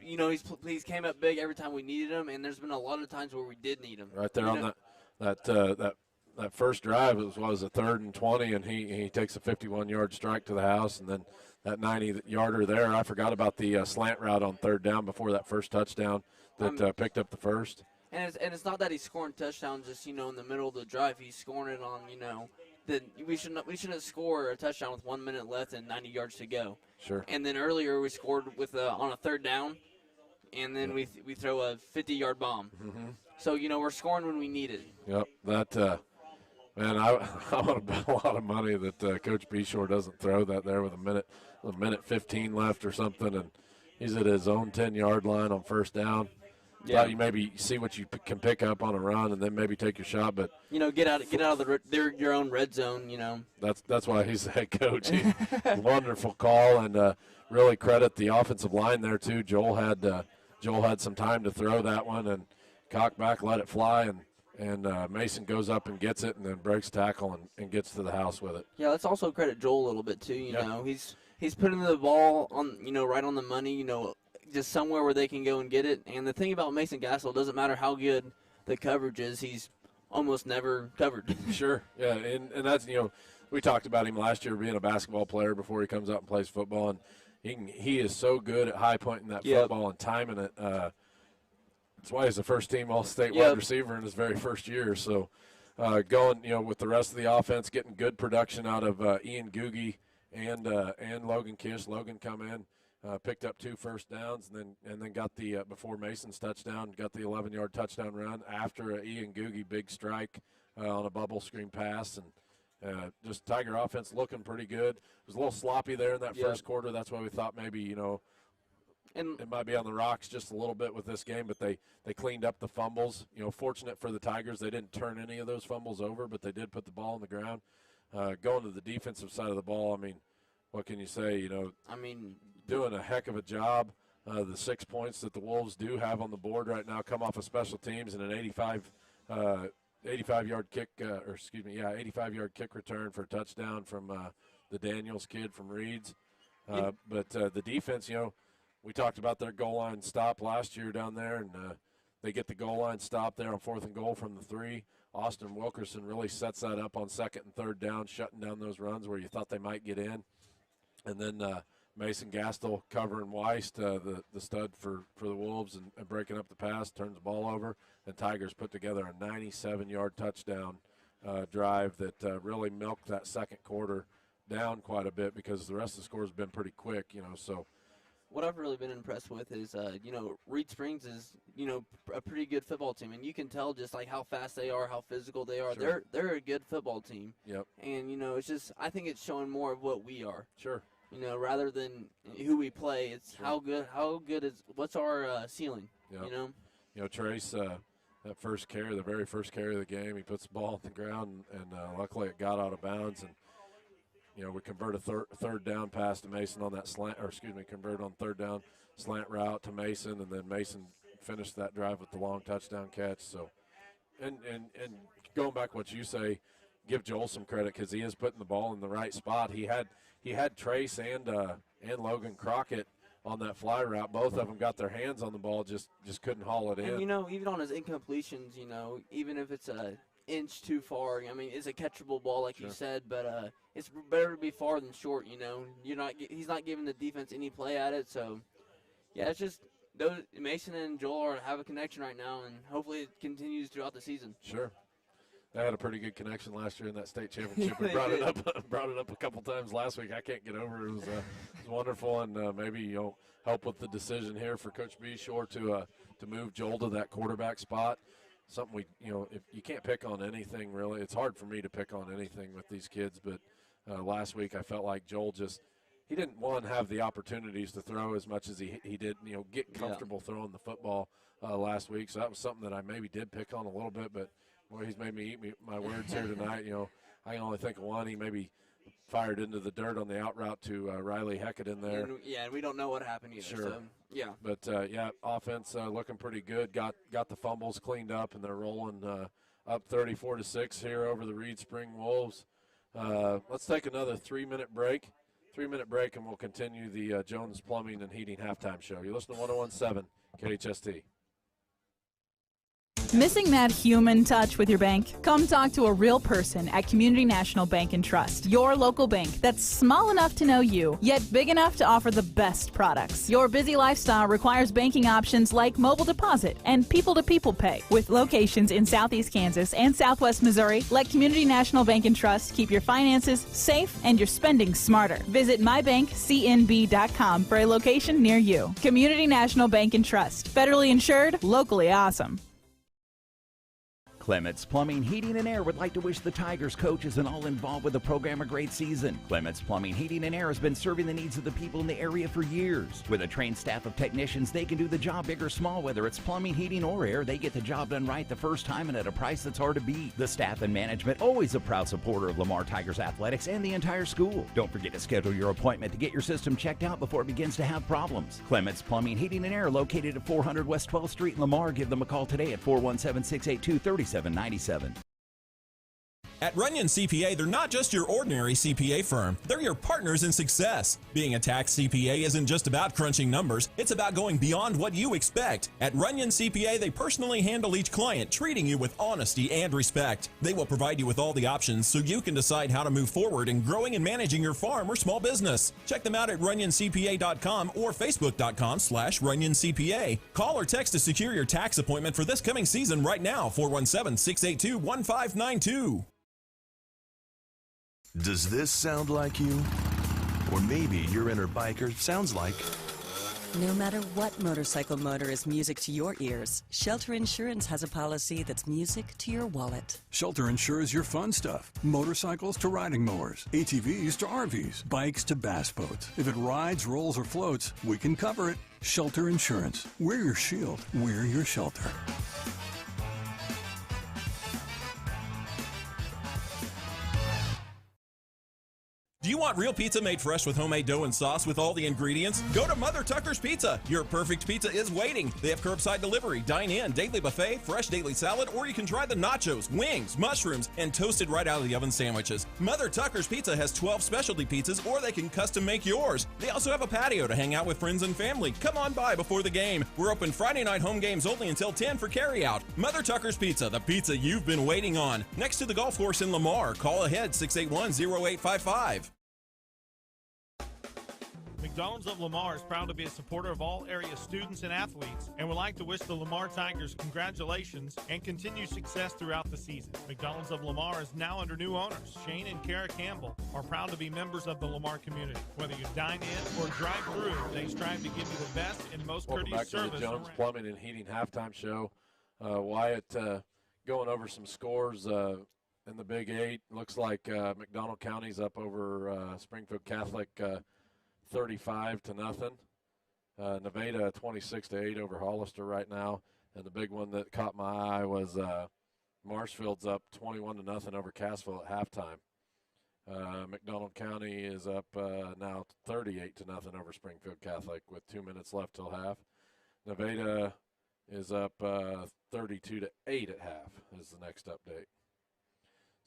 came up big every time we needed him, and there's been a lot of times where we did need him. Right there on that first drive, it was a 3rd and 20, and he takes a 51-yard strike to the house, and then that 90-yarder there. I forgot about the slant route on 3rd down before that first touchdown that picked up the first. And it's not that he's scoring touchdowns just in the middle of the drive. He's scoring it on that we shouldn't score a touchdown with 1 minute left and 90 yards to go. Sure. And then earlier we scored with on a 3rd down, and then we throw a 50-yard bomb. Mm-hmm. So we're scoring when we need it. Yep. That man, I want to bet a lot of money that Coach Beshear doesn't throw that there with a minute 15 left or something, and he's at his own 10-yard line on 1st down. Yeah. You maybe see what you can pick up on a run and then maybe take your shot, but get out of your own red zone. That's why he's the head coach. Wonderful call, and really credit the offensive line there too. Joel had some time to throw that one and cock back, let it fly, and Mason goes up and gets it and then breaks tackle and gets to the house with it. Yeah, let's also credit Joel a little bit too. He's putting the ball on right on the money. Just somewhere where they can go and get it. And the thing about Mason Gastel, doesn't matter how good the coverage is, he's almost never covered. Sure, yeah, and that's we talked about him last year being a basketball player before he comes out and plays football, and he is so good at high pointing that football and timing it. That's why he's a first-team All-State wide receiver in his very first year. So going with the rest of the offense, getting good production out of Ian Googie and Logan Kish. Logan come in. Picked up 2 first downs and then got the before Mason's touchdown, got the 11-yard touchdown run after Ian Googie big strike on a bubble screen pass, and just Tiger offense looking pretty good. It was a little sloppy there in that first quarter. That's why we thought maybe it might be on the rocks just a little bit with this game, but they cleaned up the fumbles. Fortunate for the Tigers, they didn't turn any of those fumbles over, but they did put the ball on the ground. Going to the defensive side of the ball, I mean, what can you say? Doing a heck of a job. The 6 points that the Wolves do have on the board right now come off of special teams and an 85-yard kick, 85-yard kick return for a touchdown from the Daniels kid from Reeds. But the defense, we talked about their goal line stop last year down there, and they get the goal line stop there on 4th and goal from the 3. Austin Wilkerson really sets that up on 2nd and 3rd down, shutting down those runs where you thought they might get in. And then Mason Gastel covering Weiss, the stud for the Wolves, and breaking up the pass, turns the ball over, and Tigers put together a 97-yard touchdown drive that really milked that second quarter down quite a bit because the rest of the score has been pretty quick, so. What I've really been impressed with is, Reed Springs is, a pretty good football team, and you can tell just like how fast they are, how physical they are. Sure. They're a good football team. Yep. And it's just I think it's showing more of what we are. Sure. Rather than who we play, it's how good is what's our ceiling. Yep. Trace, that first carry, the very first carry of the game, he puts the ball on the ground, and luckily it got out of bounds. And we convert a third down pass to Mason on that slant, convert on third down slant route to Mason, and then Mason finished that drive with the long touchdown catch. So, and going back what you say, give Joel some credit because he is putting the ball in the right spot. He had Trace and Logan Crockett on that fly route. Both of them got their hands on the ball, just couldn't haul it in. And, even on his incompletions, even if it's an inch too far, it's a catchable ball like you said, but it's better to be far than short, He's not giving the defense any play at it, so, yeah, it's just Mason and Joel have a connection right now, and hopefully it continues throughout the season. Sure. They had a pretty good connection last year in that state championship. We brought it up a couple times last week. I can't get over it. It was wonderful, and maybe you'll help with the decision here for Coach Beshear to move Joel to that quarterback spot. Something if you can't pick on anything really. It's hard for me to pick on anything with these kids, but last week I felt like Joel he didn't have the opportunities to throw as much as he did. Get comfortable throwing the football last week. So that was something that I maybe did pick on a little bit, but. Boy, he's made me eat my words here tonight. I can only think of one. He maybe fired into the dirt on the out route to Riley Heckett in there. And we don't know what happened either. Sure. So, yeah. But, offense looking pretty good. Got the fumbles cleaned up, and they're rolling up 34-6 here over the Reed Spring Wolves. Let's take another 3-minute break. 3-minute break, and we'll continue the Jones Plumbing and Heating halftime show. You listen to 101.7 KHST. Missing that human touch with your bank? Come talk to a real person at Community National Bank and Trust, your local bank that's small enough to know you, yet big enough to offer the best products. Your busy lifestyle requires banking options like mobile deposit and people-to-people pay. With locations in Southeast Kansas and Southwest Missouri, let Community National Bank and Trust keep your finances safe and your spending smarter. Visit mybankcnb.com for a location near you. Community National Bank and Trust, federally insured, locally awesome. Clements Plumbing, Heating, and Air would like to wish the Tigers coaches and all involved with the program a great season. Clements Plumbing, Heating, and Air has been serving the needs of the people in the area for years. With a trained staff of technicians, they can do the job big or small. Whether it's plumbing, heating, or air, they get the job done right the first time and at a price that's hard to beat. The staff and management, always a proud supporter of Lamar Tigers athletics and the entire school. Don't forget to schedule your appointment to get your system checked out before it begins to have problems. Clements Plumbing, Heating, and Air, located at 400 West 12th Street in Lamar. Give them a call today at 417-682-3797. At Runyon CPA, they're not just your ordinary CPA firm. They're your partners in success. Being a tax CPA isn't just about crunching numbers. It's about going beyond what you expect. At Runyon CPA, they personally handle each client, treating you with honesty and respect. They will provide you with all the options so you can decide how to move forward in growing and managing your farm or small business. Check them out at runyoncpa.com or facebook.com/runyoncpa. Call or text to secure your tax appointment for this coming season right now, 417-682-1592. Does this sound like you? Or maybe your inner biker sounds like... No matter what motorcycle motor is music to your ears, Shelter Insurance has a policy that's music to your wallet. Shelter insures your fun stuff. Motorcycles to riding mowers, ATVs to RVs, bikes to bass boats. If it rides, rolls, or floats, we can cover it. Shelter Insurance. We're your shield. We're your shelter. Do you want real pizza made fresh with homemade dough and sauce with all the ingredients? Go to Mother Tucker's Pizza. Your perfect pizza is waiting. They have curbside delivery, dine-in, daily buffet, fresh daily salad, or you can try the nachos, wings, mushrooms, and toasted right out of the oven sandwiches. Mother Tucker's Pizza has 12 specialty pizzas, or they can custom make yours. They also have a patio to hang out with friends and family. Come on by before the game. We're open Friday night home games only until 10 for carryout. Mother Tucker's Pizza, the pizza you've been waiting on. Next to the golf course in Lamar. Call ahead 681-0855. McDonald's of Lamar is proud to be a supporter of all area students and athletes and would like to wish the Lamar Tigers congratulations and continued success throughout the season. McDonald's of Lamar is now under new owners. Shane and Kara Campbell are proud to be members of the Lamar community. Whether you dine in or drive through, they strive to give you the best and most courteous service. Welcome back to the Jones Plumbing and Heating halftime show. Wyatt going over some scores in the Big 8. Looks like McDonald County's up over Springfield Catholic 35-0. Nevada 26-8 over Hollister right now, and the big one that caught my eye was Marshfield's up 21-0 over Cassville at halftime. McDonald County is up now 38-0 over Springfield Catholic with 2 minutes left till half. Nevada is up 32-8 at half is the next update.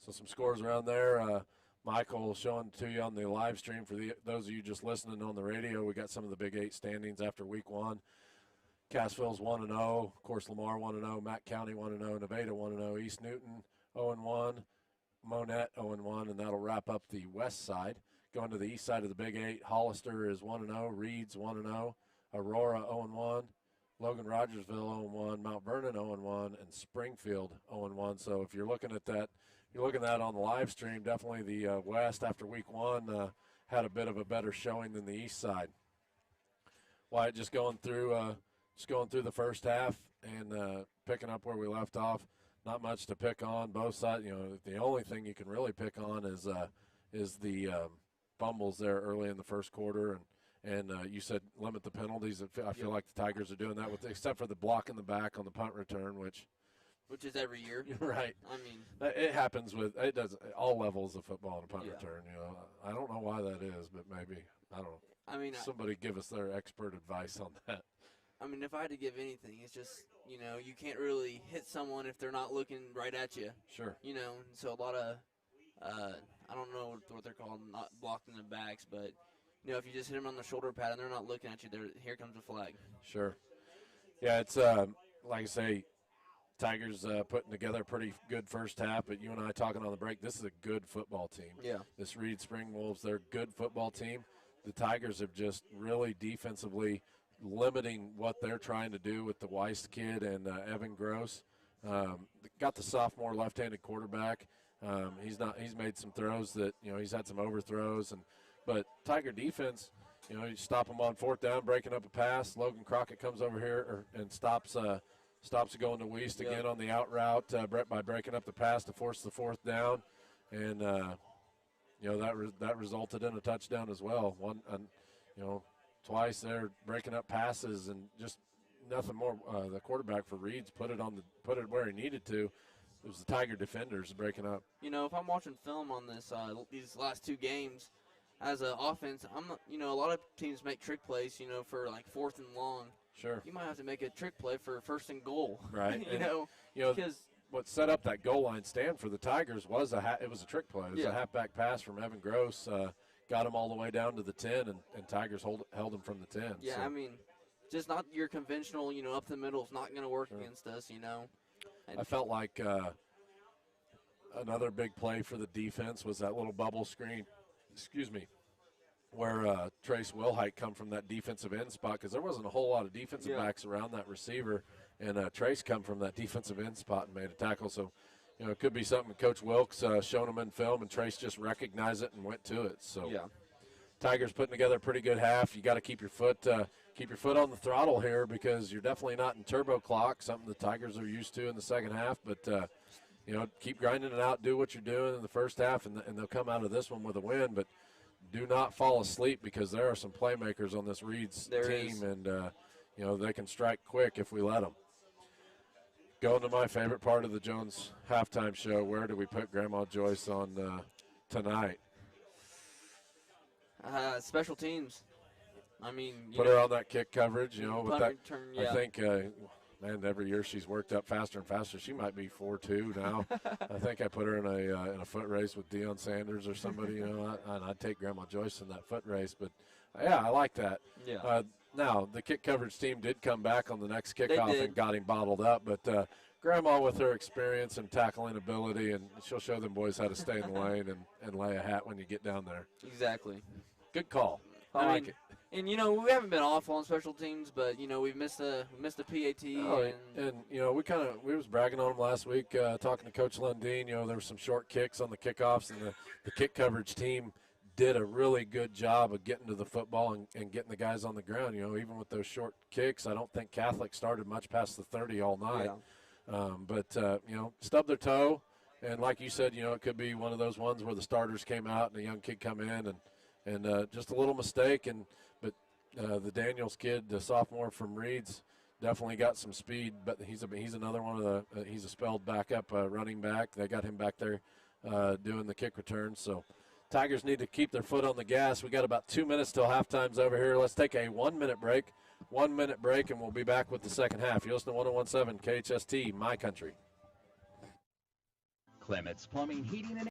So some scores around there. Michael showing to you on the live stream for those of you just listening on the radio. We got some of the Big 8 standings after week 1. Cassville's 1-0. Of course, Lamar 1-0. Mack County 1-0. Nevada 1-0. East Newton 0-1. Monette 0-1, and that'll wrap up the west side. Going to the east side of the Big 8, Hollister is 1-0. Reed's 1-0. Aurora 0-1. Logan Rogersville 0-1. Mount Vernon 0-1, and Springfield 0-1. So if you're looking at that, you're looking at that on the live stream. Definitely the west after week 1 had a bit of a better showing than the east side. Wyatt just going through the first half and picking up where we left off. Not much to pick on both sides. The only thing you can really pick on is the fumbles there early in the first quarter, and you said limit the penalties. I feel like the Tigers are doing that except for the block in the back on the punt return, which is every year. Right. I mean, it happens with all levels of football and punt return. I don't know why that is, but maybe I don't know. I mean, somebody give us their expert advice on that. I mean, if I had to give anything, it's just, you can't really hit someone if they're not looking right at you. Sure. And so a lot of, I don't know what they're called, not blocked in the backs, but, if you just hit them on the shoulder pad and they're not looking at you, here comes the flag. Sure. Yeah, it's, like I say, Tigers putting together a pretty good first half, but you and I talking on the break, this is a good football team. Yeah. This Reed Spring Wolves, they're a good football team. The Tigers have just really defensively limiting what they're trying to do with the Weiss kid and Evan Gross. Got the sophomore left-handed quarterback. He's made some throws that, he's had some overthrows, but Tiger defense, you stop them on 4th down, breaking up a pass. Logan Crockett comes over here and stops it going to Weiss again on the out route by breaking up the pass to force the 4th down, and that resulted in a touchdown as well. Twice they're breaking up passes and just nothing more. The quarterback for Reed's put it where he needed to. It was the Tiger defenders breaking up. If I'm watching film on this these last 2 games, as an offense, I'm not, a lot of teams make trick plays, for like 4th and long. Sure. You might have to make a trick play for 1st and goal. Right. Because what set up that goal line stand for the Tigers was it was a trick play. It was a halfback pass from Evan Gross. Got him all the way down to the 10, and Tigers held him from the 10. Yeah, so. I mean, just not your conventional, up the middle is not going to work against us, And I felt like another big play for the defense was that little bubble screen, where Trace Wilhite come from that defensive end spot, because there wasn't a whole lot of defensive backs around that receiver, and Trace come from that defensive end spot and made a tackle. So, it could be something Coach Wilkes shown him in film, and Trace just recognized it and went to it. So, Tigers putting together a pretty good half. You got to keep your foot on the throttle here, because you're definitely not in turbo clock, something the Tigers are used to in the second half. But keep grinding it out, do what you're doing in the first half, and they'll come out of this one with a win. But do not fall asleep, because there are some playmakers on this Reed's team, and they can strike quick if we let them. Going to my favorite part of the Jones halftime show, where do we put Grandma Joyce on tonight? Special teams. I mean, put her on that kick coverage, with that. Return, I think, every year she's worked up faster and faster. She might be 4.2 now. I think I put her in a foot race with Deion Sanders or somebody, and I'd take Grandma Joyce in that foot race. But yeah, I like that. Yeah. Now, the kick coverage team did come back on the next kickoff and got him bottled up. But Grandma, with her experience and tackling ability, and she'll show them boys how to stay in the lane and lay a hat when you get down there. Exactly. Good call. I like mean, it. And, we haven't been awful on special teams, but, we've missed a PAT. Oh, and we was bragging on them last week, talking to Coach Lundeen. There were some short kicks on the kickoffs, and the kick coverage team did a really good job of getting to the football and getting the guys on the ground. Even with those short kicks, I don't think Catholic started much past the 30 all night. Yeah. But stubbed their toe, and like you said, it could be one of those ones where the starters came out and a young kid come in and just a little mistake. But the Daniels kid, the sophomore from Reed's, definitely got some speed. But he's another one of he's a spelled backup running back. They got him back there doing the kick return. So Tigers need to keep their foot on the gas. We got about 2 minutes till halftime's over here. Let's take a 1 minute break. 1 minute break, and we'll be back with the second half. You listen to 101.7 KHST, My Country. Clements Plumbing, Heating, and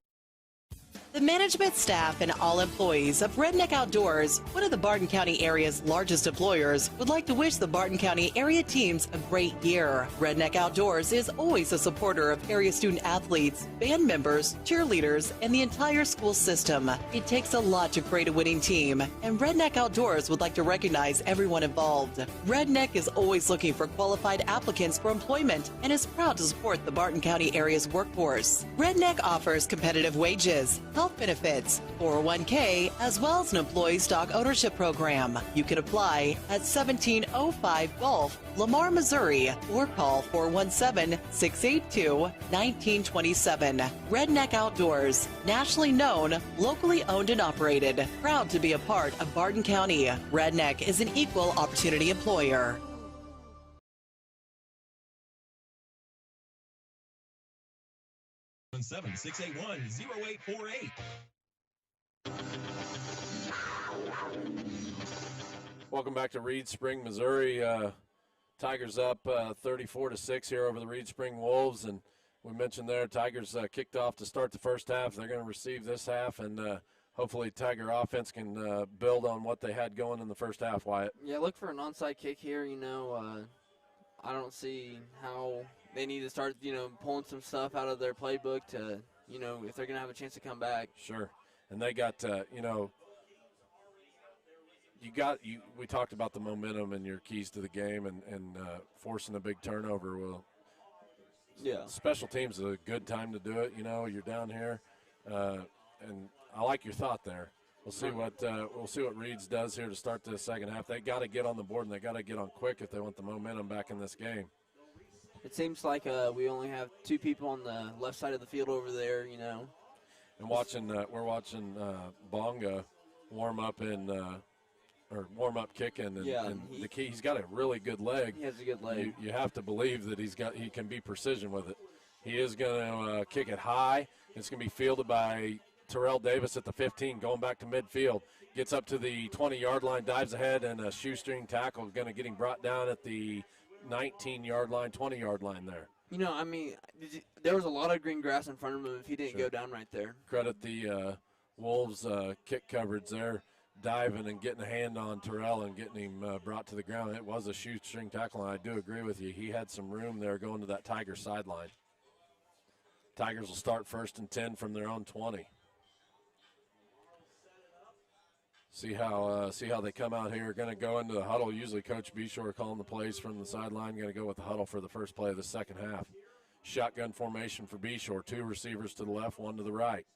The management staff and all employees of Redneck Outdoors, one of the Barton County area's largest employers, would like to wish the Barton County area teams a great year. Redneck Outdoors is always a supporter of area student athletes, band members, cheerleaders, and the entire school system. It takes a lot to create a winning team, and Redneck Outdoors would like to recognize everyone involved. Redneck is always looking for qualified applicants for employment and is proud to support the Barton County area's workforce. Redneck offers competitive wages, health benefits, 401k, as well as an employee stock ownership program. You can apply at 1705 Gulf, Lamar, Missouri, or call 417-682-1927. Redneck Outdoors, nationally known, locally owned and operated, proud to be a part of Barton County. Redneck is an equal opportunity employer. Seven 681-0848. Welcome back to Reed Spring, Missouri. Tigers up 34-6 here over the Reed Spring Wolves, and we mentioned there Tigers kicked off to start the first half. They're going to receive this half, and hopefully Tiger offense can build on what they had going in the first half, Wyatt. Yeah, look for an onside kick here. I don't see how they need to start, pulling some stuff out of their playbook to, if they're going to have a chance to come back. Sure. And they got, we talked about the momentum and your keys to the game and forcing a big turnover. Well, yeah, special teams is a good time to do it. You're down here, and I like your thought there. We'll see what Reeds does here to start the second half. They got to get on the board, and they got to get on quick if they want the momentum back in this game. It seems like we only have two people on the left side of the field over there, And we're watching Bonga warm up warm up kicking, and he's got a really good leg. He has a good leg. You have to believe that he can be precision with it. He is going to kick it high. It's going to be fielded by Terrell Davis at the 15, going back to midfield. Gets up to the 20-yard line, dives ahead, and a shoestring tackle is going to get him brought down at the 19-yard line, 20-yard line there. There was a lot of green grass in front of him if he didn't go down right there. Credit the Wolves kick coverage there, diving and getting a hand on Terrell and getting him brought to the ground. It was a shoestring tackle, and I do agree with you. He had some room there going to that Tiger sideline. Tigers will start 1st and 10 from their own 20. See how they come out here. Going to go into the huddle. Usually Coach Beshear calling the plays from the sideline. Going to go with the huddle for the first play of the second half. Shotgun formation for Beshear. 2 receivers to the left, 1 to the right.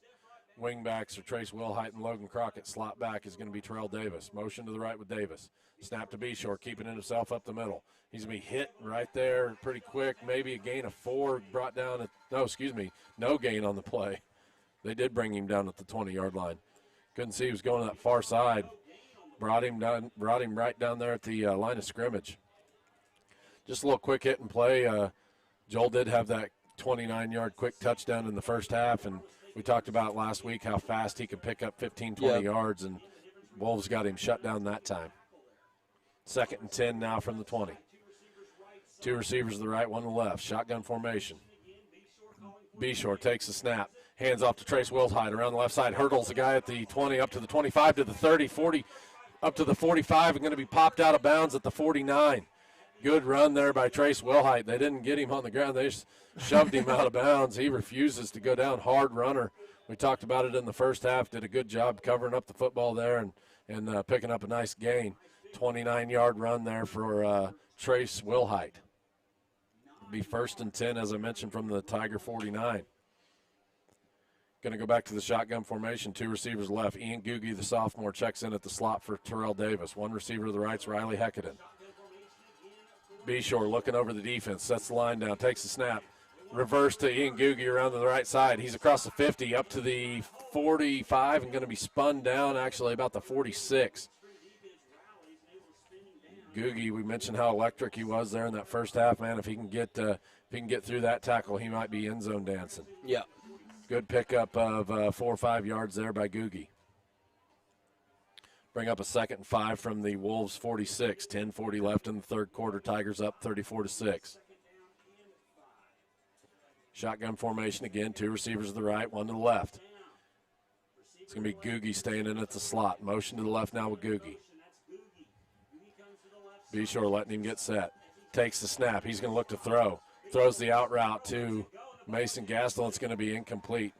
Wingbacks are Trace Wilhite and Logan Crockett. Slot back is going to be Terrell Davis. Motion to the right with Davis. Snap to Beshear, keeping it himself up the middle. He's going to be hit right there pretty quick. Maybe a gain of 4 brought down no gain on the play. They did bring him down at the 20-yard line. Couldn't see he was going to that far side. Brought him right down there at the line of scrimmage. Just a little quick hit and play. Joel did have that 29-yard quick touchdown in the first half, and we talked about last week how fast he could pick up 15, 20 yards, and Wolves got him shut down that time. 2nd and 10 now from the 20. 2 receivers to the right, 1 to the left. Shotgun formation. Beshear takes the snap. Hands off to Trace Wilhite around the left side. Hurdles the guy at the 20 up to the 25 to the 30, 40, up to the 45, and going to be popped out of bounds at the 49. Good run there by Trace Wilhite. They didn't get him on the ground. They just shoved him out of bounds. He refuses to go down. Hard runner. We talked about it in the first half. Did a good job covering up the football there and picking up a nice gain. 29-yard run there for Trace Wilhite. Be 1st and 10, as I mentioned, from the Tiger 49. Going to go back to the shotgun formation. 2 receivers left. Ian Googie, the sophomore, checks in at the slot for Terrell Davis. 1 receiver to the right's Riley Heckaden. Beshear looking over the defense, sets the line down, takes the snap. Reverse to Ian Googie around to the right side. He's across the 50, up to the 45, and going to be spun down actually about the 46. Googie, we mentioned how electric he was there in that first half, man. If he can get through that tackle, he might be end zone dancing. Yeah. Good pickup of 4 or 5 yards there by Googie. Bring up a 2nd and 5 from the Wolves 46. 10:40 left in the third quarter. Tigers up 34-6. Shotgun formation again. 2 receivers to the right, 1 to the left. It's going to be Googie staying in at the slot. Motion to the left now with Googie. Beshear letting him get set. Takes the snap. He's going to look to throw. Throws the out route to Mason Gastel. It's going to be incomplete.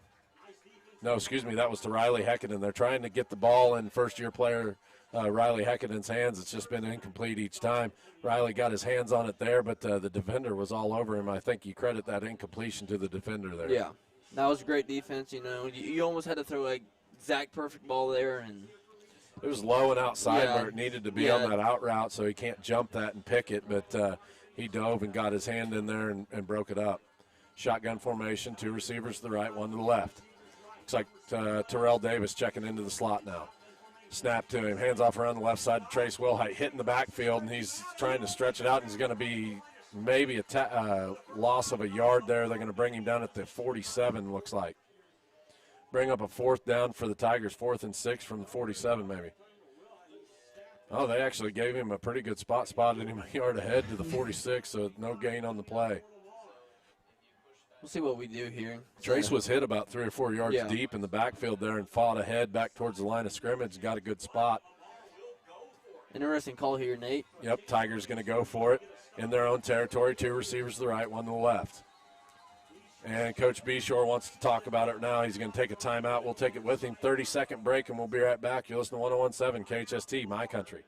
No, excuse me, that was to Riley Heckaden. They're trying to get the ball in first-year player Riley Heckaden's hands. It's just been incomplete each time. Riley got his hands on it there, but the defender was all over him. I think you credit that incompletion to the defender there. Yeah, that was great defense. You know, you almost had to throw a exact perfect ball there, and it was low and outside where it needed to be on that out route, so he can't jump that and pick it, but he dove and got his hand in there and broke it up. Shotgun formation, 2 receivers to the right, 1 to the left. Looks like Terrell Davis checking into the slot now. Snap to him, hands off around the left side to Trace Wilhite, hitting the backfield, and he's trying to stretch it out, and he's going to be maybe a loss of a yard there. They're going to bring him down at the 47, looks like. Bring up a 4th down for the Tigers, 4th and 6 from the 47 maybe. Oh, they actually gave him a pretty good spot, spotted him a yard ahead to the 46, so no gain on the play. We'll see what we do here. Trace was hit about 3 or 4 yards deep in the backfield there and fought ahead back towards the line of scrimmage, got a good spot. Interesting call here, Nate. Yep, Tigers going to go for it in their own territory. 2 receivers to the right, 1 to the left. And Coach Beshear wants to talk about it now. He's going to take a timeout. We'll take it with him. 30-second break, and we'll be right back. You're listening to 101.7 KHST, My Country.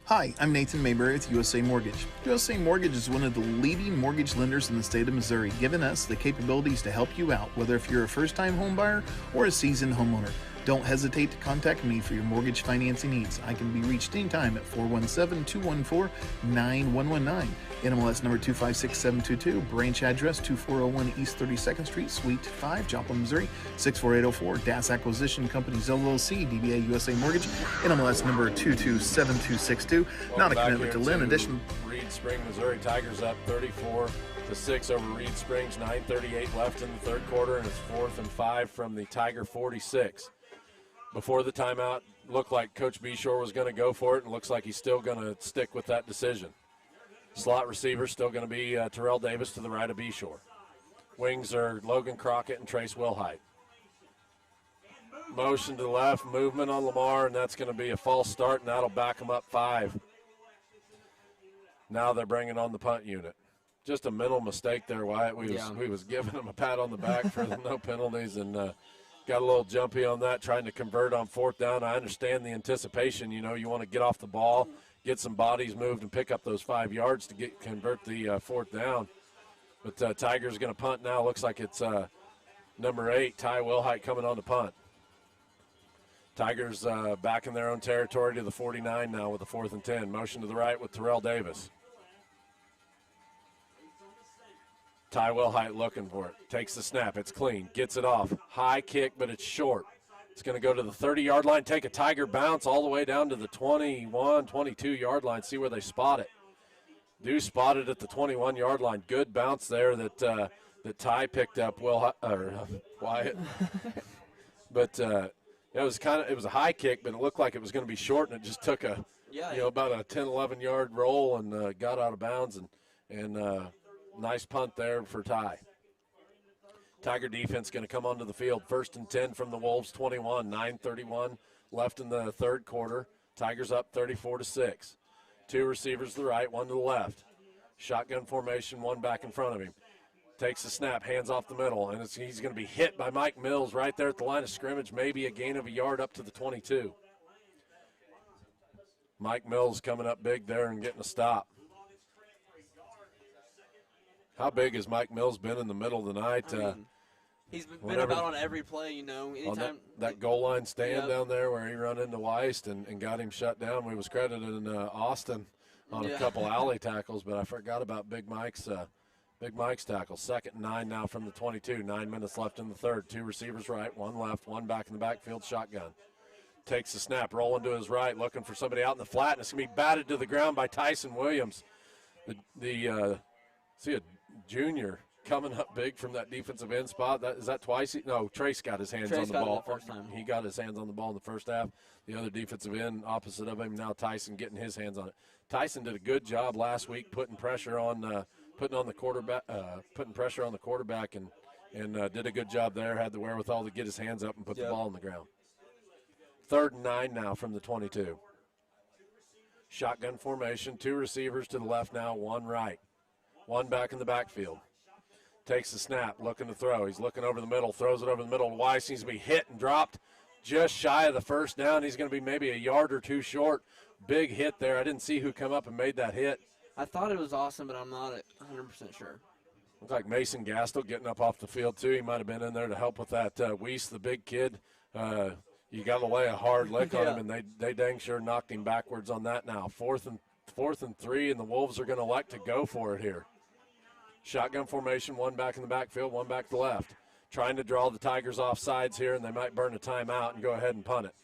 Hi, I'm Nathan Mayberry with USA Mortgage. USA Mortgage is one of the leading mortgage lenders in the state of Missouri, giving us the capabilities to help you out, whether if you're a first-time home buyer or a seasoned homeowner. Don't hesitate to contact me for your mortgage financing needs. I can be reached anytime at 417-214-9119. NMLS number 256722, branch address 2401 East 32nd Street, Suite 5, Joplin, Missouri, 64804. DAS Acquisition Companies LLC, DBA USA Mortgage, NMLS number 227262. Not a commitment to lend. Addition. Reed Spring, Missouri Tigers up 34-6 over Reed Springs. 9:38 left in the third quarter, and it's 4th and 5 from the Tiger 46. Before the timeout, looked like Coach Beshear was going to go for it, and looks like he's still going to stick with that decision. Slot receiver still going to be Terrell Davis to the right of Beshear. Wings are Logan Crockett and Trace Wilhite. Motion to the left, movement on Lamar, and that's going to be a false start, and that'll back them up 5. Now they're bringing on the punt unit. Just a mental mistake there, Wyatt. We was giving them a pat on the back for the no penalties, and got a little jumpy on that, trying to convert on 4th down. I understand the anticipation. You know, you want to get off the ball, get some bodies moved, and pick up those 5 yards to convert the 4th down. But Tigers going to punt now. Looks like it's number 8, Ty Wilhite, coming on to punt. Tigers back in their own territory to the 49 now with the 4th and 10. Motion to the right with Terrell Davis. Ty Wilhite looking for it. Takes the snap. It's clean. Gets it off. High kick, but it's short. It's going to go to the 30-yard line, take a Tiger bounce all the way down to the 21, 22-yard line, see where they spot it. Do spot it at the 21-yard line. Good bounce there that Ty picked up, Wyatt. But it was a high kick, but it looked like it was going to be short, and it just took about a 10, 11-yard roll and got out of bounds, and nice punt there for Ty. Tiger defense going to come onto the field. 1st and 10 from the Wolves, 21. 9:31 left in the third quarter. Tigers up 34-6. 2 receivers to the right, 1 to the left. Shotgun formation, 1 back in front of him. Takes the snap, hands off the middle, and he's going to be hit by Mike Mills right there at the line of scrimmage, maybe a gain of a yard up to the 22. Mike Mills coming up big there and getting a stop. How big has Mike Mills been in the middle of the night? He's been about on every play, you know. Anytime that goal line stand down there where he run into Weiss and got him shut down. We was credited in Austin on a couple alley tackles, but I forgot about Big Mike's tackle. 2nd and 9 now from the 22. 9 minutes left in the third. 2 receivers right, 1 left, 1 back in the backfield, shotgun. takes the snap, rolling to his right, looking for somebody out in the flat, and it's going to be batted to the ground by Tyson Williams. See a junior coming up big from that defensive end spot. Is that twice? No, Trace got his hands on the ball. The first time. He got his hands on the ball in the first half. The other defensive end opposite of him, now Tyson getting his hands on it. Tyson did a good job last week putting pressure on the quarterback, and did a good job there. Had the wherewithal to get his hands up and put the ball on the ground. 3rd and 9 now from the 22. Shotgun formation, 2 receivers to the left now, 1 right. 1 back in the backfield. Takes the snap, looking to throw. He's looking over the middle, throws it over the middle. Weiss needs to be hit and dropped just shy of the first down. He's going to be maybe a yard or 2 short. Big hit there. I didn't see who come up and made that hit. I thought it was awesome, but I'm not 100% sure. Looks like Mason Gastel getting up off the field, too. He might have been in there to help with that. Weiss, the big kid, you got to lay a hard lick on him, and they dang sure knocked him backwards on that now. 4th and 3, and the Wolves are going to elect to go for it here. Shotgun formation, 1 back in the backfield, 1 back to the left. Trying to draw the Tigers off sides here, and they might burn a timeout and go ahead and punt it.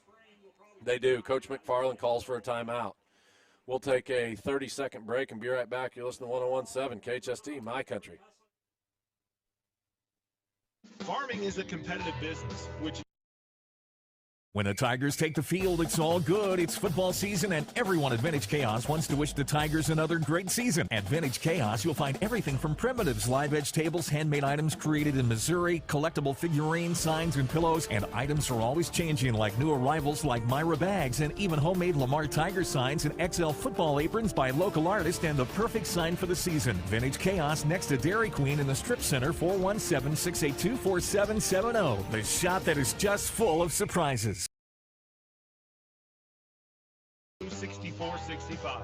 They do. Coach McFarland calls for a timeout. We'll take a 30-second break and be right back. You're listening to 101.7 KHST, My Country. Farming is a competitive business, which When the Tigers take the field, it's all good. It's football season, and everyone at Vintage Chaos wants to wish the Tigers another great season. At Vintage Chaos, you'll find everything from primitives, live edge tables, handmade items created in Missouri, collectible figurines, signs, and pillows, and items are always changing, like new arrivals like Myra bags, and even homemade Lamar Tiger signs and XL football aprons by local artists, and the perfect sign for the season. Vintage Chaos next to Dairy Queen in the Strip Center, 417-682-4770. The shop that is just full of surprises. 64-65.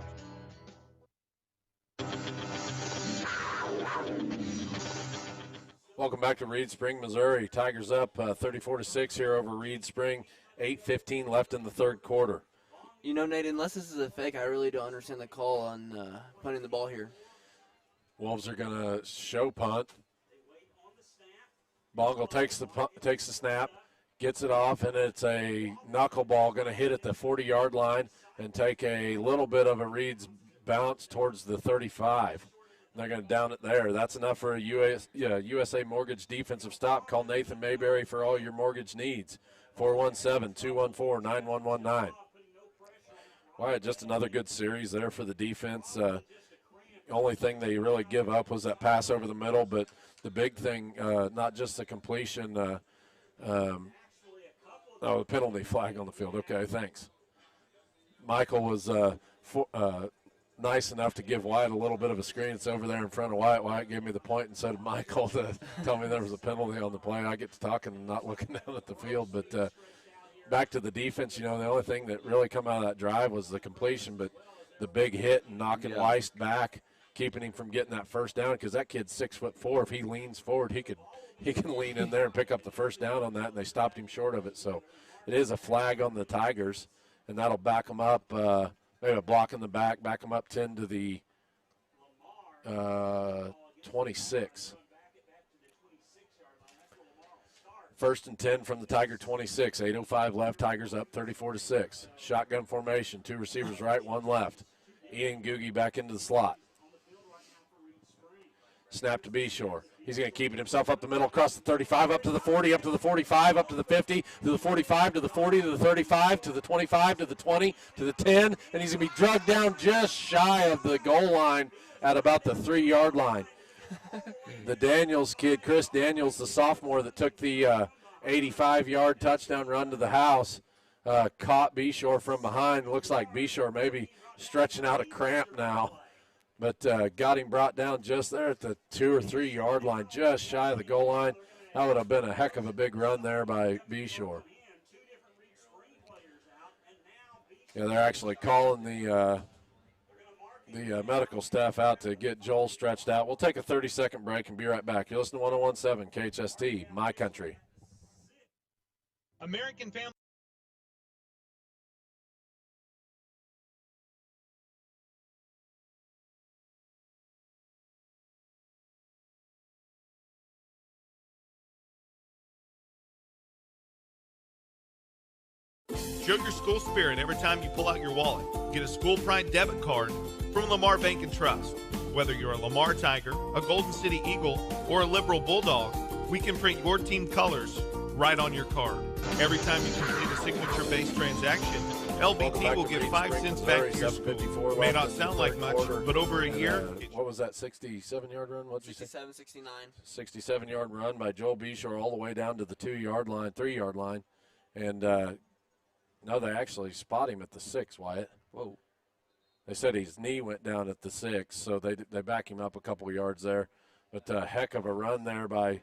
Welcome back to Reed Spring, Missouri. Tigers up 34-6 here over Reed Spring. 8:15 left in the 3rd quarter. You know, Nate, unless this is a fake, I really don't understand the call on punting the ball here. Wolves are going to show punt. Bongle takes the snap, gets it off, and it's a knuckleball going to hit at the 40-yard line and take a little bit of a Reed's bounce towards the 35. They're going to down it there. That's enough for a USA Mortgage defensive stop. Call Nathan Mayberry for all your mortgage needs. 417-214-9119. All right, just another good series there for the defense. The only thing they really give up was that pass over the middle, but the big thing, not just the completion, the penalty flag on the field. Okay, thanks. Michael was nice enough to give Wyatt a little bit of a screen. It's over there in front of Wyatt. Wyatt gave me the point, and so did Michael to tell me there was a penalty on the play. I get to talking and not looking down at the field. But back to the defense, the only thing that really come out of that drive was the completion, but the big hit and knocking Weiss back, keeping him from getting that first down, because that kid's 6'4". If he leans forward, he can lean in there and pick up the first down on that, and they stopped him short of it. So it is a flag on the Tigers, and that'll back them up. Maybe a block in the back them up 10 to the 26. 1st and 10 from the Tiger 26. 8:05 left. Tigers up 34-6. Shotgun formation. 2 receivers right, 1 left. Ian Googie back into the slot. Snap to Beshear. He's going to keep it himself up the middle, across the 35, up to the 40, up to the 45, up to the 50, to the 45, to the 40, to the 35, to the 25, to the 20, to the 10, and he's going to be drugged down just shy of the goal line at about the 3-yard line. The Daniels kid, Chris Daniels, the sophomore that took the 85-yard touchdown run to the house, caught Beshear from behind. Looks like Beshear maybe stretching out a cramp now. But got him brought down just there at the 2 or 3 yard line, just shy of the goal line. That would have been a heck of a big run there by Beshear. Yeah, they're actually calling the medical staff out to get Joel stretched out. We'll take a 30-second break and be right back. You're listening to 101.7 KHST, My Country. American Family. Show your school spirit every time you pull out your wallet. Get a School Pride debit card from Lamar Bank and Trust. Whether you're a Lamar Tiger, a Golden City Eagle, or a Liberal Bulldog, we can print your team colors right on your card. Every time you complete a signature-based transaction, LBT will give 5 cents back to your school. May not sound like much, but over a year... what was that, 67-yard run? What did you say? 67, 69. 67-yard run by Joel Beshear all the way down to the 2-yard line, 3-yard line. And, no, they actually spot him at the 6, Wyatt. Whoa. They said his knee went down at the 6, so they back him up a couple of yards there. But a heck of a run there by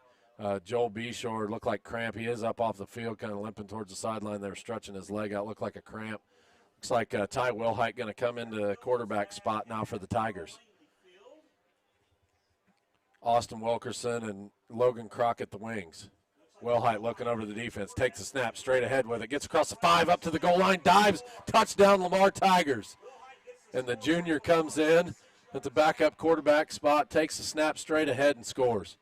Joel Beshear. Looked like cramp. He is up off the field, kind of limping towards the sideline there, stretching his leg out. Looked like a cramp. Looks like Ty Wilhite going to come into the quarterback spot now for the Tigers. Austin Wilkerson and Logan Crockett the wings. Wilhite looking over the defense, takes the snap straight ahead with it, gets across the 5, up to the goal line, dives, touchdown Lamar Tigers. And the junior comes in at the backup quarterback spot, takes the snap straight ahead and scores.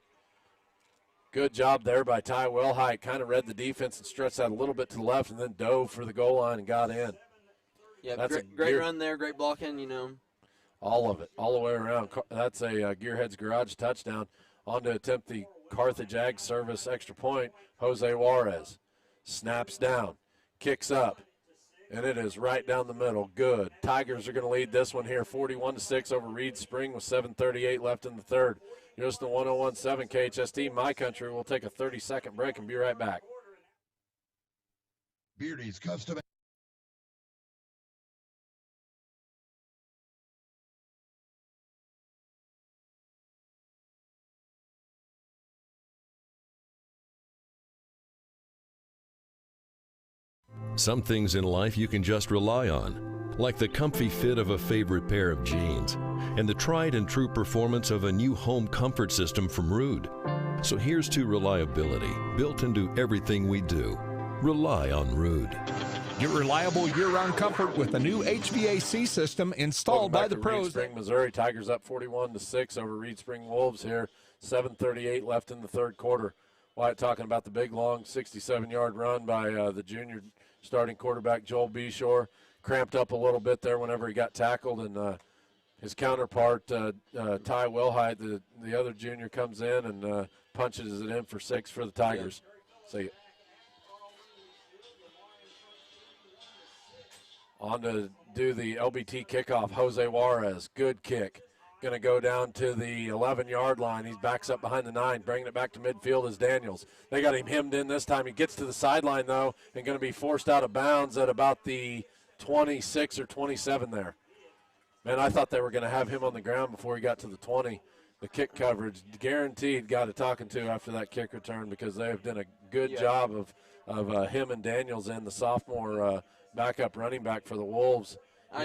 Good job there by Ty Wilhite. Kind of read the defense and stretched out a little bit to the left and then dove for the goal line and got in. Yeah, that's great run there, great blocking, you know. All of it, all the way around. That's a Gearheads Garage touchdown. On to attempt the Carthage Ag Service extra point, Jose Juarez. Snaps down, kicks up, and it is right down the middle. Good. Tigers are going to lead this one here 41-6 over Reed Spring with 7:38 left in the third. You're listening to 101.7 KHST, My Country. We'll take a 30-second break and be right back. Beardy's Custom. Some things in life you can just rely on, like the comfy fit of a favorite pair of jeans and the tried and true performance of a new home comfort system from Rude. So here's to reliability, built into everything we do. Rely on Rude. Get reliable year-round comfort with the new HVAC system installed by the pros. Reed Spring, Missouri. Tigers up 41-6 over Reed Spring Wolves here. 7:38 left in the third quarter. Wyatt talking about the big, long 67-yard run by the junior starting quarterback Joel Beshear. Cramped up a little bit there whenever he got tackled, and his counterpart, Ty Wilhite, the other junior, comes in and punches it in for 6 for the Tigers. See it. On to do the LBT kickoff, Jose Juarez. Good kick. Going to go down to the 11-yard line. He backs up behind the 9, bringing it back to midfield is Daniels. They got him hemmed in this time. He gets to the sideline, though, and going to be forced out of bounds at about the 26 or 27 there. Man, I thought they were going to have him on the ground before he got to the 20. The kick coverage, guaranteed, got a talking to after that kick return because they have done a good job of him and Daniels in, the sophomore backup running back for the Wolves.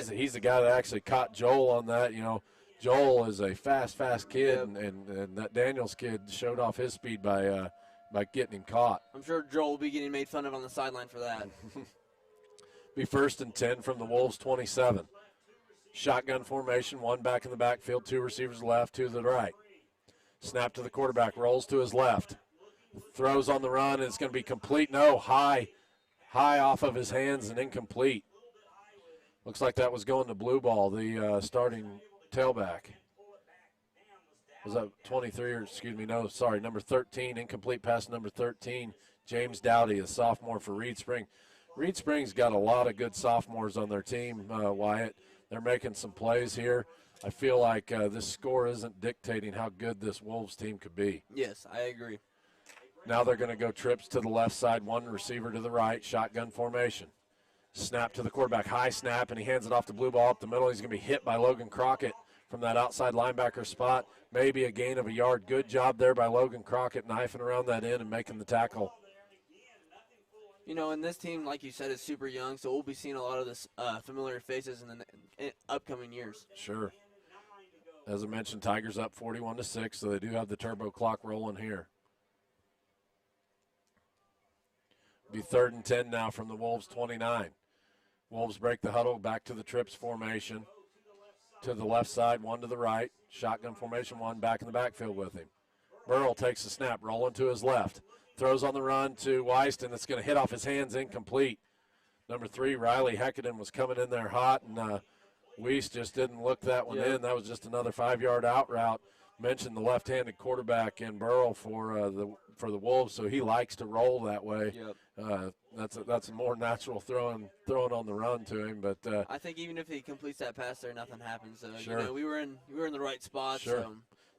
He's the guy that actually caught Joel on that, you know. Joel is a fast kid, and that Daniels kid showed off his speed by getting him caught. I'm sure Joel will be getting made fun of on the sideline for that. Be 1st and 10 from the Wolves' 27. Shotgun formation, 1 back in the backfield, 2 receivers left, 2 to the right. Snap to the quarterback, rolls to his left. Throws on the run, and it's going to be complete. No, high off of his hands and incomplete. Looks like that was going to blue ball, the starting tailback. Was that 23 or, excuse me, no, sorry, number 13, incomplete pass number 13, James Dowdy, a sophomore for Reed Spring. Reed Spring's got a lot of good sophomores on their team, Wyatt. They're making some plays here. I feel like this score isn't dictating how good this Wolves team could be. Yes, I agree. Now they're going to go trips to the left side, 1 receiver to the right, shotgun formation. Snap to the quarterback, high snap, and he hands it off to blue ball up the middle. He's going to be hit by Logan Crockett from that outside linebacker spot. Maybe a gain of a yard. Good job there by Logan Crockett, knifing around that end and making the tackle. You know, and this team, like you said, is super young, so we'll be seeing a lot of this familiar faces in the upcoming years. Sure. As I mentioned, Tigers up 41-6, so they do have the turbo clock rolling here. Be 3rd and 10 now from the Wolves' 29. Wolves break the huddle, back to the trips formation. To the left side, 1 to the right. Shotgun formation, 1 back in the backfield with him. Burrell takes the snap, rolling to his left. Throws on the run to Weiss, and it's going to hit off his hands, incomplete. Number 3, Riley Heckaden, was coming in there hot, and Weiss just didn't look that one in. That was just another 5-yard out route. Mentioned the left-handed quarterback in Burrow for the Wolves, so he likes to roll that way. That's a more natural throwing on the run to him. But I think even if he completes that pass there, nothing happens. So sure. You know, we were in the right spot. Sure. So.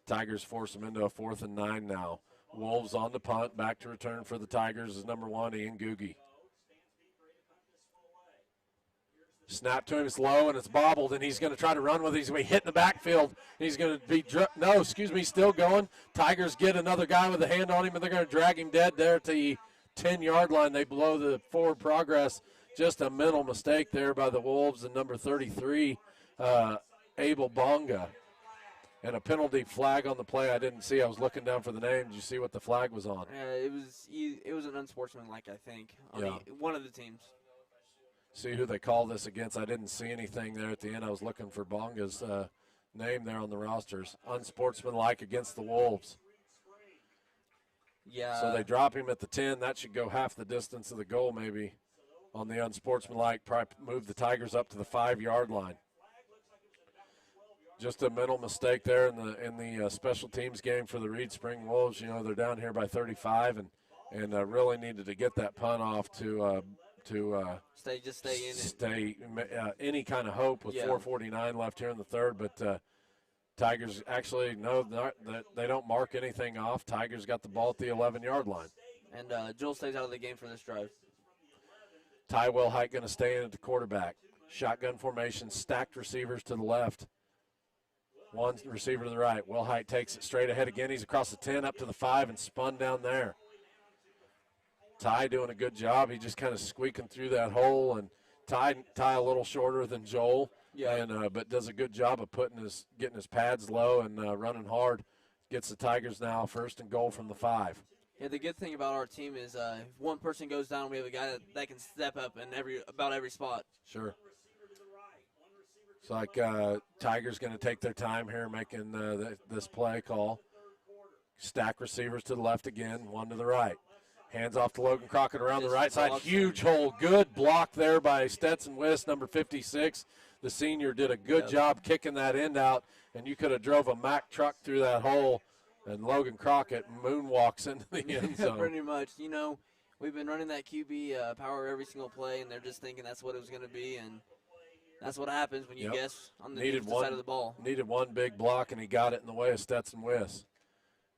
Tigers force them into a 4th and 9 now. Wolves on the punt. Back to return for the Tigers is number 1, Ian Googie. Snap to him, it's low, and it's bobbled, and he's going to try to run with it. He's going to be hit in the backfield. He's going to be still going. Tigers get another guy with a hand on him, and they're going to drag him dead there at the 10-yard line. They blow the forward progress. Just a mental mistake there by the Wolves, and number 33, Abel Bonga. And a penalty flag on the play I didn't see. I was looking down for the name. Did you see what the flag was on? It was an unsportsmanlike, I think, on one of the teams. See who they call this against. I didn't see anything there at the end. I was looking for Bonga's name there on the rosters. Unsportsmanlike against the Wolves. Yeah. So they drop him at the 10. That should go half the distance of the goal maybe on the unsportsmanlike. Probably move the Tigers up to the 5-yard line. Just a mental mistake there in the special teams game for the Reed Spring Wolves. You know, they're down here by 35 and really needed to get that punt off to stay any kind of hope with 4:49 left here in the third. But Tigers actually they don't mark anything off. Tigers got the ball at the 11-yard line. And Joel stays out of the game for this drive. Ty Wilhite going to stay in at the quarterback. Shotgun formation, stacked receivers to the left. One receiver to the right. Wilhite takes it straight ahead again. He's across the 10 up to the 5 and spun down there. Ty doing a good job. He just kind of squeaking through that hole, and Ty a little shorter than Joel, but does a good job of getting his pads low and running hard. Gets the Tigers now 1st and goal from the 5. Yeah, the good thing about our team is if one person goes down, we have a guy that can step up in about every spot. Sure. It's like Tigers going to take their time here making this play call. Stack receivers to the left again, one to the right. Hands off to Logan Crockett around the right side. Huge hole. Good block there by Stetson Wiss, number 56. The senior did a good job kicking that end out, and you could have drove a Mack truck through that hole, and Logan Crockett moonwalks into the end zone. Pretty much. You know, we've been running that QB power every single play, and they're just thinking that's what it was going to be, and that's what happens when you guess on the defensive side of the ball. Needed one big block, and he got it in the way of Stetson Wiss.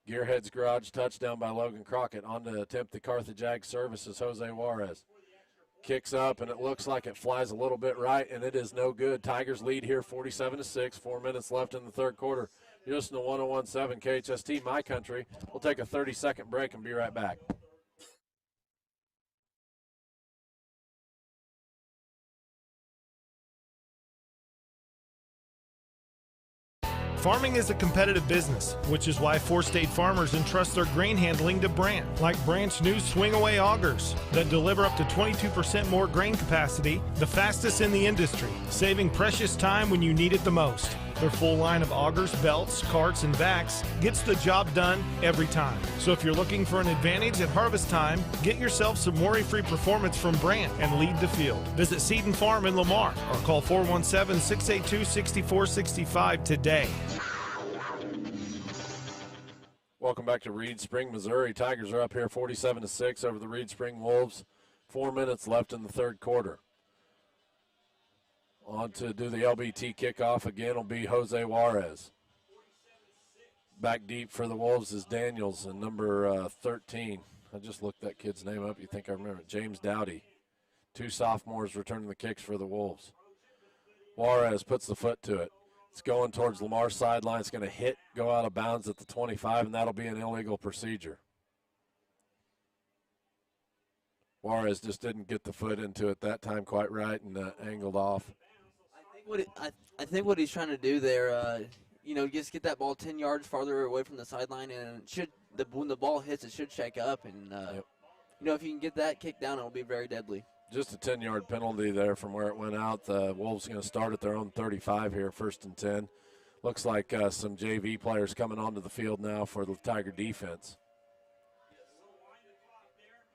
Gearhead's Garage touchdown by Logan Crockett. On to attempt the Carthage Ag Services, Jose Juarez. Kicks up, and it looks like it flies a little bit right, and it is no good. Tigers lead here 47-6, 4 minutes left in the third quarter. You're listening to 101.7 KHST, My Country. We'll take a 30-second break and be right back. Farming is a competitive business, which is why four-state farmers entrust their grain handling to Brandt, like Brandt's new swing-away augers that deliver up to 22% more grain capacity, the fastest in the industry, saving precious time when you need it the most. Their full line of augers, belts, carts, and vacs gets the job done every time. So if you're looking for an advantage at harvest time, get yourself some worry-free performance from Brandt and lead the field. Visit Seed & Farm in Lamar or call 417-682-6465 today. Welcome back to Reed Spring, Missouri. Tigers are up here 47-6 over the Reed Spring Wolves. 4 minutes left in the third quarter. On to do the LBT kickoff again will be Jose Juarez. Back deep for the Wolves is Daniels and number 13. I just looked that kid's name up. You think I remember it. James Dowdy. 2 sophomores returning the kicks for the Wolves. Juarez puts the foot to it. It's going towards Lamar's sideline. It's going to go out of bounds at the 25, and that'll be an illegal procedure. Juarez just didn't get the foot into it that time quite right and angled off. I think what he's trying to do there, just get that ball 10 yards farther away from the sideline, and when the ball hits, it should shake up. And, if you can get that kick down, it'll be very deadly. Just a 10-yard penalty there from where it went out. The Wolves going to start at their own 35 here, 1st and 10. Looks like some JV players coming onto the field now for the Tiger defense.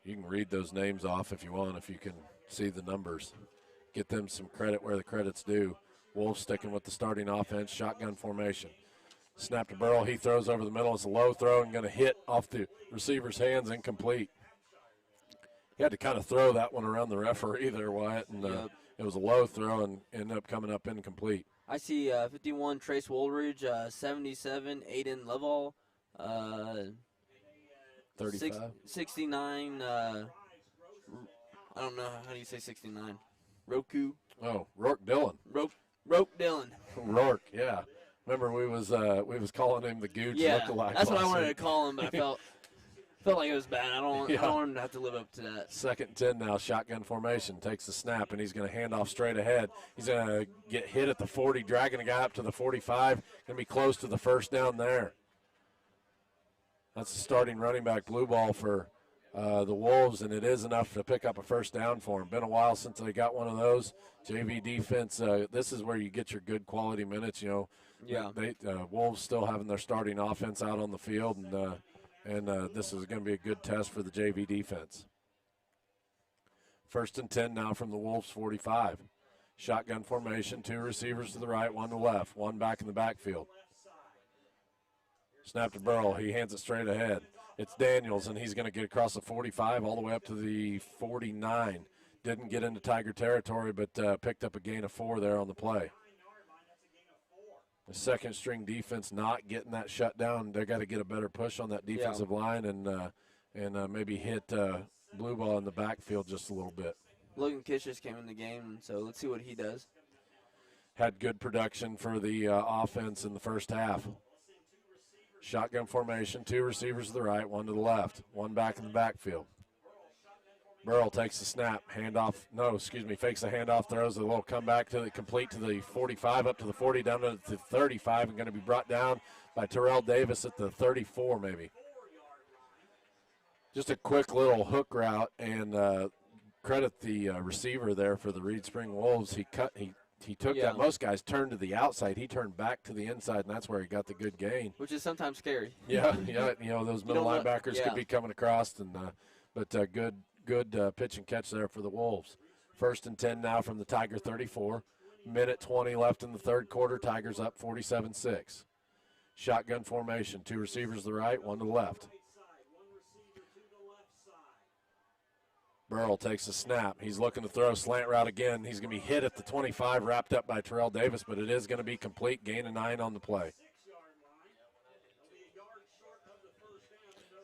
You can read those names off if you want, if you can see the numbers. Get them some credit where the credit's due. Wolves sticking with the starting offense, shotgun formation. Snap to Burrell. He throws over the middle. It's a low throw and going to hit off the receiver's hands, incomplete. He had to kind of throw that one around the referee there, Wyatt, and it was a low throw and ended up coming up incomplete. I see 51 Trace Woolridge, 77 Aiden Leval, 35. 69. I don't know how do you say 69. Roku. Oh, Rourke Dillon. Roke Dillon. Rourke, yeah. Remember we was calling him the Gooch lookalike. That's what I wanted to call him, but I felt like it was bad. I don't want him to have to live up to that. 2nd and 10 now, shotgun formation. Takes the snap, and he's going to hand off straight ahead. He's going to get hit at the 40, dragging a guy up to the 45. Going to be close to the first down there. That's the starting running back blue ball for the Wolves, and it is enough to pick up a first down for him. Been a while since they got one of those. JV defense, this is where you get your good quality minutes, you know. Yeah. Wolves still having their starting offense out on the field, and this is going to be a good test for the JV defense. 1st and 10 now from the Wolves 45. Shotgun formation, 2 receivers to the right, 1 to the left, 1 back in the backfield. Snap to Burrell. He hands it straight ahead. It's Daniels, and he's going to get across the 45 all the way up to the 49. Didn't get into Tiger territory, but picked up a gain of 4 there on the play. The second string defense not getting that shut down. They got to get a better push on that defensive line and maybe hit blue ball in the backfield just a little bit. Logan Kishis came in the game, so let's see what he does. Had good production for the offense in the first half. Shotgun formation, 2 receivers to the right, 1 to the left, 1 back in the backfield. Burrell takes the snap, fakes the handoff, throws a little comeback to the complete to the 45, up to the 40, down to the 35, and going to be brought down by Terrell Davis at the 34 maybe. Just a quick little hook route, and credit the receiver there for the Reed Spring Wolves. He took that. Most guys turn to the outside. He turned back to the inside, and that's where he got the good gain. Which is sometimes scary. Yeah. You know, those middle linebackers could be coming across, but good pitch and catch there for the Wolves. 1st and 10 now from the Tiger 34. Minute 20 left in the third quarter. Tigers up 47-6. Shotgun formation, 2 receivers to the right, 1 to the left. Burrell takes a snap. He's looking to throw a slant route again. He's going to be hit at the 25, wrapped up by Terrell Davis, but it is going to be complete. Gain of 9 on the play.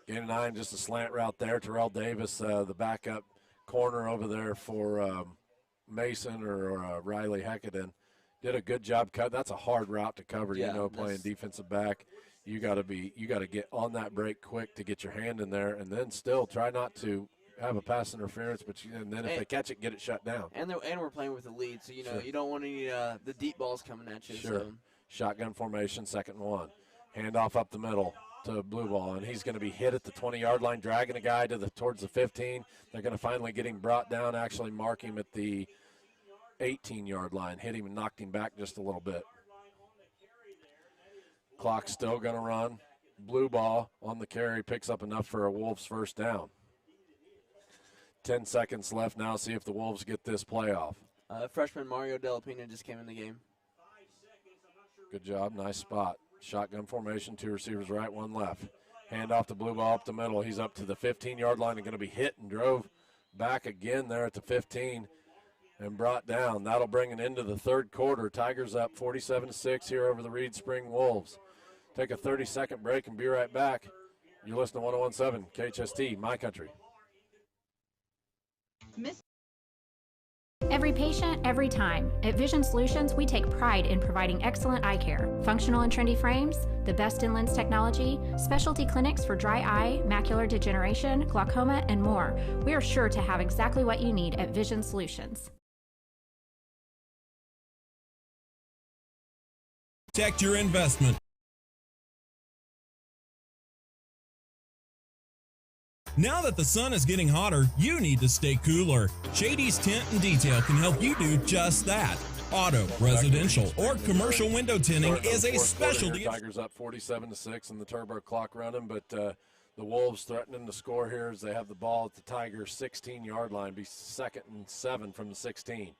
Gain of 9, just a slant route there. Terrell Davis, the backup corner over there for Mason or Riley Heckaden, did a good job cut. That's a hard route to cover, playing defensive back. You got to get on that break quick to get your hand in there, and then still try not to have a pass interference, and then if they catch it, get it shut down. And we're playing with the lead, so you don't want any the deep balls coming at you. Sure. So. Shotgun formation, 2nd and 1. Handoff up the middle to blue ball, and he's going to be hit at the 20-yard line, dragging a guy towards the 15. They're going to finally get him brought down, actually mark him at the 18-yard line, hit him and knocked him back just a little bit. Clock's still going to run. Blue ball on the carry, picks up enough for a Wolves first down. 10 seconds left now. See if the Wolves get this playoff. Freshman Mario Delapina just came in the game. Good job. Nice spot. Shotgun formation, 2 receivers right, 1 left. Hand off the blue ball up the middle. He's up to the 15-yard line and going to be hit and drove back again there at the 15 and brought down. That'll bring it into the third quarter. Tigers up 47-6 here over the Reed Spring Wolves. Take a 30-second break and be right back. You're listening to 101.7 KHST, My Country. Every patient, every time. At Vision Solutions, we take pride in providing excellent eye care. Functional and trendy frames, the best in lens technology, specialty clinics for dry eye, macular degeneration, glaucoma, and more. We are sure to have exactly what you need at Vision Solutions. Protect your investment. Now that the sun is getting hotter, you need to stay cooler. Shady's Tint and Detail can help you do just that. Auto, residential, or commercial window tinting is a specialty. Tigers up 47-6 and the turbo clock running, but The Wolves threatening to score here as they have the ball at the Tigers' 16-yard line, be 2nd and 7 from the 16.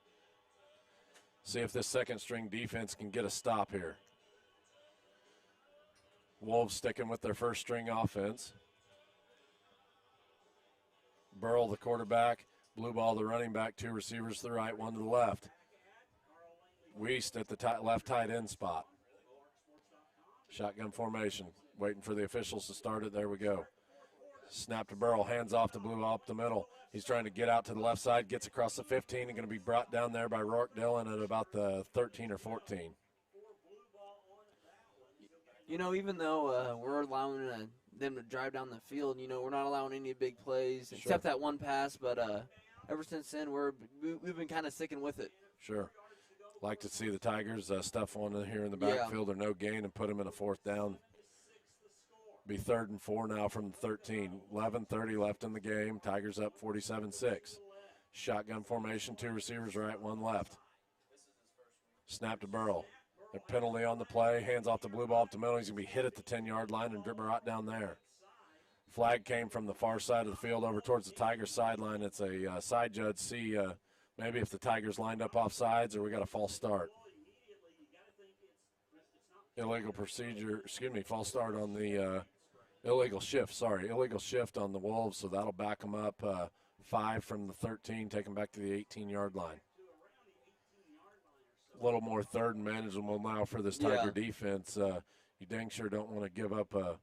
See if this second-string defense can get a stop here. Wolves sticking with their first-string offense. Burrell, the quarterback. Blue ball, the running back. 2 receivers to the right, 1 to the left. Weiss at the left tight end spot. Shotgun formation. Waiting for the officials to start it. There we go. Snap to Burrell. Hands off to Blue up the middle. He's trying to get out to the left side. Gets across the 15 and going to be brought down there by Rourke Dillon at about the 13 or 14. You know, even though we're allowing them to drive down the field, you know, we're not allowing any big plays except that one pass. But ever since then, we've been kind of sticking with it. Sure. Like to see the Tigers stuff one here in the backfield or no gain and put them in a 4th down. Be 3rd and 4 now from the 13. 11:30 left in the game. Tigers up 47-6. Shotgun formation, 2 receivers right, 1 left. Snap to Burrell. A penalty on the play. Hands off the blue ball up the middle. He's going to be hit at the 10-yard line and dribble right down there. Flag came from the far side of the field over towards the Tigers sideline. It's a side judge. See maybe if the Tigers lined up off sides or we got a false start. Illegal procedure, false start on the illegal shift on the Wolves, so that'll back them up 5 from the 13, take them back to the 18-yard line. A little more 3rd and manageable now for this Tiger defense. You dang sure don't want to give up a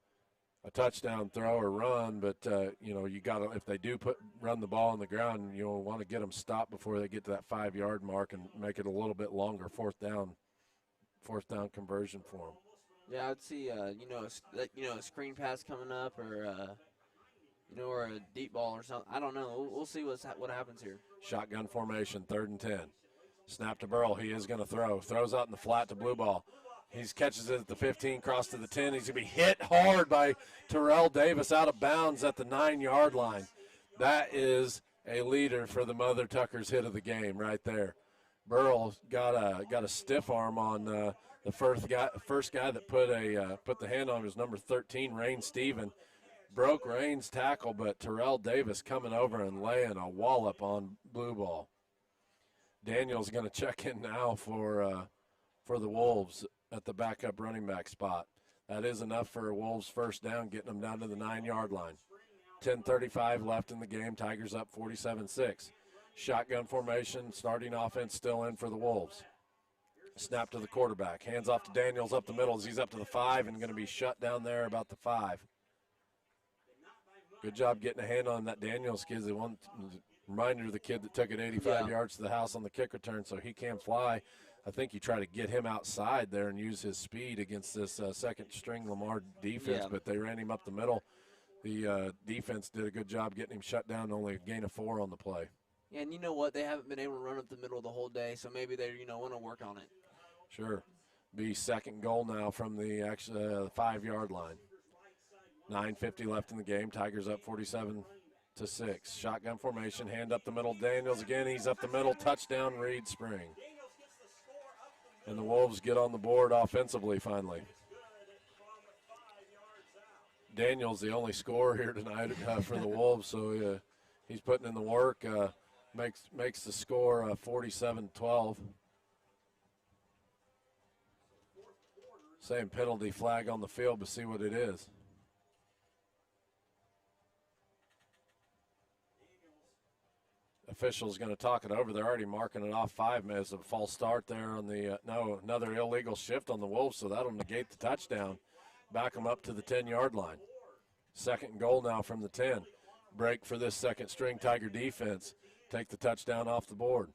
touchdown throw or run, but you know, you got to, if they do run the ball on the ground, you'll want to get them stopped before they get to that 5-yard mark and make it a little bit longer fourth down conversion for them. Yeah, I'd see a screen pass coming up or or a deep ball or something. I don't know. We'll see what happens here. Shotgun formation, 3rd and 10. Snap to Burrell. He is going to throw. Throws out in the flat to blue ball. He catches it at the 15, cross to the 10. He's going to be hit hard by Terrell Davis out of bounds at the 9-yard line. That is a leader for the Mother Tucker's hit of the game right there. Burrell got a stiff arm on the first guy that put the hand on was number 13, Rain Steven. Broke Rain's tackle, but Terrell Davis coming over and laying a wallop on blue ball. Daniel's going to check in now for the Wolves at the backup running back spot. That is enough for a Wolves first down, getting them down to the 9-yard line. 10:35 left in the game. Tigers up 47-6. Shotgun formation, starting offense still in for the Wolves. Snap to the quarterback. Hands off to Daniels up the middle as he's up to the 5 and going to be shut down there about the 5. Good job getting a hand on that Daniels kid. Reminder of the kid that took it 85 yards to the house on the kick return, so he can fly. I think you try to get him outside there and use his speed against this second-string Lamar defense, but they ran him up the middle. The defense did a good job getting him shut down, only a gain of 4 on the play. Yeah, and you know what? They haven't been able to run up the middle the whole day, so maybe they want to work on it. Sure. Be 2nd goal now from the 5-yard line. 9:50 left in the game. Tigers up 47-6. Shotgun formation, hand up the middle. Daniels again. He's up the middle. Touchdown, Reed Spring. And the Wolves get on the board offensively finally. Daniels the only scorer here tonight for the Wolves, so he's putting in the work. Makes the score 47-12. Same penalty flag on the field, but see what it is. Official's going to talk it over. They're already marking it off 5 minutes. A false start there on the another illegal shift on the Wolves, so that'll negate the touchdown. Back them up to the 10-yard line. 2nd goal now from the 10. Break for this second-string Tiger defense. Take the touchdown off the board.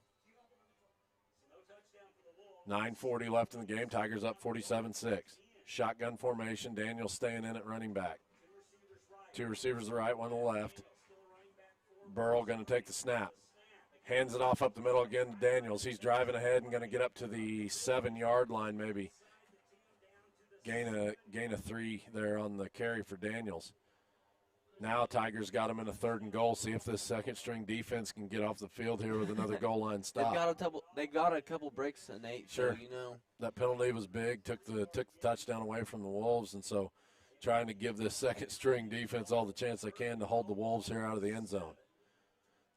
9:40 left in the game. Tigers up 47-6. Shotgun formation. Daniel staying in at running back. 2 receivers to the right, 1 to the left. Burrell going to take the snap. Hands it off up the middle again to Daniels. He's driving ahead and going to get up to the 7-yard line maybe. Gain a 3 there on the carry for Daniels. Now Tigers got him in a 3rd and goal. See if this second-string defense can get off the field here with another goal line stop. They got a couple breaks, Nate. Sure. So, That penalty was big. Took the touchdown away from the Wolves, and so trying to give this second-string defense all the chance they can to hold the Wolves here out of the end zone.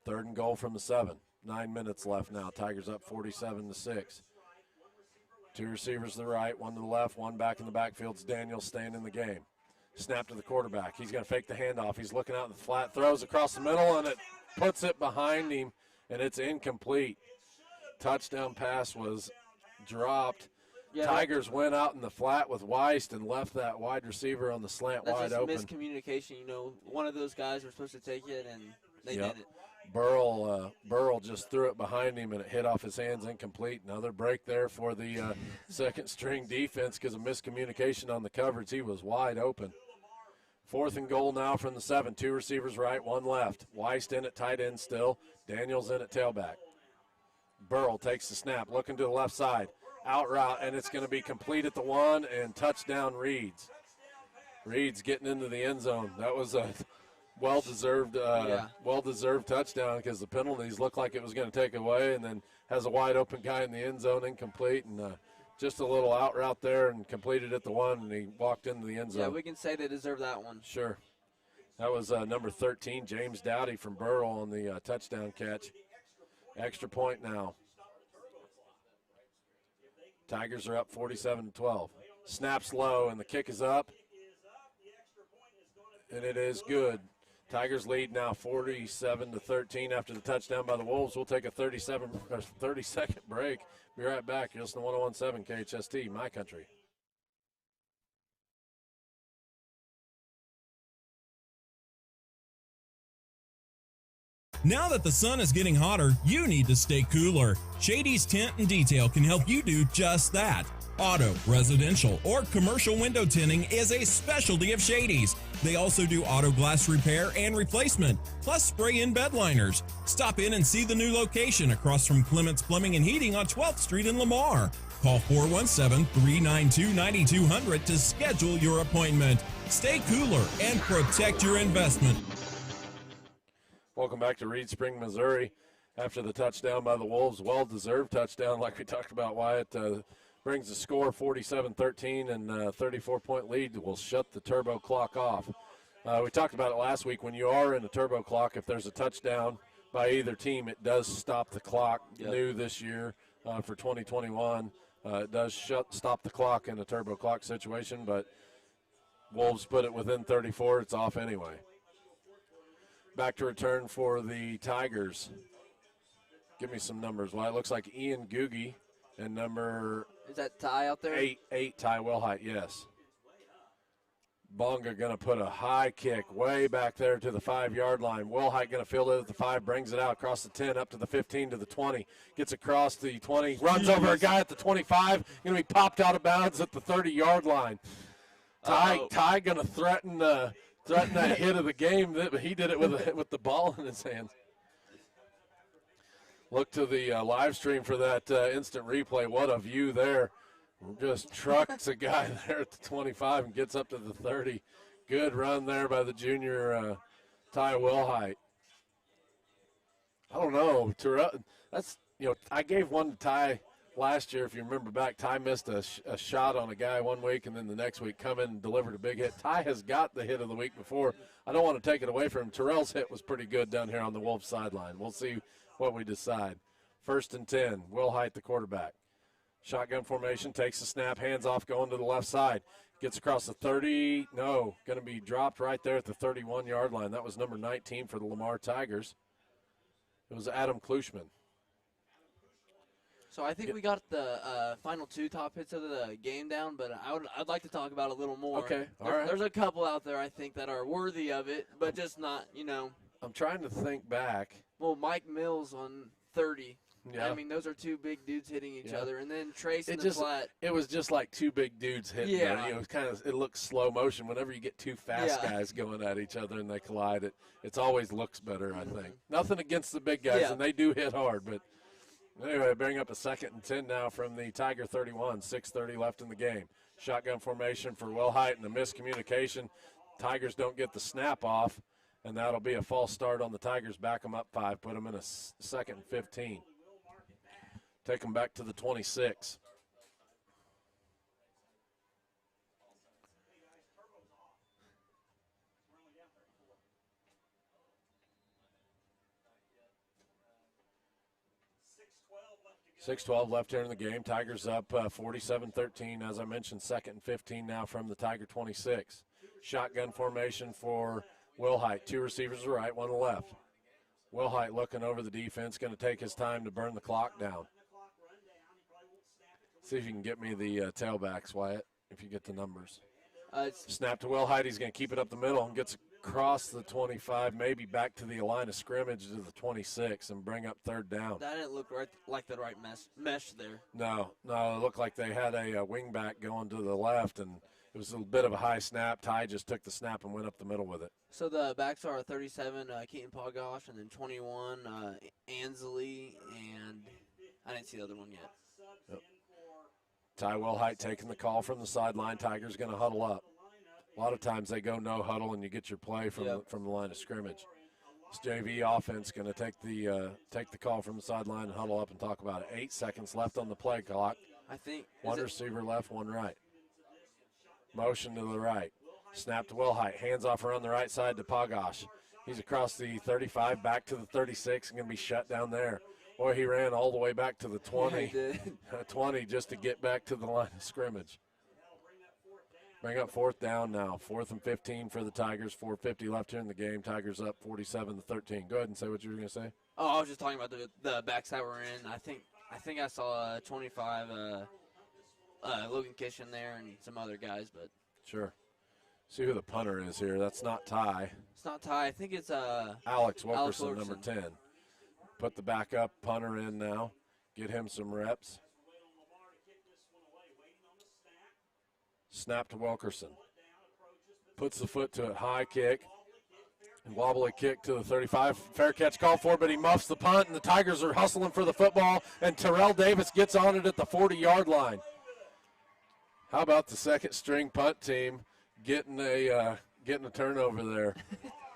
3rd and goal from the 7. 9 minutes left now. Tigers up 47-6. 2 receivers to the right, 1 to the left, 1 back in the backfield. It's Daniels staying in the game. Snap to the quarterback. He's going to fake the handoff. He's looking out in the flat, throws across the middle, and it puts it behind him, and it's incomplete. Touchdown pass was dropped. Yeah, Tigers went out in the flat with Weiss and left that wide receiver on the slant wide open. That's just miscommunication. One of those guys were supposed to take it, and they did it. Burrell just threw it behind him, and it hit off his hands, incomplete. Another break there for the second-string defense because of miscommunication on the coverage. He was wide open. 4th and goal now from the 7. 2 receivers right, 1 left. Weiss in at tight end still. Daniels in at tailback. Burrell takes the snap, looking to the left side. Out route, and it's going to be complete at the 1, and touchdown Reeds. Reeds getting into the end zone. That was a well-deserved touchdown because the penalties looked like it was going to take away, and then has a wide-open guy in the end zone, incomplete, and just a little out route there and completed at the 1, and he walked into the end zone. Yeah, we can say they deserve that one. Sure. That was number 13, James Dowdy from Burrell on the touchdown catch. Extra point now. Tigers are up 47-12. Snaps low, and the kick is up, and it is good. Tigers lead now 47-13 after the touchdown by the Wolves. We'll take a 30-second break. Be right back. You're listening to 101.7 KHST, My Country. Now that the sun is getting hotter, you need to stay cooler. Shady's Tint and Detail can help you do just that. Auto, residential, or commercial window tinting is a specialty of Shady's. They also do auto glass repair and replacement, plus spray-in bed liners. Stop in and see the new location across from Clements Plumbing and Heating on 12th Street in Lamar. Call 417-392-9200 to schedule your appointment. Stay cooler and protect your investment. Welcome back to Reed Spring, Missouri. After the touchdown by the Wolves, well-deserved touchdown like we talked about, Wyatt, brings the score 47-13, and 34-point lead will shut the turbo clock off. We talked about it last week. When you are in a turbo clock, if there's a touchdown by either team, it does stop the clock. Yep. New this year for 2021. It does stop the clock in a turbo clock situation, but Wolves put it within 34. It's off anyway. Back to return for the Tigers. Give me some numbers. Well, it looks like Ian Googie and number... Is that Ty out there? 8, Ty Wilhite, yes. Bonga going to put a high kick way back there to the 5-yard line. Wilhite going to field it at the 5, brings it out across the 10, up to the 15, to the 20. Gets across the 20, runs over a guy at the 25. Going to be popped out of bounds at the 30-yard line. Ty going to threaten that hit of the game, but he did it with the ball in his hands. Look to the live stream for that instant replay. What a view there. Just trucks a guy there at the 25 and gets up to the 30. Good run there by the junior Ty Wilhite. I don't know. I gave one to Ty last year, if you remember back. Ty missed a shot on a guy one week, and then the next week come in and delivered a big hit. Ty has got the hit of the week before. I don't want to take it away from him. Terrell's hit was pretty good down here on the Wolves sideline. We'll see what we decide. 1st and 10, Wilhite the quarterback. Shotgun formation, takes the snap, hands off, going to the left side. Gets across the 30, going to be dropped right there at the 31-yard line. That was number 19 for the Lamar Tigers. It was Adam Klushman. So I think we got the final 2 top hits of the game down, but I'd like to talk about a little more. Okay, all right. There's a couple out there I think that are worthy of it, but just not, I'm trying to think back. Well, Mike Mills on 30. Yeah. I mean, those are 2 big dudes hitting each other, and then Trace in the flat. It was just like 2 big dudes hitting. Yeah. There. It looks slow motion. Whenever you get 2 fast guys going at each other and they collide, it always looks better, I think. Nothing against the big guys, and they do hit hard. But anyway, bring up a 2nd and 10 now from the Tiger 31. 6:30 left in the game. Shotgun formation for Wilhite and the miscommunication. Tigers don't get the snap off, and that'll be a false start on the Tigers. Back them up 5, put them in a 2nd and 15. Take them back to the 26. 6:12 left here in the game. Tigers up 47-13. As I mentioned, 2nd and 15 now from the Tiger 26. Shotgun formation for Wilhite. 2 receivers to the right, 1 to the left. Wilhite looking over the defense, going to take his time to burn the clock down. See if you can get me the tailbacks, Wyatt, if you get the numbers. Snap to Wilhite. He's going to keep it up the middle and gets across the 25, maybe back to the line of scrimmage to the 26 and bring up 3rd down. That didn't look right, like the right mesh there. No, it looked like they had a wingback going to the left, and it was a bit of a high snap. Ty just took the snap and went up the middle with it. So the backs are 37, Keaton Pogosh, and then 21, Ansley, and I didn't see the other one yet. Yep. Ty Wilhite taking the call from the sideline. Tiger's going to huddle up. A lot of times they go no huddle and you get your play from the line of scrimmage. This JV offense going to take the call from the sideline and huddle up and talk about it. 8 seconds left on the play clock. I think 1 receiver left, 1 right. Motion to the right. Snap to Wilhite. Hands off around the right side to Pogosh. He's across the 35, back to the 36, and going to be shut down there. Boy, he ran all the way back to the 20. Yeah, 20 just to get back to the line of scrimmage. Bring up 4th down now. 4th and 15 for the Tigers. 4:50 left here in the game. Tigers up 47-13. Go ahead and say what you were going to say. Oh, I was just talking about the backs that were in. I think I saw 25 Logan Kish in there and some other guys, but sure. See who the punter is here. That's not Ty. It's not Ty. I think it's Alex Wilkerson, number 10. Put the backup punter in now. Get him some reps. Snap to Wilkerson. Puts the foot to it. High kick. And wobbly kick to the 35. Fair catch called for, but he muffs the punt, and the Tigers are hustling for the football, and Terrell Davis gets on it at the 40-yard line. How about the second-string punt team getting a turnover there?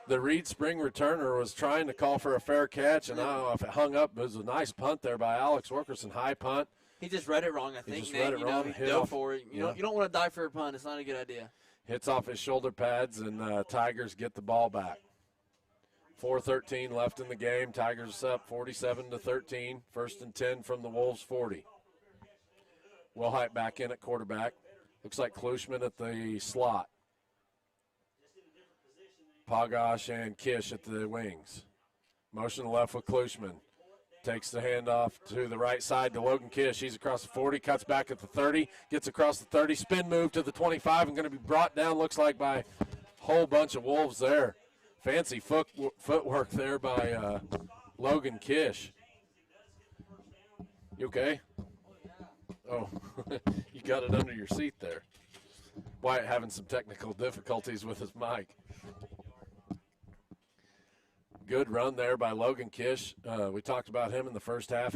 The Reed Spring returner was trying to call for a fair catch, and I don't know if it hung up. It was a nice punt there by Alex Wilkerson. High punt. He just read it wrong, I think. He just read it wrong. Go for it. You don't want to die for a punt. It's not a good idea. Hits off his shoulder pads, and Tigers get the ball back. 4:13 left in the game. Tigers up 47-13. 1st and 10 from the Wolves' 40. Wilhite back in at quarterback. Looks like Klushman at the slot. Pogosh and Kish at the wings. Motion left with Klushman. Takes the handoff to the right side to Logan Kish. He's across the 40, cuts back at the 30, gets across the 30, spin move to the 25, and going to be brought down, looks like, by a whole bunch of Wolves there. Fancy footwork there by Logan Kish. You okay? Oh, you got it under your seat there. Wyatt having some technical difficulties with his mic. Good run there by Logan Kish. We talked about him in the first half.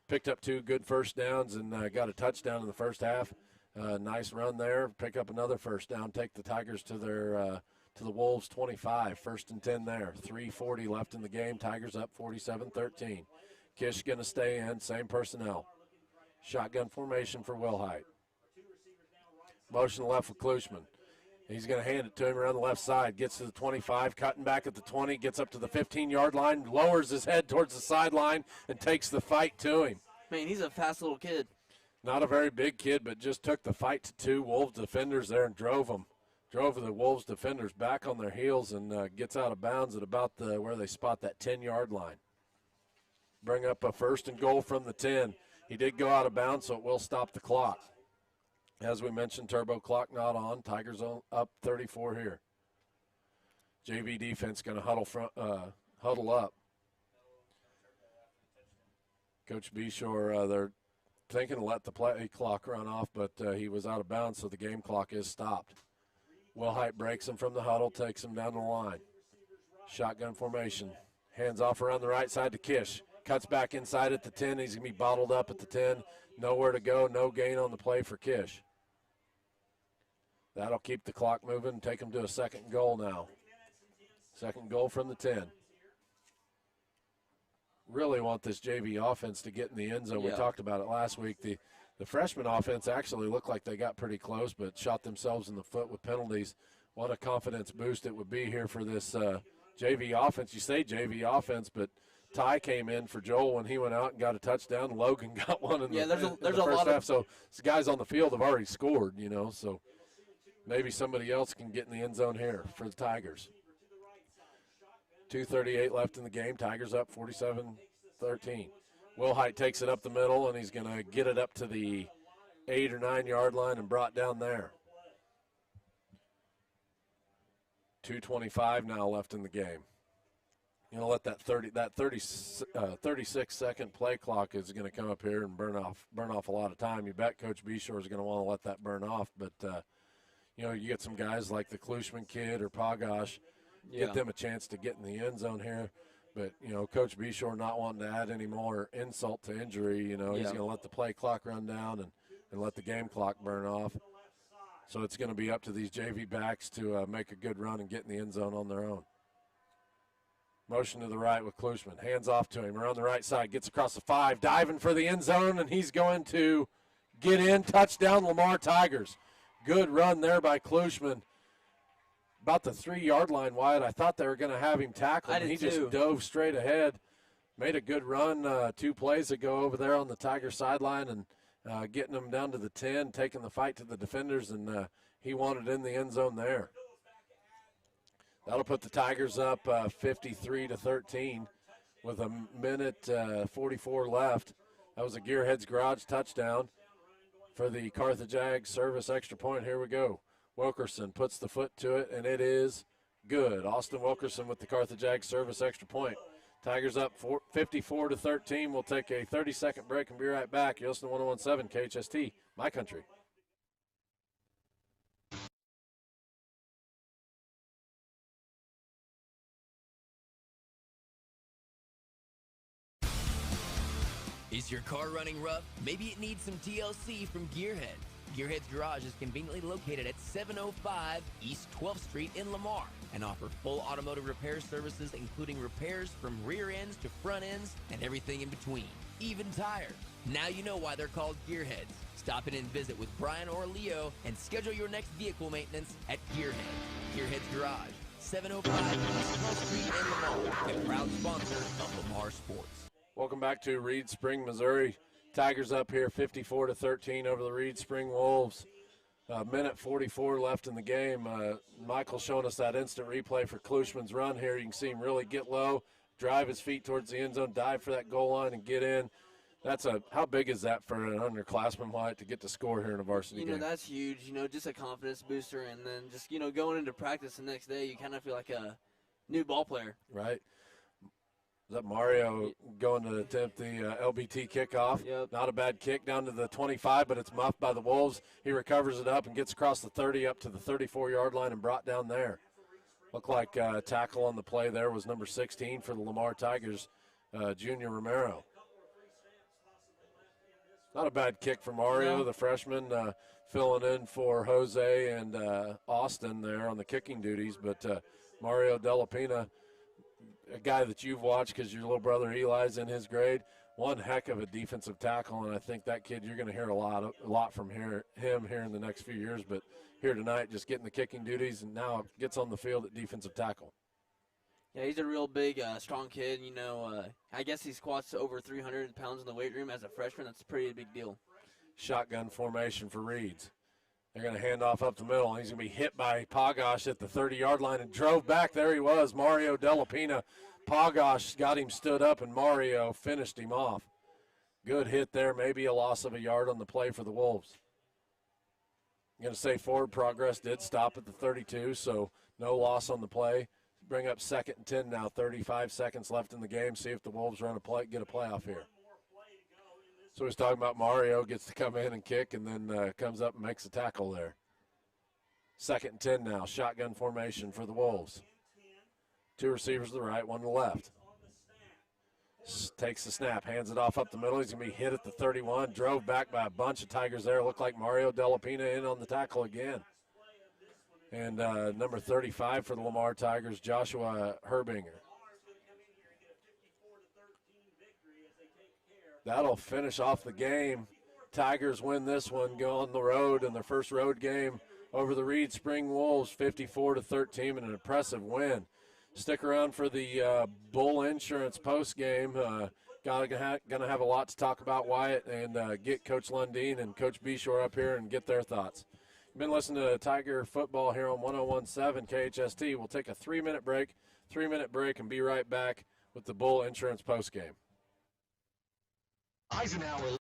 Picked up 2 good first downs and got a touchdown in the first half. Nice run there. Pick up another first down. Take the Tigers to their to the Wolves 25. 1st and 10 there. 3:40 left in the game. Tigers up 47-13. Kish going to stay in. Same personnel. Shotgun formation for Wilhite. Motion left with Klushman. He's going to hand it to him around the left side. Gets to the 25, cutting back at the 20, gets up to the 15-yard line, lowers his head towards the sideline, and takes the fight to him. Man, he's a fast little kid. Not a very big kid, but just took the fight to 2 Wolves defenders there and drove the Wolves defenders back on their heels and gets out of bounds at about where they spot that 10-yard line. Bring up a 1st and goal from the 10. He did go out of bounds, so it will stop the clock. As we mentioned, turbo clock not on. Tigers up 34 here. JV defense going to huddle up. Coach Beshear, they're thinking to let the play clock run off, but he was out of bounds, so the game clock is stopped. Wilhite breaks him from the huddle, takes him down the line. Shotgun formation. Hands off around the right side to Kish. Cuts back inside at the 10. He's going to be bottled up at the 10. Nowhere to go. No gain on the play for Kish. That'll keep the clock moving and take him to a 2nd goal now. 2nd goal from the 10. Really want this JV offense to get in the end zone. Yeah. We talked about it last week. The freshman offense actually looked like they got pretty close, but shot themselves in the foot with penalties. What a confidence boost it would be here for this JV offense. You say JV offense, but Ty came in for Joel when he went out and got a touchdown. Logan got one in there's the a first lot half. of So guys on the field have already scored, so maybe somebody else can get in the end zone here for the Tigers. 2:38 left in the game. Tigers up 47-13. Wilhite takes it up the middle, and he's going to get it up to the 8 or 9 yard line and brought down there. 2:25 now left in the game. Let that 36-second play clock is going to come up here and burn off a lot of time. You bet Coach Beshear is going to want to let that burn off, but you get some guys like the Klushman kid or Pogosh, get them a chance to get in the end zone here. But Coach Beshear not wanting to add any more insult to injury. He's going to let the play clock run down and let the game clock burn off. So it's going to be up to these JV backs to make a good run and get in the end zone on their own. Motion to the right with Klushman. Hands off to him around the right side. Gets across the 5. Diving for the end zone, and he's going to get in. Touchdown, Lamar Tigers. Good run there by Klushman. About the 3 yard line wide. I thought they were going to have him tackled. He just dove straight ahead. Made a good run 2 plays ago over there on the Tiger sideline and getting them down to the 10, taking the fight to the defenders, and he wanted in the end zone there. That'll put the Tigers up 53-13 with a minute 44 left. That was a Gearheads Garage touchdown for the Carthage Ag service extra point. Here we go. Wilkerson puts the foot to it, and it is good. Austin Wilkerson with the Carthage Ag service extra point. Tigers up 54-13. We'll take a 30-second break and be right back. You're listening to 101.7 KHST, My Country. Is your car running rough? Maybe it needs some TLC from Gearhead. Gearhead's Garage is conveniently located at 705 East 12th Street in Lamar and offer full automotive repair services, including repairs from rear ends to front ends and everything in between, even tires. Now you know why they're called Gearheads. Stop in and visit with Brian or Leo and schedule your next vehicle maintenance at Gearhead. Gearhead's Garage, 705 East 12th Street in Lamar, a proud sponsor of Lamar Sports. Welcome back to Reed Spring, Missouri. Tigers up here 54-13 over the Reed Spring Wolves. Minute 44 left in the game. Michael showing us that instant replay for Klushman's run here. You can see him really get low, drive his feet towards the end zone, dive for that goal line, and get in. How big is that for an underclassman White to get to score here in a varsity game? That's huge. Just a confidence booster, and then just going into practice the next day, you kind of feel like a new ball player. Right. Is that Mario going to attempt the LBT kickoff? Yep. Not a bad kick down to the 25, but it's muffed by the Wolves. He recovers it up and gets across the 30 up to the 34-yard line and brought down there. Looked like tackle on the play there was number 16 for the Lamar Tigers, Junior Romero. Not a bad kick for Mario, the freshman, filling in for Jose and Austin there on the kicking duties. But Mario Delapina, a guy that you've watched because your little brother Eli's in his grade, one heck of a defensive tackle, and I think that kid you're going to hear a lot from him here in the next few years. But here tonight, just getting the kicking duties, and now gets on the field at defensive tackle. Yeah, he's a real big, strong kid. I guess he squats over 300 pounds in the weight room as a freshman. That's a pretty big deal. Shotgun formation for Reeds. They're going to hand off up the middle, and he's going to be hit by Pogosh at the 30-yard line and drove back. There he was, Mario Delapina. Pogosh got him stood up, and Mario finished him off. Good hit there, maybe a loss of a yard on the play for the Wolves. I'm going to say forward progress did stop at the 32, so no loss on the play. Bring up 2nd and 10 now, 35 seconds left in the game. See if the Wolves get a playoff here. So he's talking about Mario gets to come in and kick and then comes up and makes a tackle there. 2nd and 10 now, shotgun formation for the Wolves. 2 receivers to the right, 1 to the left. Takes the snap, hands it off up the middle. He's going to be hit at the 31, drove back by a bunch of Tigers there. Looked like Mario Delapina in on the tackle again. And number 35 for the Lamar Tigers, Joshua Herbinger. That'll finish off the game. Tigers win this one, go on the road in their first road game over the Reed Spring Wolves, 54-13, and an impressive win. Stick around for the Bull Insurance post game. Gonna have a lot to talk about, Wyatt, and get Coach Lundeen and Coach Beshear up here and get their thoughts. You've been listening to Tiger football here on 101.7 KHST. We'll take a 3-minute break, and be right back with the Bull Insurance post game. Eisenhower.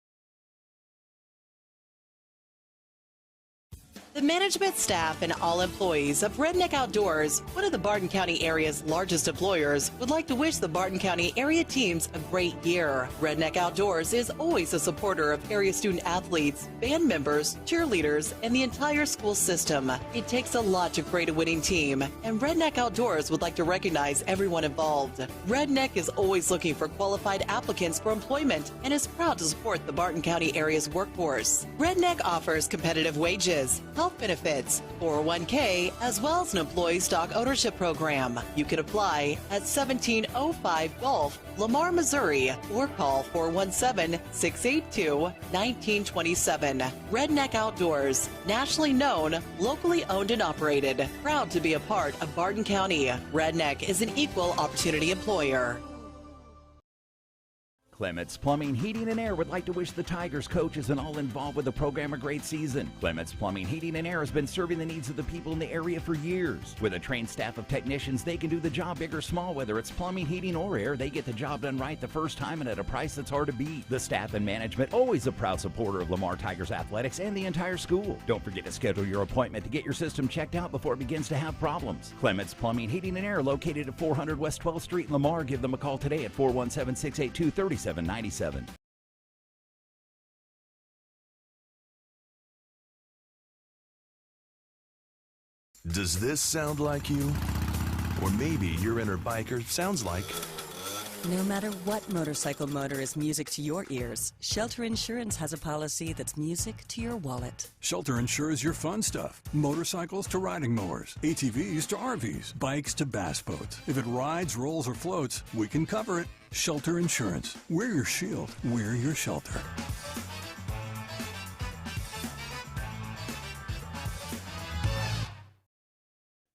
The management staff and all employees of Redneck Outdoors, one of the Barton County area's largest employers, would like to wish the Barton County area teams a great year. Redneck Outdoors is always a supporter of area student athletes, band members, cheerleaders, and the entire school system. It takes a lot to create a winning team, and Redneck Outdoors would like to recognize everyone involved. Redneck is always looking for qualified applicants for employment and is proud to support the Barton County area's workforce. Redneck offers competitive wages, health benefits, 401k, as well as an employee stock ownership program. You can apply at 1705 Gulf, Lamar, Missouri, or call 417-682-1927. Redneck Outdoors, nationally known, locally owned and operated, proud to be a part of Barton County. Redneck is an equal opportunity employer. Clements Plumbing, Heating, and Air would like to wish the Tigers coaches and all involved with the program a great season. Clements Plumbing, Heating, and Air has been serving the needs of the people in the area for years. With a trained staff of technicians, they can do the job big or small. Whether it's plumbing, heating, or air, they get the job done right the first time and at a price that's hard to beat. The staff and management, always a proud supporter of Lamar Tigers athletics and the entire school. Don't forget to schedule your appointment to get your system checked out before it begins to have problems. Clements Plumbing, Heating, and Air, located at 400 West 12th Street in Lamar. Give them a call today at 417-682-3797. Does this sound like you? Or maybe your inner biker sounds like... No matter what motorcycle motor is music to your ears, Shelter Insurance has a policy that's music to your wallet. Shelter insures your fun stuff. Motorcycles to riding mowers, ATVs to RVs, bikes to bass boats. If it rides, rolls, or floats, we can cover it. Shelter Insurance. We're your shield. We're your shelter.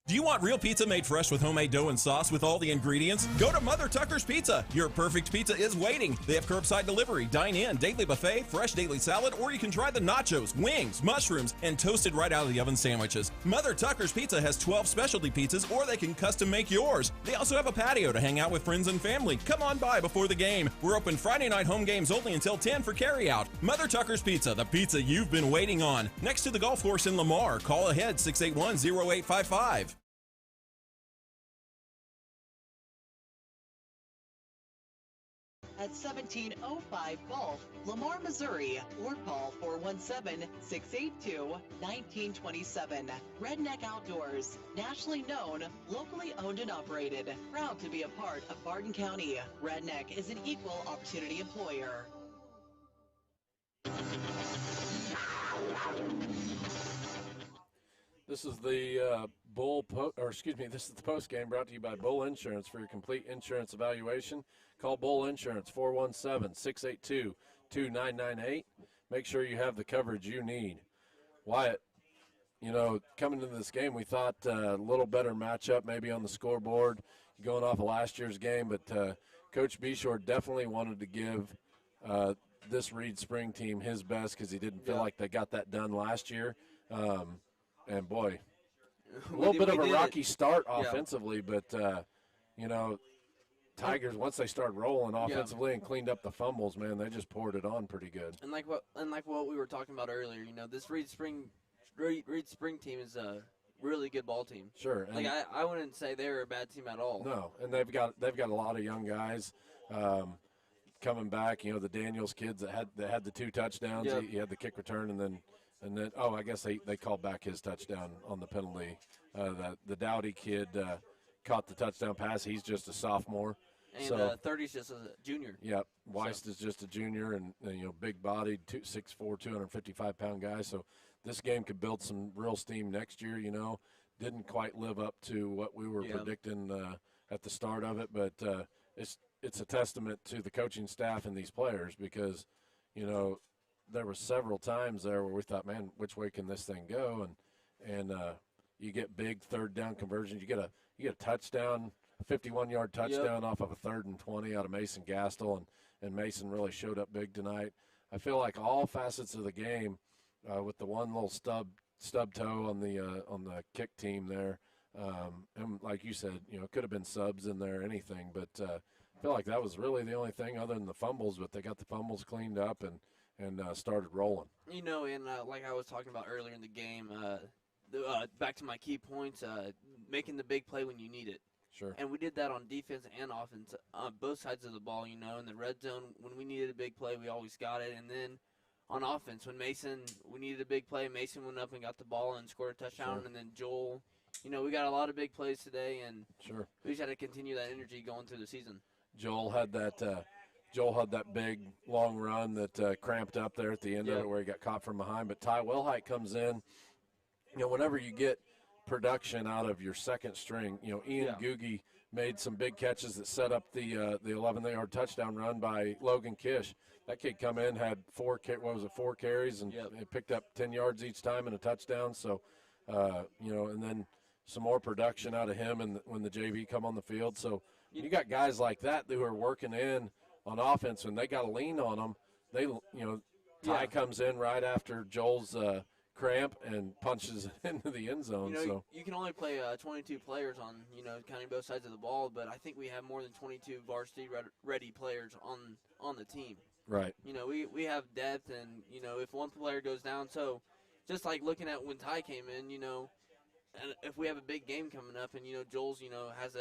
Do you want real pizza made fresh with homemade dough and sauce with all the ingredients? Go to Mother Tucker's Pizza. Your perfect pizza is waiting. They have curbside delivery, dine-in, daily buffet, fresh daily salad, or you can try the nachos, wings, mushrooms, and toasted right out of the oven sandwiches. Mother Tucker's Pizza has 12 specialty pizzas, or they can custom make yours. They also have a patio to hang out with friends and family. Come on by before the game. We're open Friday night home games only until 10 for carryout. Mother Tucker's Pizza, the pizza you've been waiting on. Next to the golf course in Lamar. Call ahead 681-0855. At 1705 Gulf, Lamar, Missouri, or call 417-682-1927. Redneck Outdoors, nationally known, locally owned and operated, proud to be a part of Barton County. Redneck is an equal opportunity employer. This is the this is the post game brought to you by Bull Insurance. For your complete insurance evaluation, call Bull Insurance 417-682-2998. Make sure you have the coverage you need. Wyatt, coming into this game, we thought a little better matchup maybe on the scoreboard going off of last year's game, but Coach Beshear definitely wanted to give this Reed Spring team his best because he didn't feel like they got that done last year. And boy, a little bit of a rocky start offensively, but Tigers, once they started rolling offensively and cleaned up the fumbles, man, they just poured it on pretty good. And like what we were talking about earlier, this Reed Spring team is a really good ball team. Sure. Like I wouldn't say they're a bad team at all. No, and they've got a lot of young guys coming back. The Daniels kids that had the 2 touchdowns. Yep. He had the kick return, and then I guess they called back his touchdown on the penalty. The Dowdy kid caught the touchdown pass. He's just a sophomore. And 30's just a junior. Yep. Weiss is just a junior and big-bodied, 6'4", 255-pound guy. So this game could build some real steam next year, Didn't quite live up to what we were predicting at the start of it, but it's a testament to the coaching staff and these players because, there were several times there where we thought, man, which way can this thing go? And you get big third down conversions. You get a touchdown 51-yard touchdown off of a 3rd and 20 out of Mason Gastel, and Mason really showed up big tonight. I feel like all facets of the game, with the one little stub toe on the kick team there, and like you said, it could have been subs in there, anything, but I feel like that was really the only thing other than the fumbles, but they got the fumbles cleaned up and started rolling. And like I was talking about earlier in the game, back to my key points, making the big play when you need it. Sure. And we did that on defense and offense, both sides of the ball. In the red zone, when we needed a big play, we always got it. And then on offense, when we needed a big play, Mason went up and got the ball and scored a touchdown. Sure. And then Joel, we got a lot of big plays today, and sure, we just had to continue that energy going through the season. Joel had that big long run that cramped up there at the end of it where he got caught from behind. But Ty Wilhite comes in. Whenever you get production out of your second string, Ian Googie made some big catches that set up the 11-yard touchdown run by Logan Kish. That kid come in, had 4 carries, and picked up 10 yards each time and a touchdown. So, and then some more production out of him and when the JV come on the field. So you got guys like that who are working in on offense, and they got to lean on them. Ty comes in right after Joel's cramp and punches it into the end zone. You can only play 22 players on, counting both sides of the ball, but I think we have more than 22 varsity-ready players on the team. Right. We have depth, and, if one player goes down, so just like looking at when Ty came in, and if we have a big game coming up and, Joel's, has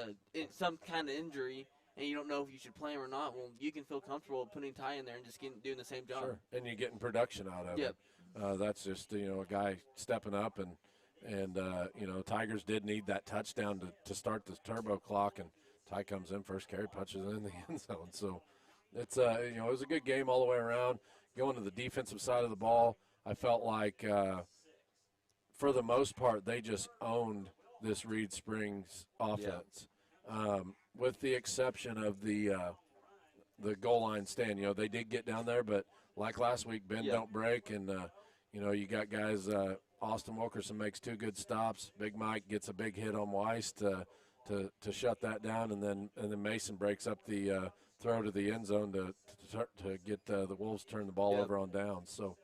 some kind of injury and you don't know if you should play him or not, well, you can feel comfortable putting Ty in there and just doing the same job. Sure, and you're getting production out of it. That's just, a guy stepping up, and Tigers did need that touchdown to start the turbo clock, and Ty comes in, first carry, punches it in the end zone. So it's, it was a good game all the way around. Going to the defensive side of the ball, I felt like for the most part they just owned this Reed Springs offense, with the exception of the goal line stand. They did get down there, but like last week, bend don't break, and you got guys. Austin Wilkerson makes 2 good stops. Big Mike gets a big hit on Weiss to shut that down, and then Mason breaks up the throw to the end zone to get the Wolves turn the ball over on downs. So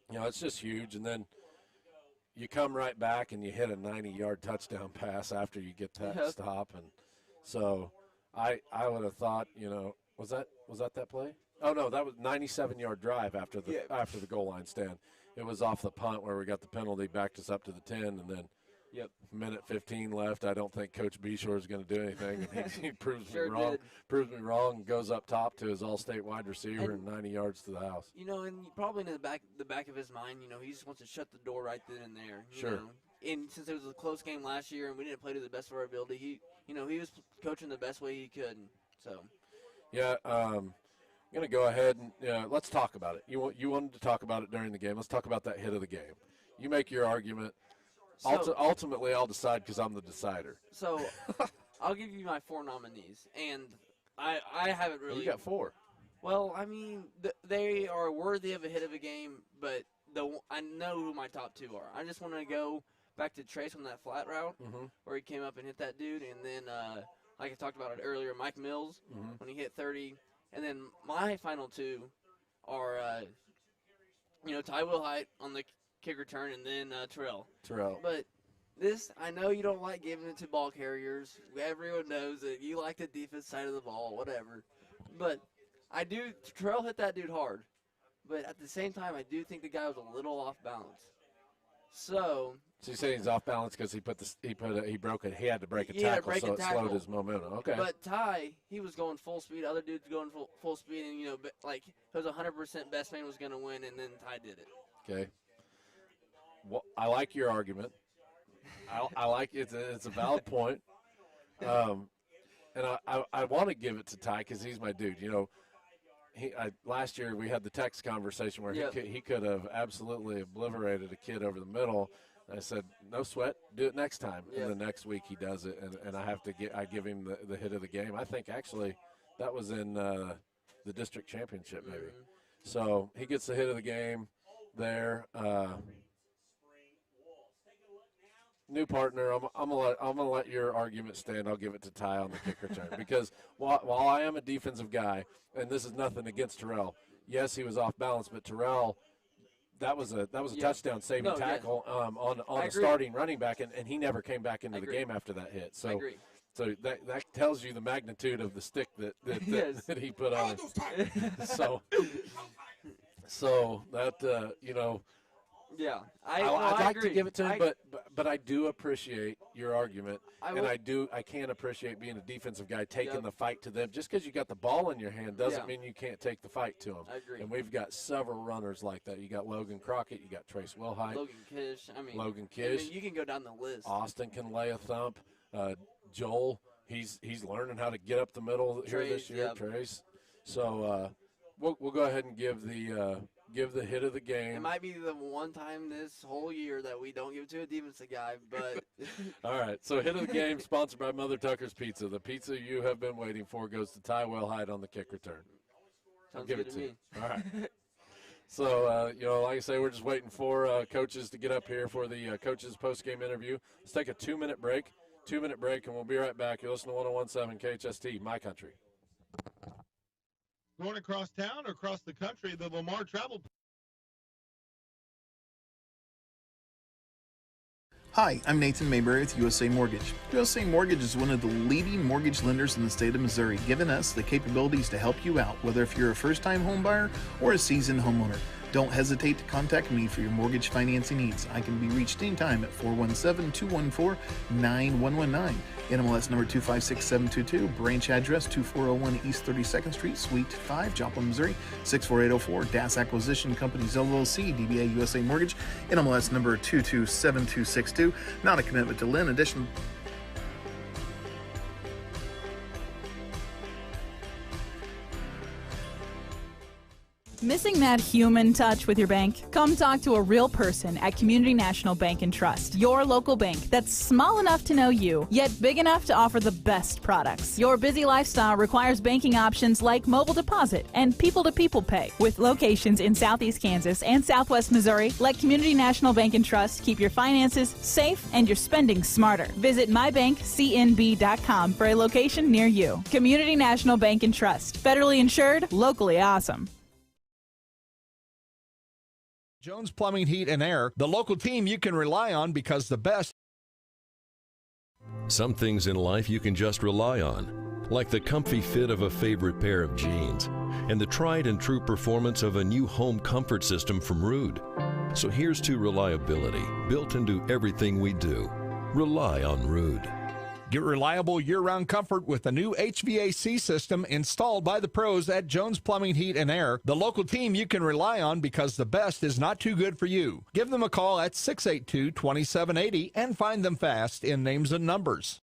it's just huge, and then you come right back and you hit a 90-yard touchdown pass after you get that stop, and so I would have thought, was that play? Oh no, that was 97-yard drive after the goal line stand. It was off the punt where we got the penalty, backed us up to the 10, and then minute 15 left. I don't think Coach Beshear is going to do anything, and he proves me wrong. Proves me wrong, and goes up top to his all-state wide receiver and 90 yards to the house. And probably in the back of his mind, he just wants to shut the door right then and there. Sure. And since it was a close game last year and we didn't play to the best of our ability, he was coaching the best way he could. So. Yeah. I'm going to go ahead and let's talk about it. You wanted to talk about it during the game. Let's talk about that hit of the game. You make your argument. So, ultimately, I'll decide because I'm the decider. So I'll give you my 4 nominees, and I haven't really. You got 4. Well, I mean, they are worthy of a hit of a game, but I know who my top 2 are. I just want to go back to Trace on that flat route where he came up and hit that dude, and then like I talked about it earlier, Mike Mills when he hit 30. And then my final 2 are, Ty Wilhite on the kick return, and then Terrell. But this, I know you don't like giving it to ball carriers. Everyone knows that you like the defense side of the ball, whatever. But Terrell hit that dude hard. But at the same time, I do think the guy was a little off balance. So you're saying he's off balance because he broke it. He had to break a tackle, so it slowed his momentum. Okay. But Ty, he was going full speed. Other dudes going full speed, and it was 100% best man was going to win, and then Ty did it. Okay. Well, I like your argument. I like it. It's a valid point. And I want to give it to Ty because he's my dude. Last year we had the text conversation where he could have absolutely obliterated a kid over the middle. I said, no sweat, do it next time. And the next week he does it, and I give him the hit of the game. I think actually that was in the district championship maybe. So he gets the hit of the game there. new partner, I'm gonna let your argument stand. I'll give it to Ty on the kick return because while I am a defensive guy, and this is nothing against Terrell. Yes, he was off balance, but Terrell, that was a touchdown saving tackle on a starting running back, and he never came back into the game after that hit. So. I agree. So that tells you the magnitude of the stick that that he put on him. So that Yeah, I'd like to give it to him, but I do appreciate your argument, I can appreciate being a defensive guy taking the fight to them. Just because you got the ball in your hand doesn't mean you can't take the fight to them. I agree. And we've got several runners like that. You got Logan Crockett, you got Trace Wilhite, Logan Kish. You can go down the list. Austin can lay a thump. Joel, he's learning how to get up the middle here this year. Trace. So we'll go ahead and give the hit of the game. It might be the one time this whole year that we don't give it to a defensive guy, but. All right, so hit of the game sponsored by Mother Tucker's Pizza. The pizza you have been waiting for goes to Ty Wilhite on the kick return. Sounds give good it to me. You. All right. So, like I say, we're just waiting for coaches to get up here for the coaches post-game interview. Let's take a 2-minute break. 2-minute break, and we'll be right back. You're listening to 101.7 KHST, My Country. Going across town or across the country, the Lamar Travel. Hi, I'm Nathan Mayberry with USA Mortgage. USA Mortgage is one of the leading mortgage lenders in the state of Missouri, giving us the capabilities to help you out, whether if you're a first-time home buyer or a seasoned homeowner. Don't hesitate to contact me for your mortgage financing needs. I can be reached anytime at 417-214-9119. NMLS number 256722, branch address 2401 East 32nd Street, Suite 5, Joplin, Missouri, 64804. DAS Acquisition Companies LLC, DBA USA Mortgage, NMLS number 227262. Not a commitment to lend. Additional Missing that human touch with your bank? Come talk to a real person at Community National Bank and Trust, your local bank that's small enough to know you, yet big enough to offer the best products. Your busy lifestyle requires banking options like mobile deposit and people-to-people pay. With locations in Southeast Kansas and Southwest Missouri, let Community National Bank and Trust keep your finances safe and your spending smarter. Visit mybankcnb.com for a location near you. Community National Bank and Trust, federally insured, locally awesome. Jones Plumbing, Heat, and Air, the local team you can rely on because the best. Some things in life you can just rely on, like the comfy fit of a favorite pair of jeans and the tried and true performance of a new home comfort system from Ruud. So here's to reliability, built into everything we do. Rely on Ruud. Get reliable year-round comfort with the new HVAC system installed by the pros at Jones Plumbing, Heat, and Air, the local team you can rely on because the best is not too good for you. Give them a call at 682-2780 and find them fast in names and numbers.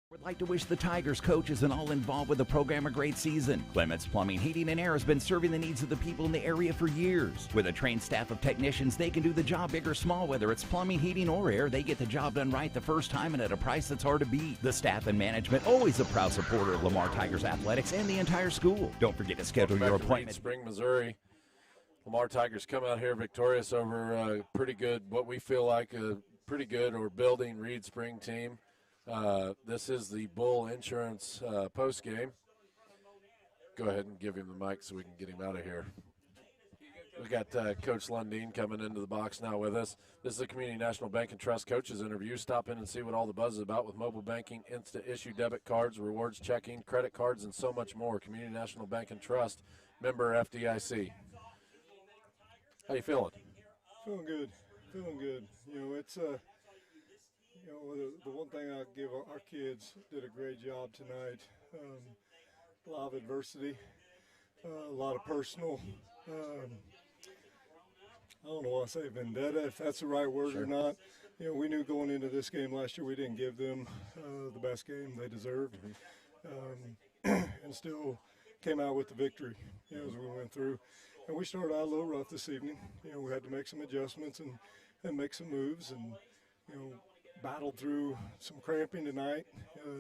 Would like to wish the Tigers coaches and all involved with the program a great season. Clements Plumbing, Heating, and Air has been serving the needs of the people in the area for years. With a trained staff of technicians, they can do the job big or small. Whether it's plumbing, heating, or air, they get the job done right the first time and at a price that's hard to beat. The staff and management, always a proud supporter of Lamar Tigers athletics and the entire school. Don't forget to schedule your appointment. Spring, Missouri. Lamar Tigers come out here victorious over pretty good, what we feel like a pretty good or building Reed Spring team. This is the Bull Insurance post game. Go ahead and give him the mic so we can get him out of here. We got Coach Lundeen coming into the box now with us. This is the Community National Bank and Trust coaches interview. Stop in and see what all the buzz is about with mobile banking, instant issue debit cards, rewards checking, credit cards, and so much more. Community National Bank and Trust, member FDIC. How you feeling? Feeling good. Feeling good. You know, it's you know, the one thing I give our kids did a great job tonight. A lot of adversity, a lot of personal. I don't know what I say, vendetta, if that's the right word or not. You know, we knew going into this game last year we didn't give them the best game they deserved, and still came out with the victory. You know, as we went through, and we started out a little rough this evening. You know, we had to make some adjustments and make some moves, and you know. battled through some cramping tonight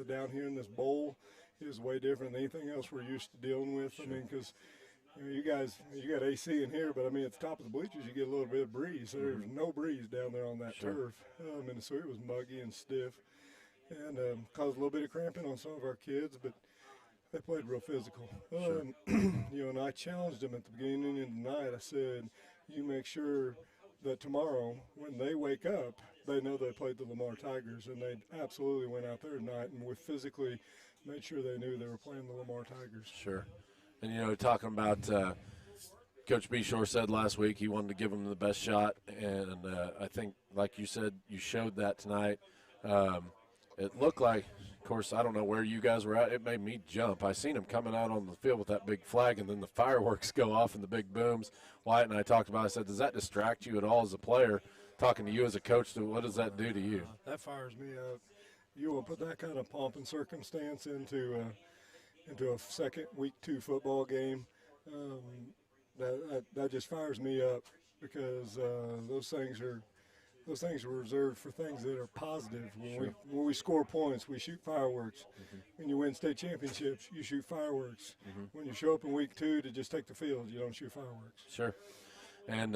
down here in this bowl. Is way different than anything else we're used to dealing with. Sure. I mean, because you guys, you got AC in here, but I mean, at the top of the bleachers, you get a little bit of breeze. So there's no breeze down there on that turf. And so it was muggy and stiff, and caused a little bit of cramping on some of our kids, but they played real physical. And I challenged them at the beginning of the night. I said, you make sure that tomorrow, when they wake up, they know they played the Lamar Tigers, and they absolutely went out there tonight and physically made sure they knew they were playing the Lamar Tigers. Sure. And, talking about Coach Beshear said last week he wanted to give them the best shot, and I think, like you said, you showed that tonight. It looked like, of course, I don't know where you guys were at. It made me jump. I seen him coming out on the field with that big flag, and then the fireworks go off and the big booms. Wyatt and I talked about it. I said, does that distract you at all as a player? Talking to you as a coach, what does that do to you? That fires me up. You will put that kind of pomp and circumstance into a second week 2 football game. That just fires me up because those things are reserved for things that are positive. When we score points, we shoot fireworks. When you win state championships, you shoot fireworks. When you show up in week 2 to just take the field, you don't shoot fireworks. Sure. And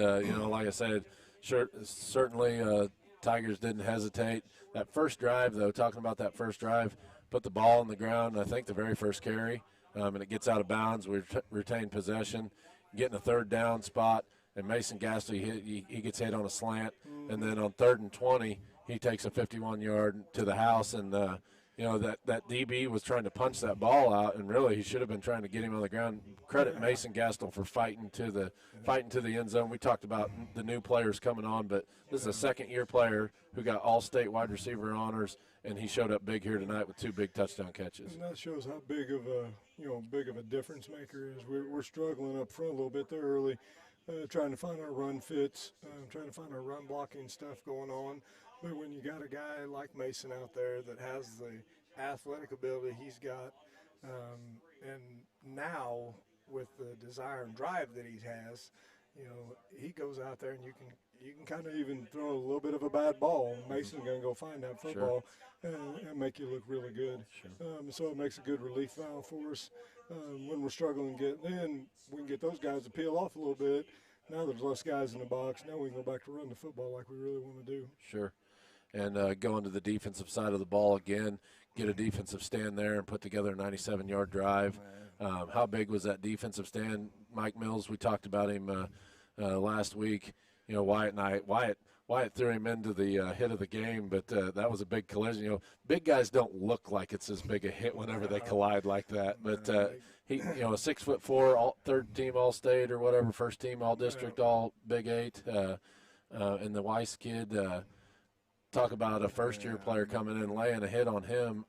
like I said, certainly Tigers didn't hesitate. That first drive, though, talking about that first drive, put the ball on the ground, I think the very first carry, and it gets out of bounds. We retain possession, getting a 3rd down spot, and Mason Gastley, he gets hit on a slant. And then on 3rd and 20, he takes a 51-yard to the house, and that DB was trying to punch that ball out, and really he should have been trying to get him on the ground. Credit Mason Gastel for fighting to the end zone. We talked about the new players coming on, but this is a second-year player who got all-state wide receiver honors, and he showed up big here tonight with 2 big touchdown catches. And that shows how big of a difference maker is. We're struggling up front a little bit there early, trying to find our run fits, trying to find our run blocking stuff going on. But when you got a guy like Mason out there that has the athletic ability he's got, and now with the desire and drive that he has, he goes out there and you can kind of even throw a little bit of a bad ball. Mason's going to go find that football and make you look really good. So it makes a good relief valve for us when we're struggling getting in. We can get those guys to peel off a little bit. Now there's less guys in the box. Now we can go back to run the football like we really want to do. Sure. And going to the defensive side of the ball again, get a defensive stand there and put together a 97-yard drive. How big was that defensive stand? Mike Mills, we talked about him last week. Wyatt and I, Wyatt threw him into the hit of the game, but that was a big collision. Big guys don't look like it's as big a hit whenever they collide like that. But he, a 6'4", 3rd team All-State or whatever, 1st team All-District, All Big 8, and the Weiss kid. Talk about a first-year player coming in and laying a hit on him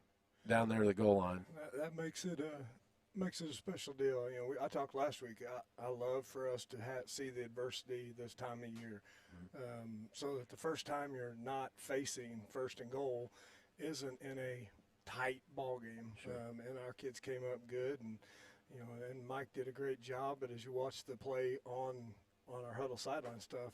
down there at the goal line. That makes it a special deal. I talked last week. I love for us to see the adversity this time of year, so that the first time you're not facing 1st and goal isn't in a tight ball game. And our kids came up good, and Mike did a great job. But as you watch the play on our huddle sideline stuff,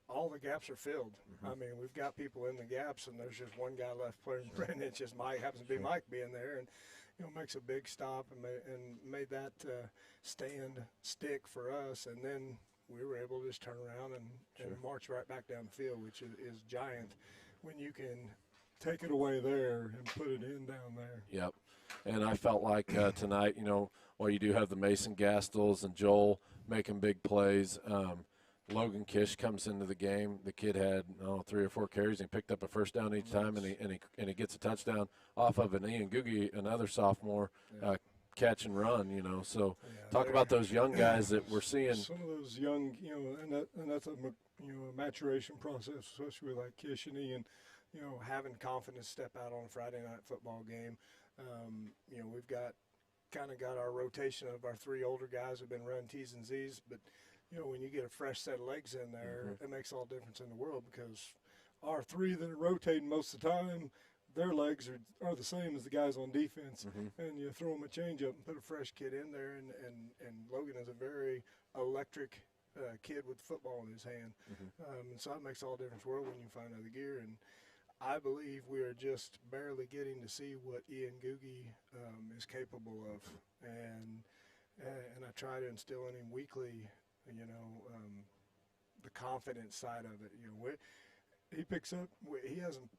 all the gaps are filled. I mean, we've got people in the gaps, and there's just one guy left playing, and it's just Mike, happens to be Mike being there, and makes a big stop and made that stand stick for us, and then we were able to just turn around and march right back down the field, which is giant when you can take it away there and put it in down there. Yep. And I felt like tonight, while you do have the Mason Gastels and Joel making big plays, Logan Kish comes into the game. The kid had 3 or 4 carries. And he picked up a 1st down each time, and he gets a touchdown off of an Ian Googie, another sophomore, catch and run. So talk about those young guys that we're seeing. Some of those young, and that's a maturation process, especially with like Kish and Ian. Having confidence step out on a Friday night football game. We've got our rotation of our 3 older guys who've been running T's and Z's, but when you get a fresh set of legs in there, it makes all the difference in the world, because our 3 that are rotating most of the time, their legs are the same as the guys on defense. And you throw them a changeup and put a fresh kid in there, and Logan is a very electric kid with football in his hand. And so that makes all the difference in the world when you find other gear. And I believe we are just barely getting to see what Ian Googie is capable of, and I try to instill in him weekly, the confidence side of it. He picks up. He hasn't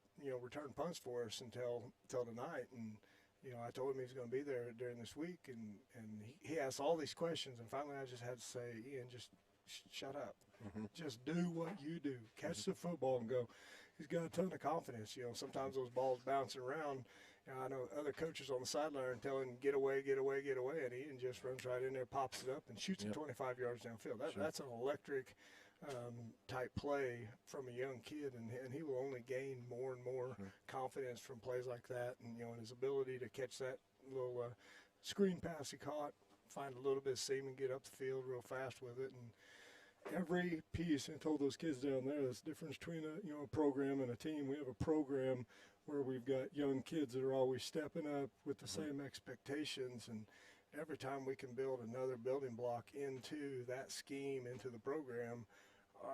returned punts for us until tonight, and I told him he was going to be there during this week, and he asked all these questions, and finally I just had to say, Ian, just shut up. Just do what you do. Catch the football and go. He's got a ton of confidence. Sometimes those balls bouncing around. I know other coaches on the sideline telling him, get away, get away, get away, and Ian just runs right in there, pops it up, and shoots it 25 yards downfield. That's an electric type play from a young kid, and he will only gain more and more confidence from plays like that, and his ability to catch that little screen pass he caught, find a little bit of seam and get up the field real fast with it. And every piece, and I told those kids down there, there's a difference between a program and a team. We have a program where we've got young kids that are always stepping up with the same expectations, and every time we can build another building block into that scheme, into the program,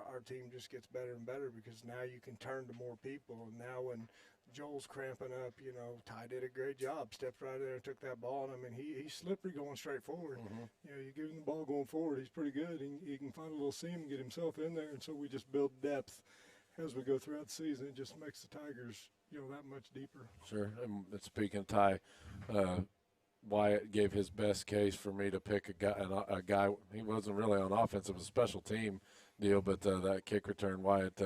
our team just gets better and better, because now you can turn to more people. And now when Joel's cramping up, Ty did a great job, stepped right there and took that ball. And I mean, he's slippery going straight forward. You give him the ball going forward, he's pretty good. He can find a little seam and get himself in there. And so we just build depth as we go throughout the season. It just makes the Tigers, that much deeper. Sure. And speaking of Ty, Wyatt gave his best case for me to pick a guy. He wasn't really on offense; it was a special team deal. But that kick return, Wyatt,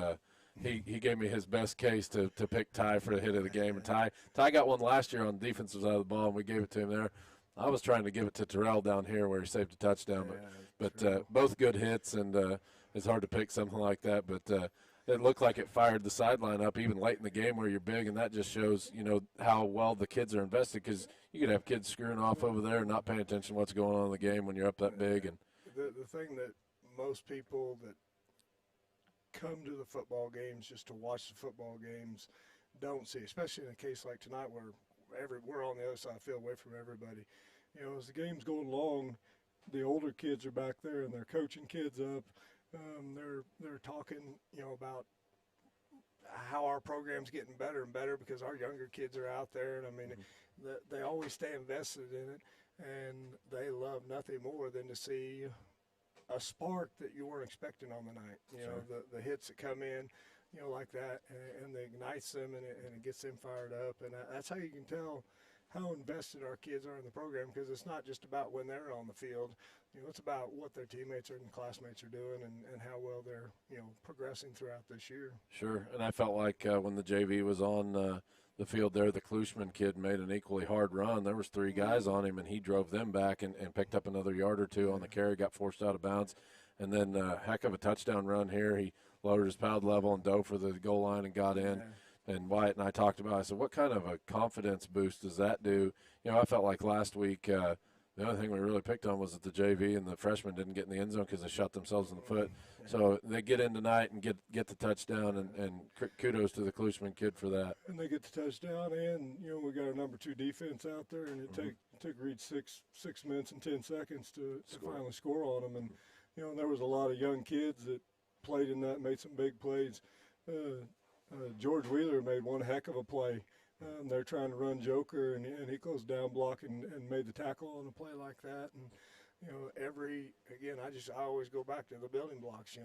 he gave me his best case to pick Ty for the hit of the game. And Ty got one last year on the defensive side of the ball, and we gave it to him there. I was trying to give it to Terrell down here where he saved a touchdown, but both good hits, and it's hard to pick something like that. But it looked like it fired the sideline up even late in the game where you're big, and that just shows, how well the kids are invested, because you could have kids screwing off over there and not paying attention to what's going on in the game when you're up that big. And the thing that most people that come to the football games just to watch the football games don't see, especially in a case like tonight where we're on the other side of the field away from everybody. As the game's going along, the older kids are back there and they're coaching kids up. They're talking, about how our program's getting better and better because our younger kids are out there. And I mean, they always stay invested in it, and they love nothing more than to see a spark that you weren't expecting on the night. The hits that come in, like that, and it ignites them and it gets them fired up. And that's how you can tell how invested our kids are in the program, because it's not just about when they're on the field. It's about what their teammates and classmates are doing and how well they're, progressing throughout this year. Sure, and I felt like when the JV was on the field there, the Klushman kid made an equally hard run. There was three guys on him, and he drove them back and picked up another yard or two on the carry, got forced out of bounds. And then heck of a touchdown run here. He lowered his pad level and dove for the goal line and got in. And Wyatt and I talked about it. I said, what kind of a confidence boost does that do? I felt like last week the only thing we really picked on was that the JV and the freshmen didn't get in the end zone because they shot themselves in the foot. So they get in tonight and get the touchdown, and kudos to the Klushman kid for that. And they get the touchdown, and, we got our number 2 defense out there, and it took Reed 6 minutes and 10 seconds to finally score on them. And, there was a lot of young kids that played in that, made some big plays. George Wheeler made one heck of a play. They're trying to run Joker, and he goes down block and made the tackle on a play like that. And, I always go back to the building blocks.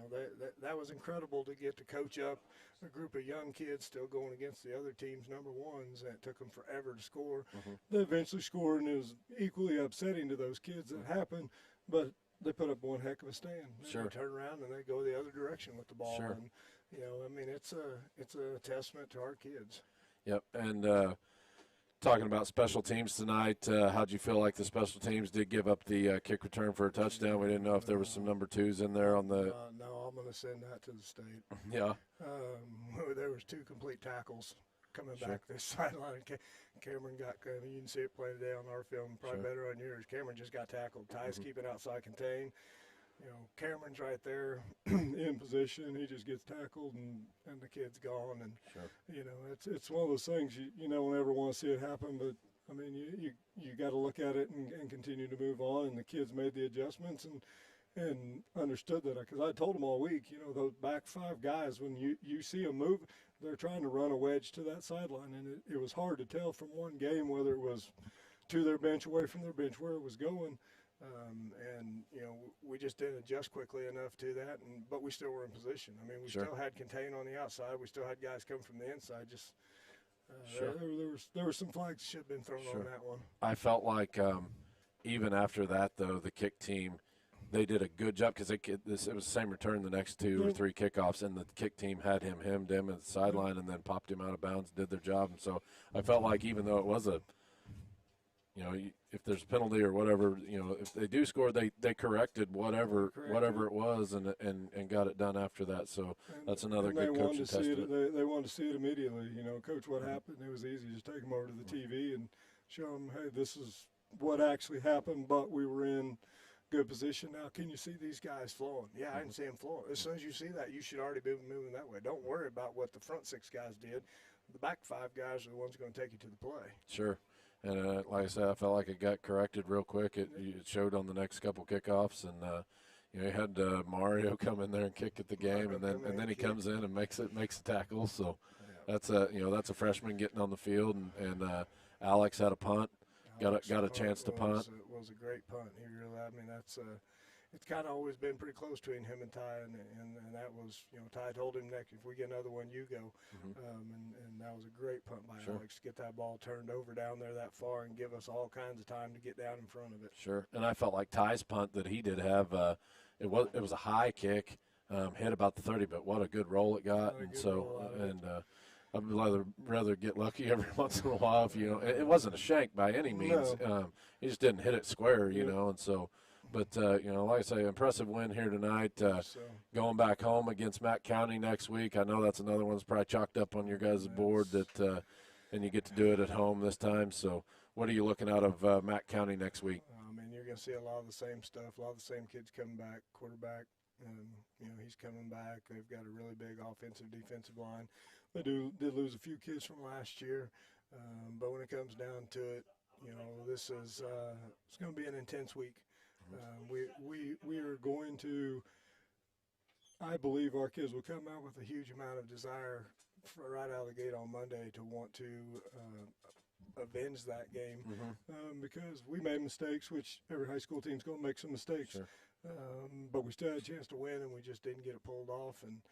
That was incredible to get to coach up a group of young kids still going against the other team's number ones. That took them forever to score. They eventually scored, and it was equally upsetting to those kids that happened, but they put up one heck of a stand. They turn around and they go the other direction with the ball. And, it's a testament to our kids. Yep, and talking about special teams tonight, how'd you feel like the special teams did give up the kick return for a touchdown? We didn't know if there was some number 2s in there on the – No, I'm going to send that to the state. Yeah. There was 2 complete tackles coming back this sideline. Cameron got – you can see it play today on our film, probably better on yours. Cameron just got tackled. Ty's keeping outside contain. Cameron's right there in position. He just gets tackled, and the kid's gone. And, it's one of those things you don't ever want to see it happen. But, you got to look at it and continue to move on. And the kids made the adjustments. And and understood that, because I told them all week, those back 5 guys, when you see them move, they're trying to run a wedge to that sideline, and it was hard to tell from one game whether it was to their bench, away from their bench, where it was going. We just didn't adjust quickly enough to that, but we still were in position. I mean, we Sure. still had contain on the outside. We still had guys coming from the inside. Just Sure. there were some flags that should have been thrown on that one. I felt like even after that, though, the kick team, they did a good job because it was the same return the next 2 or 3 kickoffs, and the kick team had hemmed him at the sideline and then popped him out of bounds, did their job. And so I felt like even though it was if there's a penalty or whatever, if they do score, they corrected whatever it was and got it done after that. So that's another good coaching testament. They wanted to see it immediately. Coach, what happened? It was easy. Just take them over to the TV and show them, hey, this is what actually happened, but we were in good position. Now, can you see these guys flowing? Yeah, I can see them flowing. As soon as you see that, you should already be moving that way. Don't worry about what the front 6 guys did. The back 5 guys are the ones going to take you to the play. Sure. And like I said, I felt like it got corrected real quick. It showed on the next couple kickoffs, and you had Mario come in there and kick at the game, and then he comes in and makes a tackle. So that's a freshman getting on the field, and Alex had a punt, got a chance to punt. It was a great punt. He really, that's it's kind of always been pretty close between him and Ty, and that was, Ty told him, next, if we get another one, you go. And that was a great punt by Alex to get that ball turned over down there that far and give us all kinds of time to get down in front of it. Sure. And I felt like Ty's punt that he did have, it was a high kick, hit about the 30, but what a good roll it got. I'd rather get lucky every once in a while. It wasn't a shank by any means. No. He just didn't hit it square, and so. But, like I say, impressive win here tonight. Going back home against Mack County next week. I know that's another one that's probably chalked up on your guys' board, and you get to do it at home this time. So what are you looking out of Mack County next week? You're going to see a lot of the same stuff, a lot of the same kids coming back. Quarterback, he's coming back. They've got a really big offensive, defensive line. They did lose a few kids from last year, but when it comes down to it, this is it's going to be an intense week. We are going to, I believe our kids will come out with a huge amount of desire right out of the gate on Monday to want to avenge that game because we made mistakes, which every high school team's going to make some mistakes. Sure. But we still had a chance to win, and we just didn't get it pulled off. And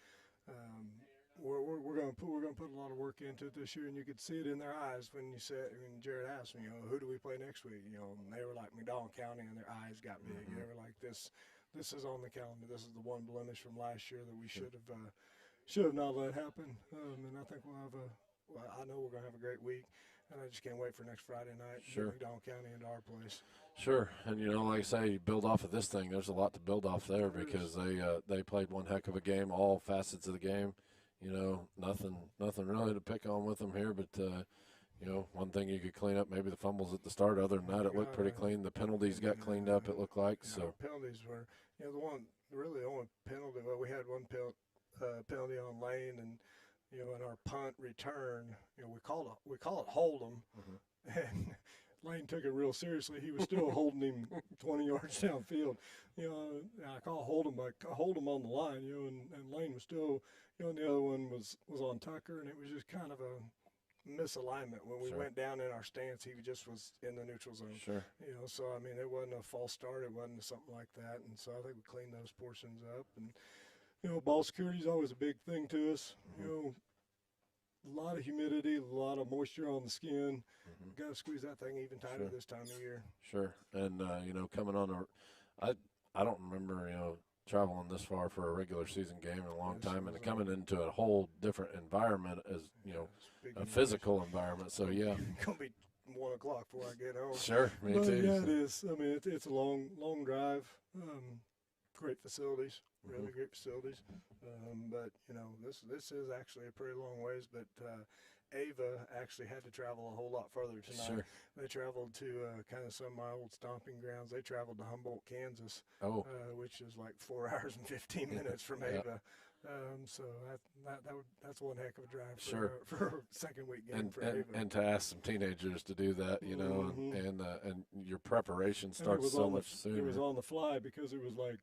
we're going to put a lot of work into it this year, and you could see it in their eyes when Jared asked me, who do we play next week? And they were like McDonald County, and their eyes got big. They were like, this is on the calendar. This is the one blemish from last year that we should have not let happen. And I think I know we're going to have a great week, and I just can't wait for next Friday night. Sure. McDonald County into our place. Sure, and like I say, you build off of this thing. There's a lot to build off there because they played one heck of a game, all facets of the game. Nothing really to pick on with them here, but one thing you could clean up, maybe the fumbles at the start. Other than that, it looked pretty clean. The penalties got cleaned up, it looked like. So penalties were, the only penalty. Well, we had one penalty on Lane, and in our punt return, we call it hold 'em, and Lane took it real seriously. He was still holding him 20 yards downfield. I call hold him on the line, and Lane was still, and the other one was on Tucker, and it was just kind of a misalignment. When we went down in our stance, he just was in the neutral zone. Sure. So, it wasn't a false start. It wasn't something like that. And so I think we cleaned those portions up. And, ball security is always a big thing to us. A lot of humidity, a lot of moisture on the skin. Got to squeeze that thing even tighter this time of year. Sure. And, coming on I don't remember, traveling this far for a regular season game in a long time and coming into a whole different environment as, a physical environment. So, yeah. It's going to be 1 o'clock before I get home. Sure, me too. Yeah, it is. It's a long drive. Great facilities, really great facilities. But, this is actually a pretty long ways. But Ava actually had to travel a whole lot further tonight. Sure. They traveled to kind of some of my old stomping grounds. They traveled to Humboldt, Kansas, which is like 4 hours and 15 minutes from Ava. So that's one heck of a drive for a second week game for Ava. And to ask some teenagers to do that, and your preparation starts so much sooner. It was on the fly because it was like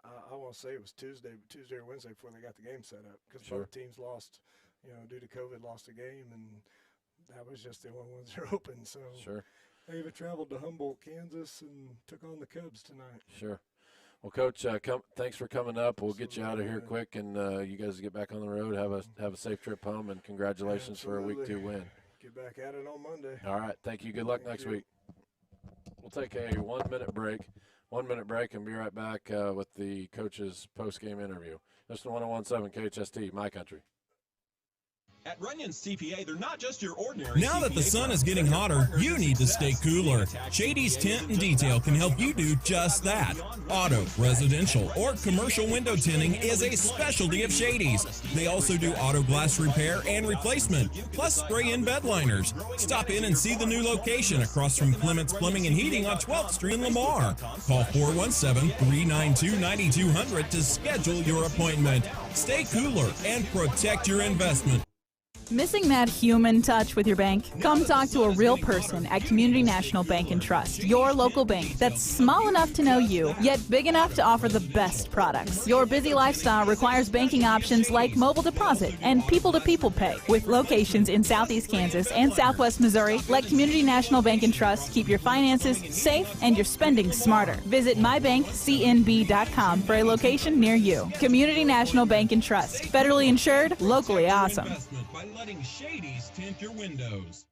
I want to say it was Tuesday or Wednesday before they got the game set up, because Sure. both teams lost, due to COVID, lost a game, and that was just the only ones that are open. So Sure. they even traveled to Humboldt, Kansas, and took on the Cubs tonight. Sure. Well, Coach, thanks for coming up. We'll get you out of here quick, and you guys get back on the road. Have a safe trip home, and congratulations for a Week 2 win. Get back at it on Monday. All right. Thank you. Good luck next week. We'll take a 1-minute break. 1-minute break and be right back with the coach's post-game interview. This is 101.7 KHST, My Country. At Runyon's CPA, they're not just your ordinary Now that the CPA sun firm. is getting They're hotter, partners you in need to success. stay cooler. Tax Shady's CPA Tint and with Detail can help you do just that. Auto, residential, or commercial window tinting is a specialty of Shady's. They also do auto glass repair and replacement, plus spray-in bed liners. Stop in and see the new location across from Clements Plumbing and Heating on 12th Street in Lamar. Call 417-392-9200 to schedule your appointment. Stay cooler and protect your investment. Missing that human touch with your bank? Come talk to a real person at Community National Bank and Trust, your local bank that's small enough to know you, yet big enough to offer the best products. Your busy lifestyle requires banking options like mobile deposit and people-to-people pay. With locations in Southeast Kansas and Southwest Missouri, let Community National Bank and Trust keep your finances safe and your spending smarter. Visit mybankcnb.com for a location near you. Community National Bank and Trust, federally insured, locally awesome. By letting Shady's tint your windows.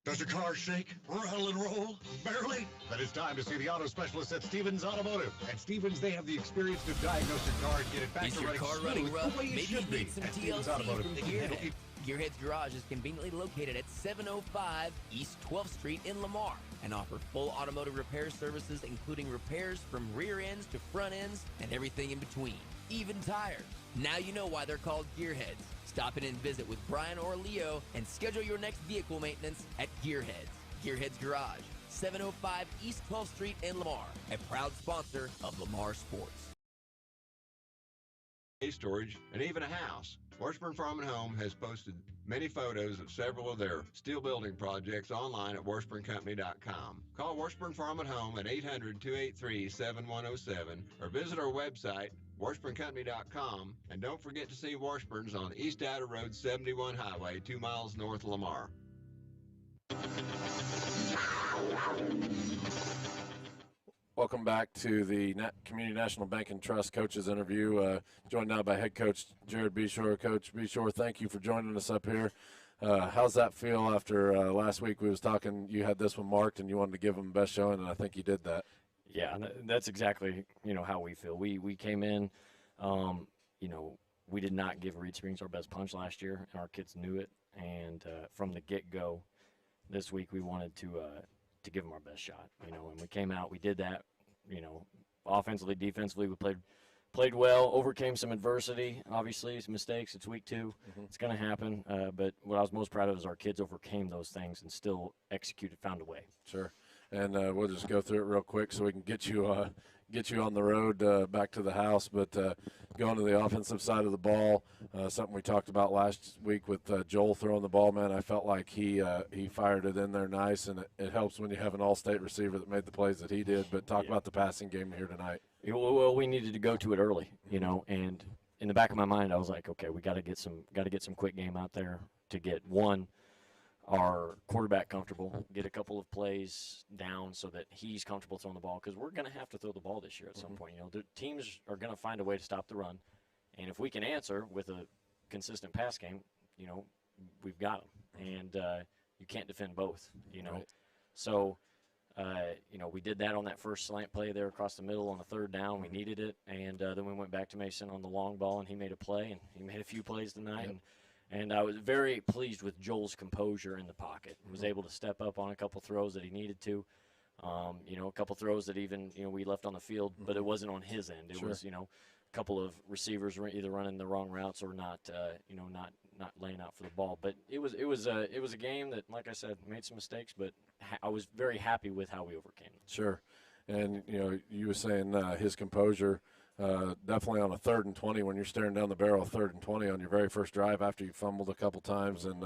Does your car shake, rattle, and roll? Barely? Then it's time to see the auto specialist at Stevens Automotive. At Stevens, they have the experience to diagnose your car and get it back Is to your running car smooth running the rough? way it Maybe you should be. need some At Stevens TLC Automotive, from they can help Gearhead. you. Gearhead's Garage is conveniently located at 705 East 12th Street in Lamar and offer full automotive repair services, including repairs from rear ends to front ends and everything in between, even tires. Now you know why they're called Gearheads. Stop in and visit with Brian or Leo and schedule your next vehicle maintenance at Gearheads. Gearhead's Garage, 705 East 12th Street in Lamar, a proud sponsor of Lamar Sports. Storage, and even a house. Washburn Farm and Home has posted many photos of several of their steel building projects online at washburncompany.com. Call Washburn Farm and Home at 800-283-7107 or visit our website, washburncompany.com, and don't forget to see Washburn's on East Outer Road 71 Highway, 2 miles north of Lamar. Welcome back to the Community National Bank and Trust coaches interview. Joined now by head coach Jared Beshear. Coach Beshear, thank you for joining us up here. How's that feel after last week we was talking, you had this one marked and you wanted to give them the best showing, and I think you did that. Yeah, that's exactly, how we feel. We came in, we did not give Reed Springs our best punch last year, and our kids knew it. And from the get-go, this week we wanted to give them our best shot, and we came out, we did that, offensively, defensively, we played well, overcame some adversity, obviously, some mistakes. It's week 2. It's going to happen, but what I was most proud of is our kids overcame those things and still executed, found a way. Sure. And we'll just go through it real quick so we can get you on the road back to the house. But going to the offensive side of the ball, something we talked about last week with Joel throwing the ball, man, I felt like he fired it in there nice, and it helps when you have an all-state receiver that made the plays that he did. But talk about the passing game here tonight. Well, we needed to go to it early, and in the back of my mind, I was like, okay, we got to get some quick game out there to get our quarterback comfortable, get a couple of plays down so that he's comfortable throwing the ball, because we're going to have to throw the ball this year at some point. The teams are going to find a way to stop the run, and if we can answer with a consistent pass game, we've got them, and you can't defend both, Right. So, we did that on that first slant play there across the middle on the third down. We needed it, and then we went back to Mason on the long ball, and he made a play, and he made a few plays tonight. Yep. And I was very pleased with Joel's composure in the pocket. He was able to step up on a couple throws that he needed to. A couple throws that even, we left on the field, but it wasn't on his end. It was, a couple of receivers were either running the wrong routes or not laying out for the ball. But it was a game that, like I said, made some mistakes, but I was very happy with how we overcame them. Sure. And, you were saying his composure, definitely on a 3rd and 20 when you're staring down the barrel of 3rd and 20 on your very first drive after you fumbled a couple times, and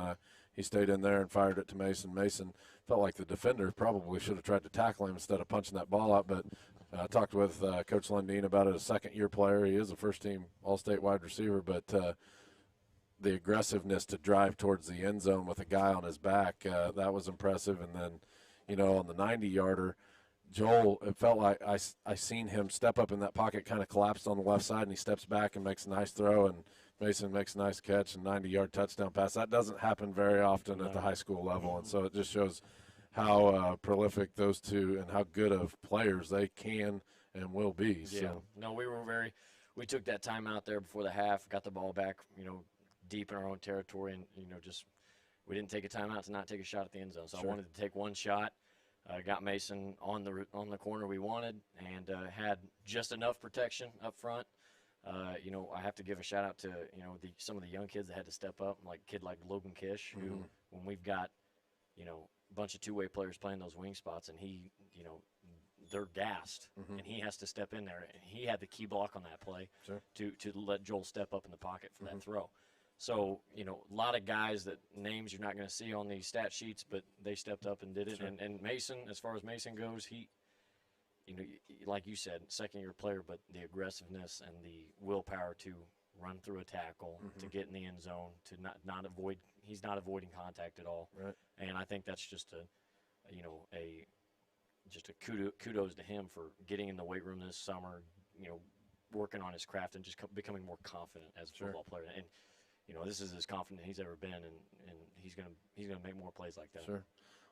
he stayed in there and fired it to Mason. Mason felt like the defender probably should have tried to tackle him instead of punching that ball out, but I talked with Coach Lundeen about it, a second-year player. He is a first-team All-State wide receiver, but the aggressiveness to drive towards the end zone with a guy on his back, that was impressive. And then, you know, on the 90-yarder, Joel, it felt like I seen him step up in that pocket, kind of collapsed on the left side, and he steps back and makes a nice throw, and Mason makes a nice catch and 90-yard touchdown pass. That doesn't happen very often at the high school level, and so it just shows how prolific those two and how good of players they can and will be. Yeah. So. No, we took that time out there before the half, got the ball back, you know, deep in our own territory, and, you know, just we didn't take a timeout to not take a shot at the end zone. So Sure. I wanted to take one shot. Got Mason on the corner we wanted, and had just enough protection up front. You know, I have to give a shout out to, you know, some of the young kids that had to step up, like a kid like Logan Kish, who, when we've got, you know, a bunch of two-way players playing those wing spots, and he, you know, they're gassed, and he has to step in there. And he had the key block on that play to let Joel step up in the pocket for that throw. So, you know, a lot of guys that names you're not going to see on these stat sheets, but they stepped up and did it. Sure. And Mason, as far as Mason goes, he, you know, like you said, second-year player, but the aggressiveness and the willpower to run through a tackle, to get in the end zone, to not avoid – he's not avoiding contact at all. Right. And I think that's just just a kudos to him for getting in the weight room this summer, you know, working on his craft and just becoming more confident as a football player. And, you know, this is as confident he's ever been, and he's gonna make more plays like that. Sure.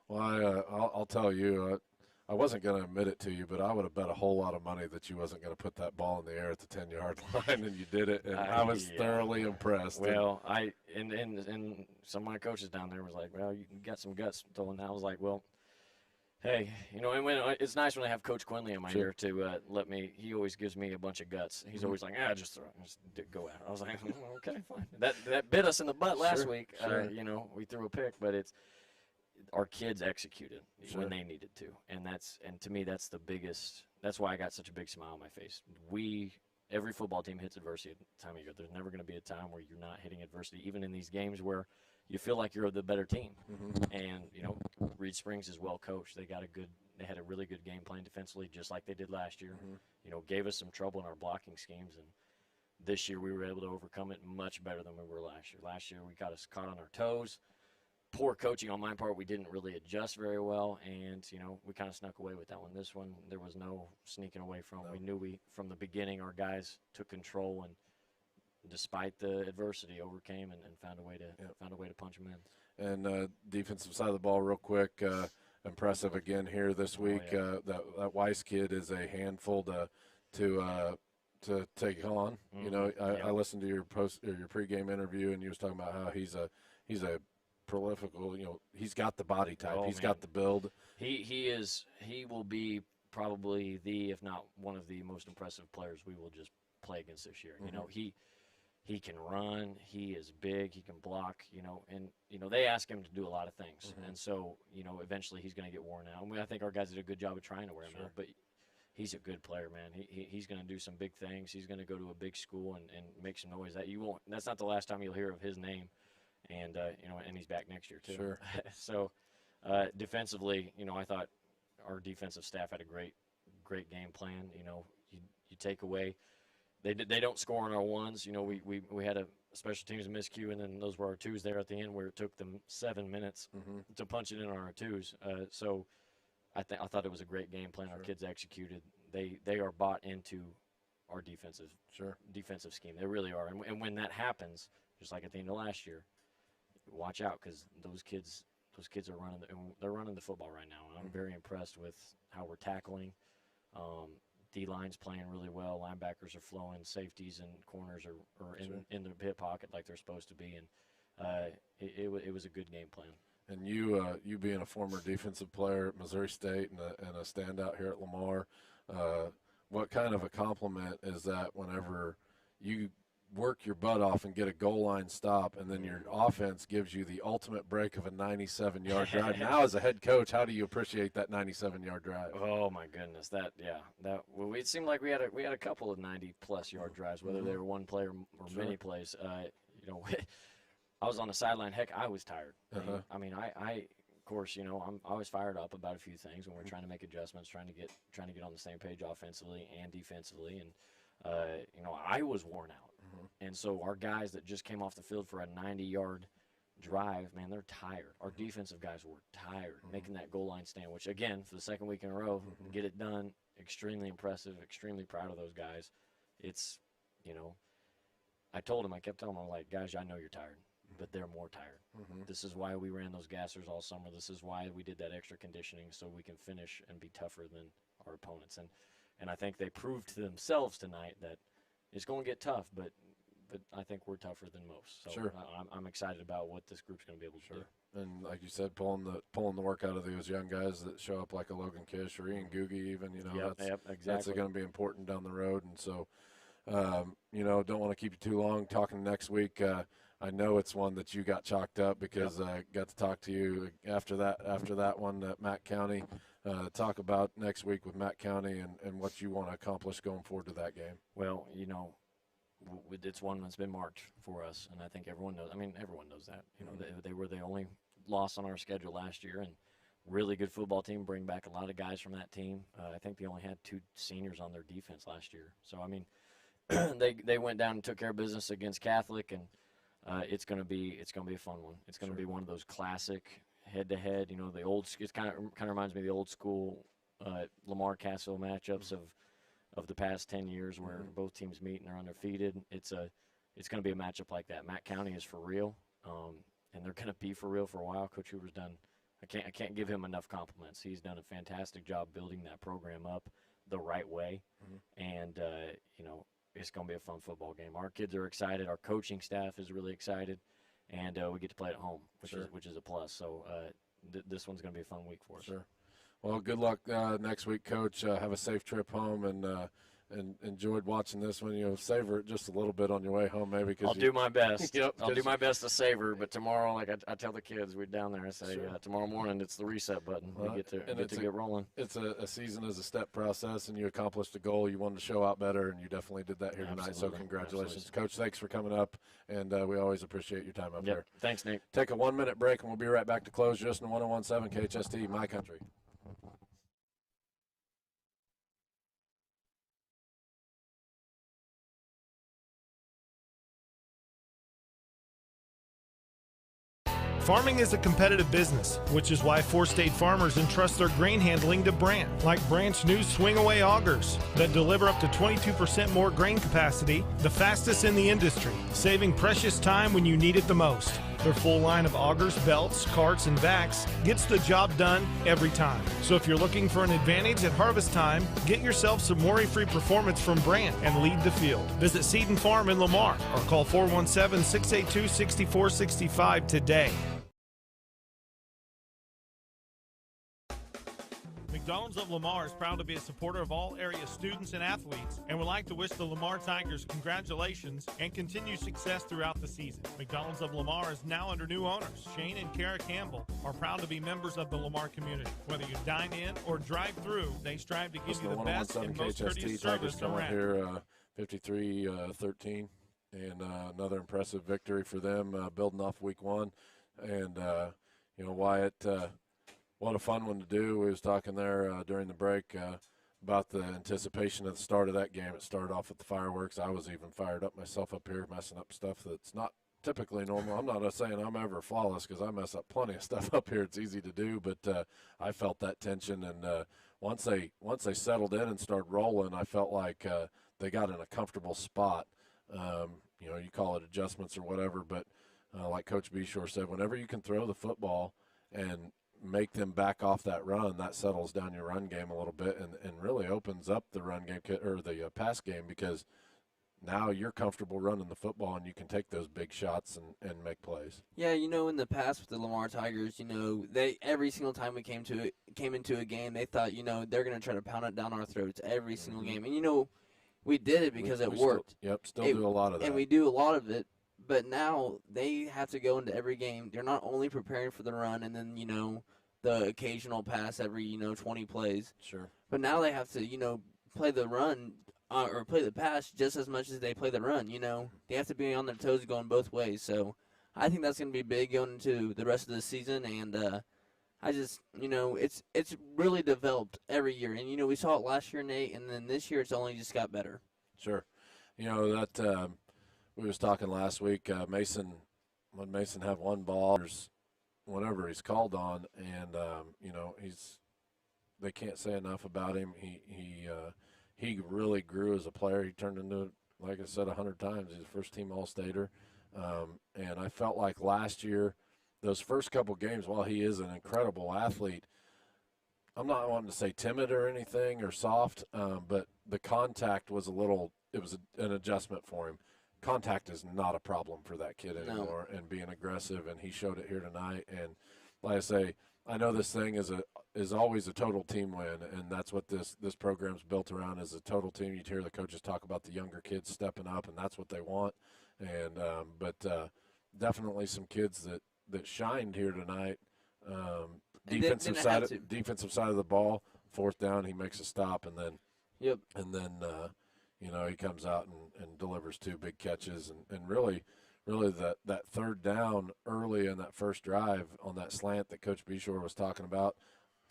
Well, I'll tell you, I wasn't going to admit it to you, but I would have bet a whole lot of money that you wasn't going to put that ball in the air at the 10-yard line, and you did it, and I was thoroughly impressed. Well, and some of my coaches down there was like, well, you got some guts throwing that. I was like, well, hey, you know, and when it's nice when I have Coach Quinley in my ear to let me. He always gives me a bunch of guts. He's always like, just throw it, just go at it. I was like, okay, fine. That bit us in the butt last week. You know, we threw a pick, but it's our kids executed when they needed to, and to me that's the biggest. That's why I got such a big smile on my face. Every football team hits adversity at the time of year. There's never going to be a time where you're not hitting adversity, even in these games where you feel like you're the better team. And, you know, Reed Springs is well coached. They had a really good game plan defensively, just like they did last year. You know, gave us some trouble in our blocking schemes, and this year we were able to overcome it much better than we were last year. Last year we got us caught on our toes. Poor coaching on my part. We didn't really adjust very well, and, you know, we kind of snuck away with that one. This one, there was no sneaking away from. We knew from the beginning our guys took control, and despite the adversity, overcame and found a way to punch them in. And defensive side of the ball, real quick, impressive again here this week. That Weiss kid is a handful to take on. You know, I listened to your pregame interview, and you was talking about how he's a prolific. You know, he's got the body type. He's got the build. He will be probably if not one of the most impressive players we will just play against this year. You know, he can run. He is big. He can block. You know, and you know they ask him to do a lot of things, and so you know eventually he's going to get worn out. I think our guys did a good job of trying to wear him out, but he's a good player, man. He's going to do some big things. He's going to go to a big school and make some noise. That's not the last time you'll hear of his name. And you know, and he's back next year too. Sure. So defensively, you know, I thought our defensive staff had a great game plan. You know, you take away, they don't score on our ones. You know, we had a special teams miscue, and then those were our twos there at the end, where it took them 7 minutes to punch it in on our twos. So I thought it was a great game plan. Our kids executed. They are bought into our defensive scheme. They really are. And when that happens, just like at the end of last year, watch out, because those kids are running the football right now. And I'm very impressed with how we're tackling. D-line's playing really well. Linebackers are flowing. Safeties and corners are in the hip pocket like they're supposed to be. And it was a good game plan. And you being a former defensive player at Missouri State and a standout here at Lamar, what kind of a compliment is that whenever you work your butt off and get a goal line stop, and then your offense gives you the ultimate break of a 97-yard drive? Now, as a head coach, how do you appreciate that 97-yard drive? Oh my goodness, it seemed like we had a couple of 90-plus yard drives, whether they were one play or many plays. You know, I was on the sideline. Heck, I was tired. Uh-huh. I mean, of course, you know, I'm always fired up about a few things when we're trying to make adjustments, trying to get on the same page offensively and defensively. And, you know, I was worn out. And so our guys that just came off the field for a 90-yard drive, man, they're tired. Our defensive guys were tired making that goal line stand, which, again, for the second week in a row, get it done. Extremely impressive, extremely proud of those guys. It's, you know, I kept telling them, I'm like, guys, I know you're tired, but they're more tired. This is why we ran those gassers all summer. This is why we did that extra conditioning, so we can finish and be tougher than our opponents. And I think they proved to themselves tonight that it's going to get tough, but I think we're tougher than most. So Sure. I'm excited about what this group's going to be able to do. And like you said, pulling the work out of those young guys that show up like a Logan Kish or Ian Googie even, you know, exactly. That's going to be important down the road. And so, you know, don't want to keep you too long talking next week. I know it's one that you got chalked up because I got to talk to you after that one at Mack County. Talk about next week with Mack County and what you want to accomplish going forward to that game. Well, you know, it's one that's been marked for us, and I think everyone knows. I mean, everyone knows that. You know, they were the only loss on our schedule last year, and really good football team. Bring back a lot of guys from that team. I think they only had 2 seniors on their defense last year. So I mean, they went down and took care of business against Catholic, and it's going to be a fun one. It's going to be one of those classic head-to-head. You know, the old. It kind of reminds me of the old school Lamar Cassville matchups of the past 10 years where both teams meet and they're undefeated. It's going to be a matchup like that. Mack County is for real, and they're going to be for real for a while. Coach Hoover's done. I can't give him enough compliments. He's done a fantastic job building that program up the right way, and you know, it's going to be a fun football game. Our kids are excited. Our coaching staff is really excited, and we get to play at home, which is a plus. So this one's going to be a fun week for us. Sure. Well, good luck next week, Coach. Have a safe trip home, and enjoyed watching this one. You know, savor it just a little bit on your way home, maybe. I'll do my best. I'll do my best to savor. But tomorrow, like I tell the kids, we're down there. I say tomorrow morning it's the reset button. We get to get rolling. It's a season as a step process, and you accomplished a goal. You wanted to show out better, and you definitely did that here tonight. So congratulations, Coach. Thanks for coming up, and we always appreciate your time up there. Thanks, Nate. Take a 1-minute break, and we'll be right back to close. Just in 101.7 KHST, My Country. Farming is a competitive business, which is why 4-state farmers entrust their grain handling to Brandt, like Brandt's new swing-away augers that deliver up to 22% more grain capacity, the fastest in the industry, saving precious time when you need it the most. Their full line of augers, belts, carts, and vacs gets the job done every time. So if you're looking for an advantage at harvest time, get yourself some worry-free performance from Brandt and lead the field. Visit Seed and Farm in Lamar or call 417-682-6465 today. McDonald's of Lamar is proud to be a supporter of all area students and athletes and would like to wish the Lamar Tigers congratulations and continued success throughout the season. McDonald's of Lamar is now under new owners. Shane and Kara Campbell are proud to be members of the Lamar community. Whether you dine in or drive through, they strive to give you the best and most courteous service around. Here, 53-13, and another impressive victory for them, building off week 1. And, you know, Wyatt, what a fun one to do. We was talking there during the break about the anticipation at the start of that game. It started off with the fireworks. I was even fired up myself up here, messing up stuff that's not typically normal. I'm not saying I'm ever flawless because I mess up plenty of stuff up here. It's easy to do, but I felt that tension. And once they settled in and started rolling, I felt like they got in a comfortable spot. You know, you call it adjustments or whatever, but like Coach Beshear said, whenever you can throw the football and make them back off that run, that settles down your run game a little bit and really opens up the run game or the pass game, because now you're comfortable running the football and you can take those big shots and make plays. Yeah, you know, in the past with the Lamar Tigers, you know, they every single time we came into a game, they thought, you know, they're going to try to pound it down our throats every single game. And, you know, we did it because it worked. Still do a lot of that. And we do a lot of it. But now they have to go into every game. They're not only preparing for the run and then, you know, the occasional pass every, you know, 20 plays. Sure. But now they have to, you know, play the run or play the pass just as much as they play the run, you know. They have to be on their toes going both ways. So I think that's going to be big going into the rest of the season, and I just, it's really developed every year. And, we saw it last year, Nate, and then this year it's only just got better. Sure. That we was talking last week, Mason have one ball, whenever he's called on, and, they can't say enough about him. He really grew as a player. He turned into, like I said, 100 times. He's a first-team All-Stater. And I felt like last year, those first couple games, while he is an incredible athlete, I'm not wanting to say timid or anything or soft, but the contact was an adjustment for him. Contact is not a problem for that kid anymore, and being aggressive, and he showed it here tonight. And like I say, I know this thing is always a total team win, and that's what this program's built around, is a total team. You'd hear the coaches talk about the younger kids stepping up, and that's what they want. And but definitely some kids that shined here tonight. Defensive side of the ball, fourth down, he makes a stop, and then he comes out and delivers 2 big catches, and really that third down early in that first drive on that slant that Coach Beshear was talking about,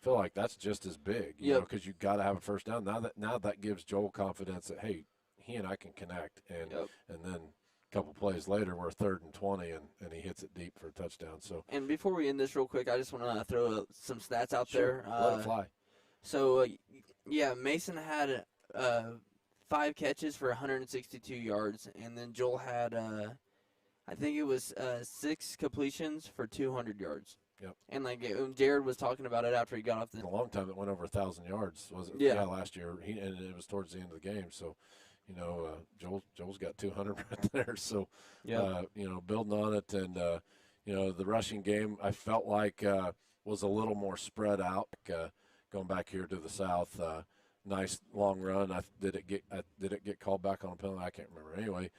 I feel like that's just as big, because you got to have a first down. Now that gives Joel confidence that, hey, he and I can connect, and then a couple plays later, we're 3rd and 20, and he hits it deep for a touchdown. So, and before we end this real quick, I just want to throw some stats out there. Let it fly. So, Mason had 5 catches for 162 yards, and then Joel had, I think it was 6 completions for 200 yards. Yep. And Jared was talking about it after he got off a long time it went over 1,000 yards, was it? Yeah, last year. And it was towards the end of the game. So, Joel's got 200 right there. So, building on it, and the rushing game I felt like was a little more spread out. Going back here to the south, nice long run. Did it get called back on a penalty? I can't remember. Anyway,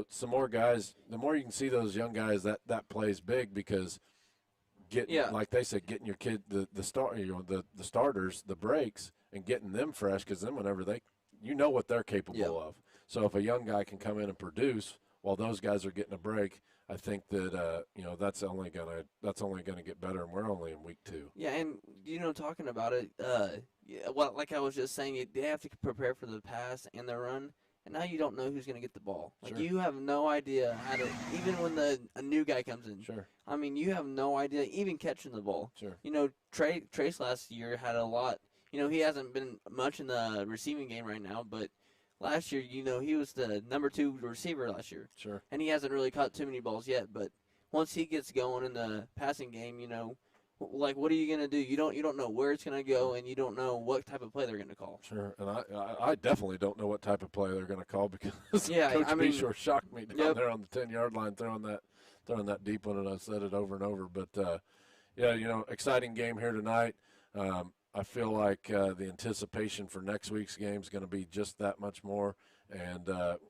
some more guys. The more you can see those young guys, that plays big, because like they said, getting your kid the starters, the breaks, and getting them fresh, because then whenever what they're capable of. So if a young guy can come in and produce while those guys are getting a break, I think that that's only gonna get better, and we're only in week 2. Yeah, and talking about it, like I was just saying, they have to prepare for the pass and the run, and now you don't know who's gonna get the ball. Like, you have no idea how to, even when a new guy comes in. Sure. I mean, you have no idea even catching the ball. Sure. Trace last year had a lot. He hasn't been much in the receiving game right now, but last year, he was the number 2 receiver last year. Sure. And he hasn't really caught too many balls yet, but once he gets going in the passing game, like, what are you going to do? You don't know where it's going to go, and you don't know what type of play they're going to call. Sure. And I definitely don't know what type of play they're going to call, because Coach Beshear shocked me down there on the 10-yard line throwing that deep one, and I've said it over and over. But, exciting game here tonight. I feel like the anticipation for next week's game is going to be just that much more. And,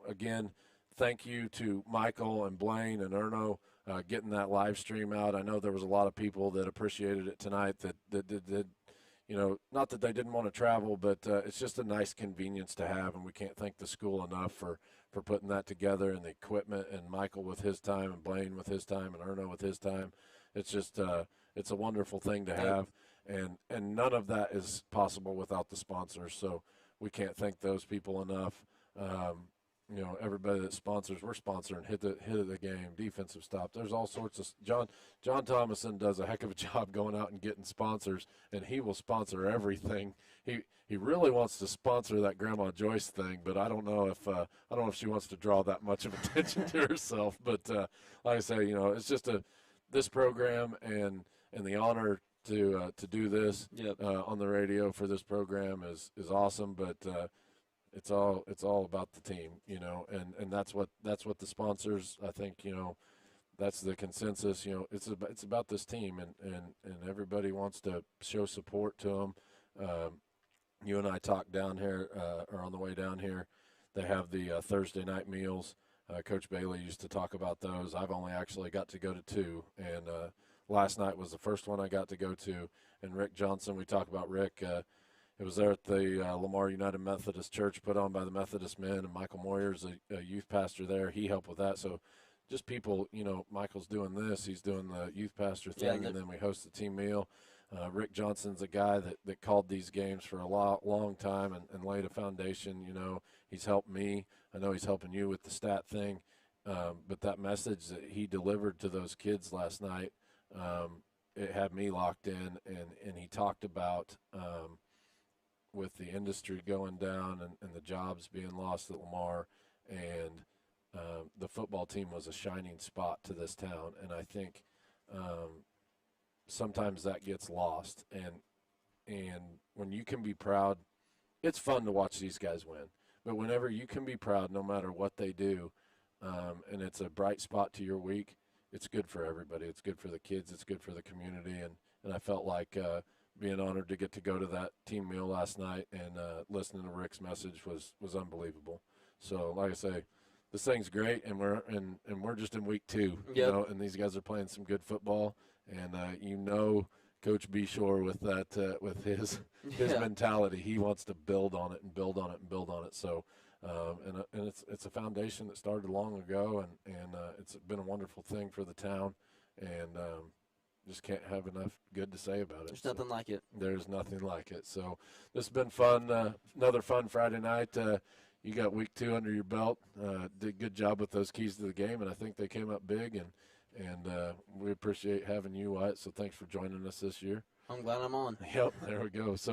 again, thank you to Michael and Blaine and Erno getting that live stream out. I know there was a lot of people that appreciated it tonight that did, not that they didn't want to travel, but it's just a nice convenience to have, and we can't thank the school enough for putting that together, and the equipment, and Michael with his time, and Blaine with his time, and Erno with his time. It's just it's a wonderful thing to have. And none of that is possible without the sponsors, so we can't thank those people enough. Everybody that sponsors, we're sponsoring hit of the game, defensive stop. There's all sorts of John Thomason does a heck of a job going out and getting sponsors, and he will sponsor everything. He really wants to sponsor that Grandma Joyce thing, but I don't know if she wants to draw that much of attention to herself. But like I say, it's just this program and the honor to do this on the radio for this program is awesome, but it's all about the team, and that's what the sponsors, I think, that's the consensus. It's about this team, and everybody wants to show support to them. You and I talked down here, or on the way down here. They have the Thursday night meals. Coach Bailey used to talk about those. I've only actually got to go to 2, and last night was the first one I got to go to. And Rick Johnson, we talk about Rick. It was there at the Lamar United Methodist Church, put on by the Methodist men, and Michael Moyer's a youth pastor there. He helped with that. So just people, Michael's doing this, he's doing the youth pastor thing, and then we host the team meal. Rick Johnson's a guy that called these games for a long time and laid a foundation. He's helped me. I know he's helping you with the stat thing. But that message that he delivered to those kids last night, it had me locked in. And he talked about with the industry going down and the jobs being lost at Lamar, and the football team was a shining spot to this town. And I think sometimes that gets lost. And when you can be proud, it's fun to watch these guys win. But whenever you can be proud, no matter what they do, and it's a bright spot to your week, it's good for everybody. It's good for the kids. It's good for the community. And I felt like being honored to get to go to that team meal last night and listening to Rick's message was unbelievable. So, like I say, this thing's great, and we're just in week 2, and these guys are playing some good football. And Coach Beshear with that with his mentality, he wants to build on it and build on it and build on it. So, and it's a foundation that started long ago, and it's been a wonderful thing for the town, and just can't have enough good to say about it. There's nothing like it. There's nothing like it. So this has been fun. Another fun Friday night. You got week 2 under your belt. Did a good job with those keys to the game, and I think they came up big. And we appreciate having you, Wyatt. So thanks for joining us this year. I'm glad I'm on. Yep, there we go. So.